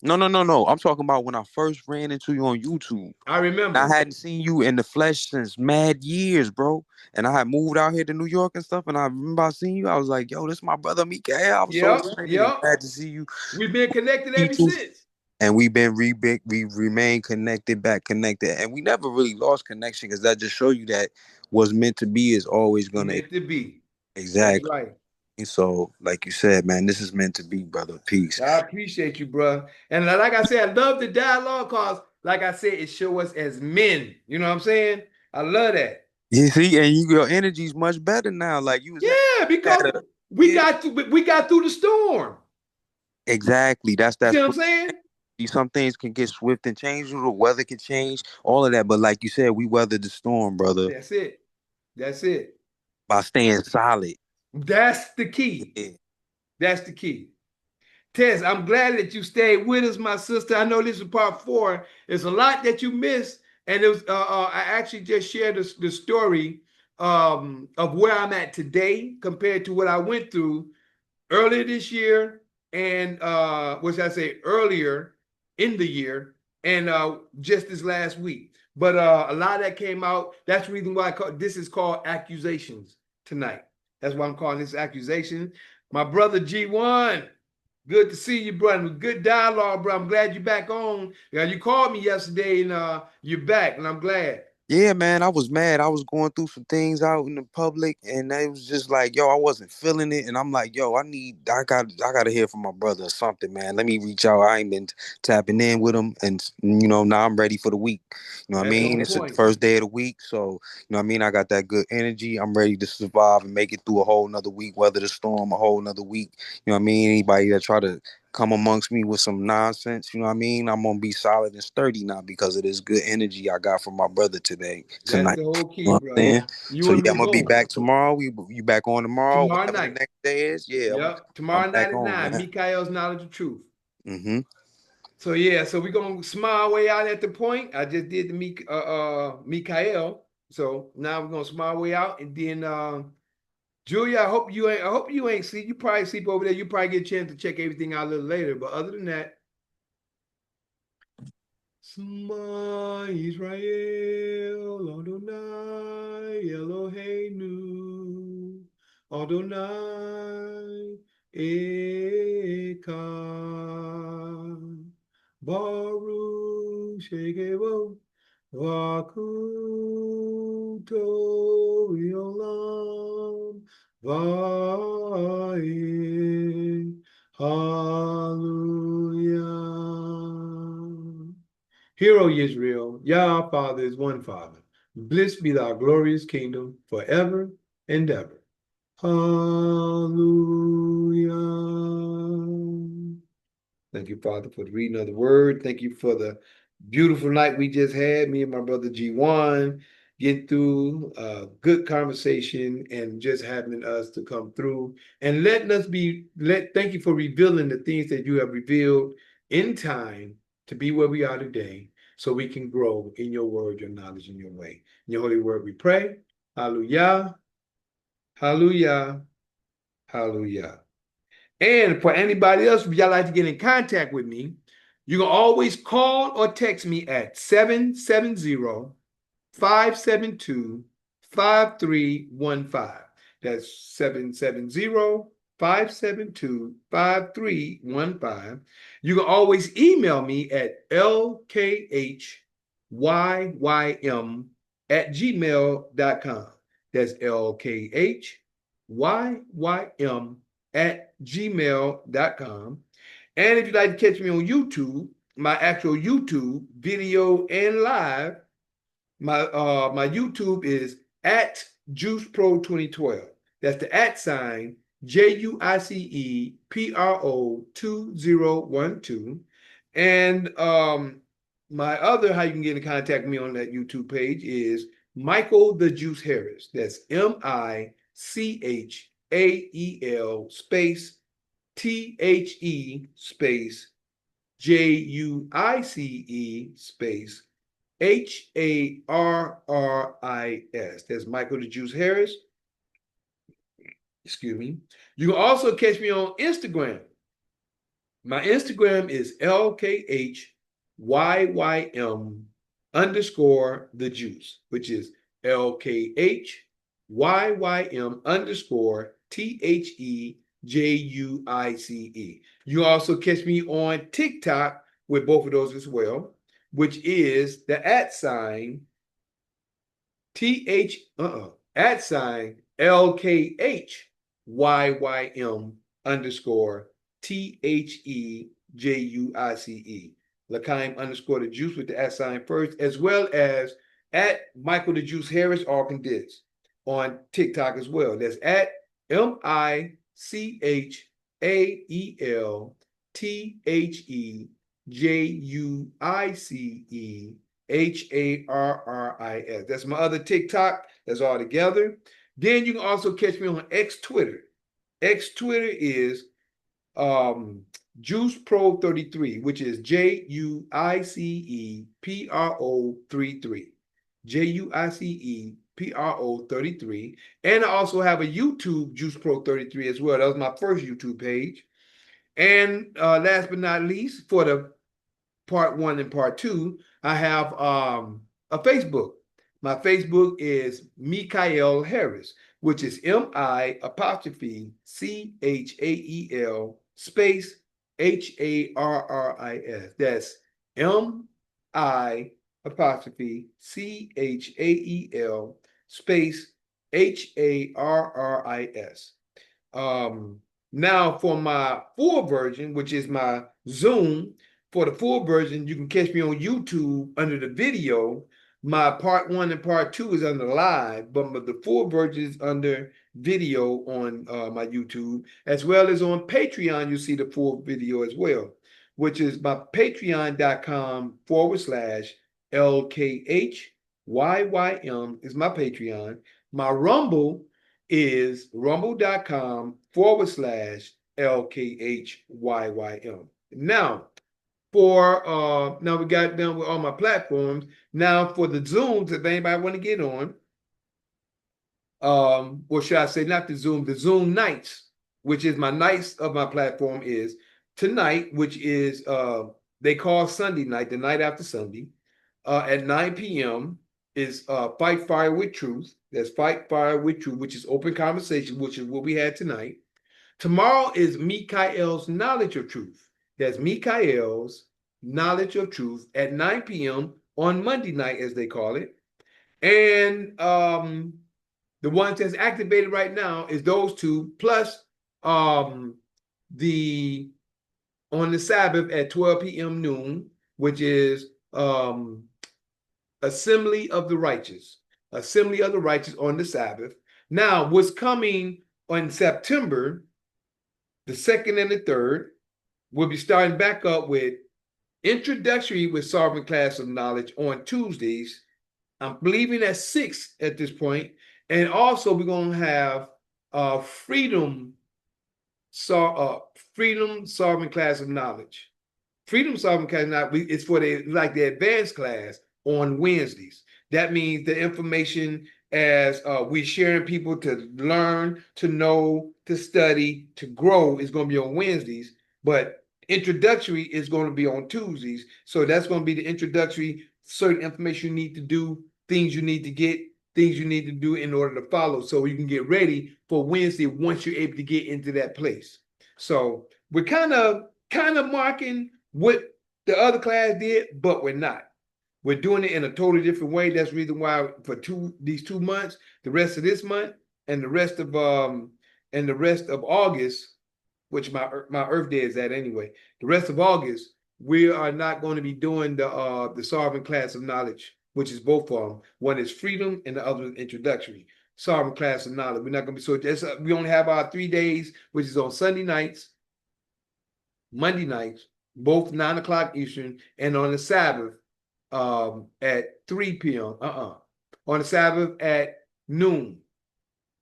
no. I'm talking about when I first ran into you on YouTube. I I remember. hadn't seen you in the flesh since mad years, bro. And I had moved out here to New York and stuff. And I remember I seen you. I was like, yo, this is my brother Mikael. I was so Yep, excited and yep. glad to see you. We've been connected ever People. since. And we remain connected, back connected. And we never really lost connection because that just show you that what's meant to be is always gonna Meant to be. That's exactly. right. So, like you said, man, this is meant to be, brother. Peace. I appreciate you, bro. And like I said, I love the dialogue because, like I said, it show us as men. You know what I'm saying? I love that. You see, and your energy's much better now. Like you was Yeah, because at a we yeah. got through the storm. Exactly. You see That's what I'm what saying? some things can get swift and change. The weather can change, all of that. But like you said, we weathered the storm, brother, That's it. That's it. by staying solid. That's the key. Yeah. That's the key. Tess, I'm glad that you stayed with us, my sister. I know this is part 4. It's a lot that you missed, and it was. I actually just shared the story of where I'm at today compared to what I went through earlier this year, and what should I say, earlier in the year, and just this last week. But a lot of that came out. That's the reason why this is called Accusations tonight. That's why I'm calling this Accusation. My brother G1. Good to see you, brother. Good dialogue, bro. I'm glad you're back on. Yeah, you called me yesterday, and you're back, and I'm glad. Yeah, man, I was mad. I was going through some things out in the public, and it was just like, yo, I wasn't feeling it, and I'm like, yo, I got to hear from my brother or something, man. Let me reach out. I ain't been tapping in with him, and now I'm ready for the week. You know what I That's mean? on It's the point. first day of the week, so you know what I mean. I got that good energy. I'm ready to survive and make it through a whole nother week, weather the storm, a whole nother week. You know what I mean? Anybody that try to come amongst me with some nonsense, you know what I mean? I'm gonna be solid and sturdy now because of this good energy I got from my brother That's tonight. the whole You know key, what I'm brother. saying? You So and yeah, me I'm gonna be both. back tomorrow. You back on tomorrow, Tomorrow whatever the night. next day is. Yeah, Yep. I'm Tomorrow night back at on, 9. man. Mikael's Knowledge of Truth. Mm-hmm. So yeah, so we're gonna smile way out at the point. I just did the Mikael. So now we're gonna smile way out, and then Julia, I hope you ain't sleep. You probably sleep over there. You probably get a chance to check everything out a little later. But other than that, Shema Israel, Adonai, Eloheinu, Adonai, Echad, Baruch Shekebo, Vakuto Yolam, Vae, Hallelujah. Hear, O Israel, Yah our Father is one Father. Blessed be thy glorious kingdom forever and ever. Hallelujah. Thank you, Father, for the reading of the word. Thank you for the beautiful night we just had. Me and my brother G1 get through a good conversation and just having us to come through and letting us thank you for revealing the things that you have revealed in time to be where we are today so we can grow in your word, your knowledge, and your way. In your holy word we pray. Hallelujah. Hallelujah. Hallelujah. And for anybody else, if y'all like to get in contact with me, you can always call or text me at 770-572-5315. That's 770-572-5315. You can always email me at lkhyym@gmail.com. That's lkhyym@gmail.com. And if you'd like to catch me on YouTube, my actual YouTube video and live, my YouTube is at JuicePro 2012. That's the @ sign JUICEPRO2012. And my other, how you can get in contact with me on that YouTube page is Michael the Juice Harris. That's MICHAEL space THE space JUICE space HARRIS. That's Michael the Juice Harris. Excuse me. You can also catch me on Instagram. My Instagram is LKHYYM underscore the juice, which is LKHYYM underscore THEJUICE. You also catch me on TikTok with both of those as well, which is the @LKHYYM underscore THEJUICE. Lkhyym underscore the juice with the @ first, as well as @Michael the Juice Harris, all condensed on TikTok as well. That's @MICHAELTHEJUICEHARRIS. That's my other TikTok. That's all together. Then you can also catch me on X Twitter. X Twitter is Juice Pro 33, which is JUICEPRO33. JUICEPRO33. And I also have a YouTube Juice Pro 33 as well. That was my first YouTube page. And last but not least, for the part 1 and part 2, I have a Facebook. My Facebook is Lkhyym Harris, which is MICHAEL space HARRIS. That's MICHAEL space HARRIS. Now for my full version, which is my Zoom, for the full version, you can catch me on YouTube under the video. My part 1 and part 2 is under live, but the full version is under video on my YouTube, as well as on Patreon. You see the full video as well, which is my patreon.com/LKHYYM is my Patreon. My Rumble is rumble.com/LKHYYM. Now, now we got done with all my platforms. Now for the Zooms, if anybody want to get on, or should I say not the Zoom nights, which is my nights of my platform is tonight, which is they call Sunday night, the night after Sunday, at 9 p.m. is Fight Fire with Truth. That's Fight Fire with Truth, which is open conversation, which is what we had tonight. Tomorrow is Mikhail's Knowledge of Truth. That's Mikhail's Knowledge of Truth at 9 p.m. on Monday night, as they call it. And the ones that's activated right now is those two, plus on the Sabbath at 12 p.m. noon, which is Assembly of the Righteous. Assembly of the Righteous on the Sabbath. Now, what's coming on September, the 2nd and the 3rd, we'll be starting back up with Introductory with Sovereign Class of Knowledge on Tuesdays. I'm believing at 6 at this point. And also we're going to have Freedom Sovereign Class of Knowledge. Freedom Sovereign Class of Knowledge is for the advanced class on Wednesdays. That means the information as we're sharing people to learn, to know, to study, to grow is going to be on Wednesdays. But introductory is going to be on Tuesdays. So that's going to be the introductory, certain information you need to do, things you need to get, things you need to do in order to follow, so you can get ready for Wednesday once you're able to get into that place. So we're kind of marking what the other class did, but we're not. We're doing it in a totally different way. That's the reason why for these 2 months, the rest of this month and the rest of August, which my Earth Day is at anyway. The rest of August, we are not going to be doing the Sovereign Class of Knowledge, which is both of them. One is Freedom and the other is Introductory. sovereign class of knowledge. We're not going to be so just we only have our 3 days, which is on Sunday nights, Monday nights, both 9 o'clock Eastern, and on the Sabbath at 3 p.m. On the Sabbath at noon.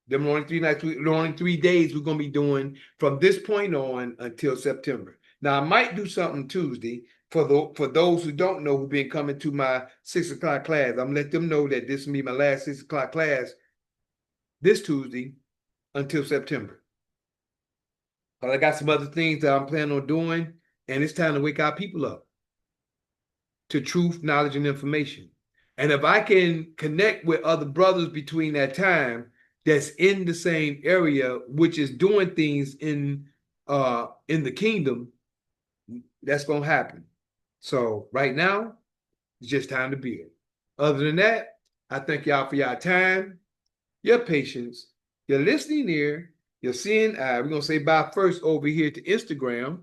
Them only 3 nights, only 3 days we're gonna be doing from this point on until September. Now I might do something Tuesday for those who don't know who've been coming to my 6 o'clock class. I'm gonna let them know that this will be my last 6 o'clock class this Tuesday until September. But I got some other things that I'm planning on doing, and it's time to wake our people up to truth, knowledge, and information. And if I can connect with other brothers between that time that's in the same area, which is doing things in the kingdom, that's gonna happen. So right now, it's just time to build. Other than that, I thank y'all for your time, your patience, your listening ear, your seeing eye. We're gonna say bye first over here to Instagram.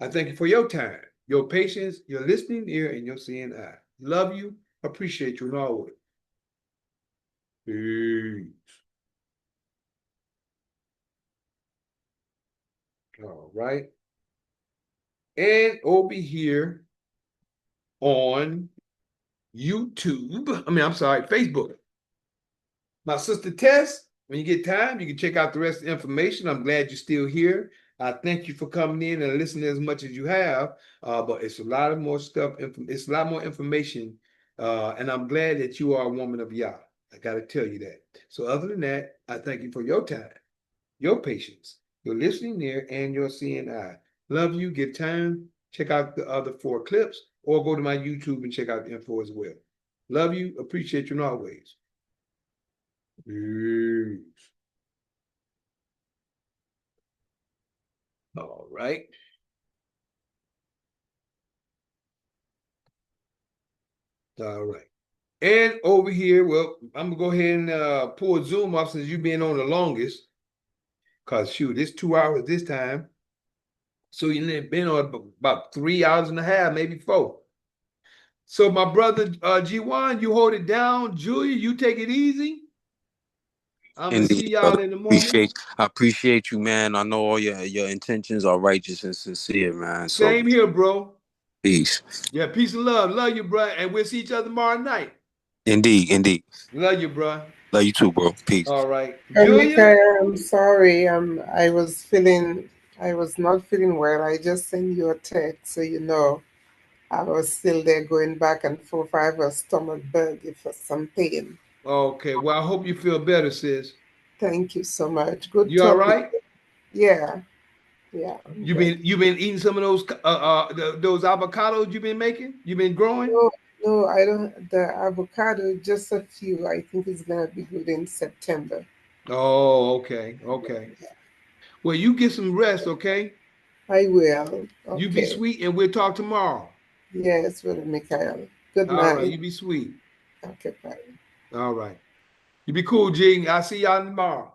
I thank you for your time, your patience, your listening ear, and your seeing eye. Love you, appreciate you, and always. Peace. All right. And over here on YouTube, I'm sorry, Facebook. My sister Tess, when you get time, you can check out the rest of the information. I'm glad you're still here. I thank you for coming in and listening as much as you have. But it's a lot of more stuff. It's a lot more information. And I'm glad that you are a woman of Yah. I got to tell you that. So other than that, I thank you for your time, your patience, your listening ear, and your seeing eye. Love you. Get time. Check out the other 4 clips or go to my YouTube and check out the info as well. Love you. Appreciate you always. Peace. All right. All right. And over here, well, I'm gonna go ahead and pull Zoom off since you've been on the longest. Cause shoot, it's 2 hours this time. So you've been on about 3 hours and a half, maybe 4. So my brother G1, you hold it down. Julia, you take it easy. I'm gonna see y'all in the morning. I appreciate you, man. I know all your intentions are righteous and sincere, man. So Same here, bro. peace. Yeah, peace and love. Love you, bro. And we'll see each other tomorrow night. Indeed. Love you, bro. Love you too, bro. Peace. All right. Julia? I'm sorry. I was not feeling well. I just sent you a text so you know I was still there going back and forth. I have a stomach bug for some pain. Okay. Well, I hope you feel better, sis. Thank you so much. Good You all talking. right? Yeah. You've been eating some of those avocados you've been making? You've been growing? No, I don't. The avocado, just a few. I think it's gonna be good in September. Oh, okay. Well, you get some rest, okay? I will. You be Okay. sweet, and we'll talk tomorrow. Yes, Brother Mikhail. Good All night. right, you be sweet. Okay, bye. All right. You be cool, G. I'll see y'all tomorrow.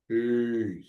Peace.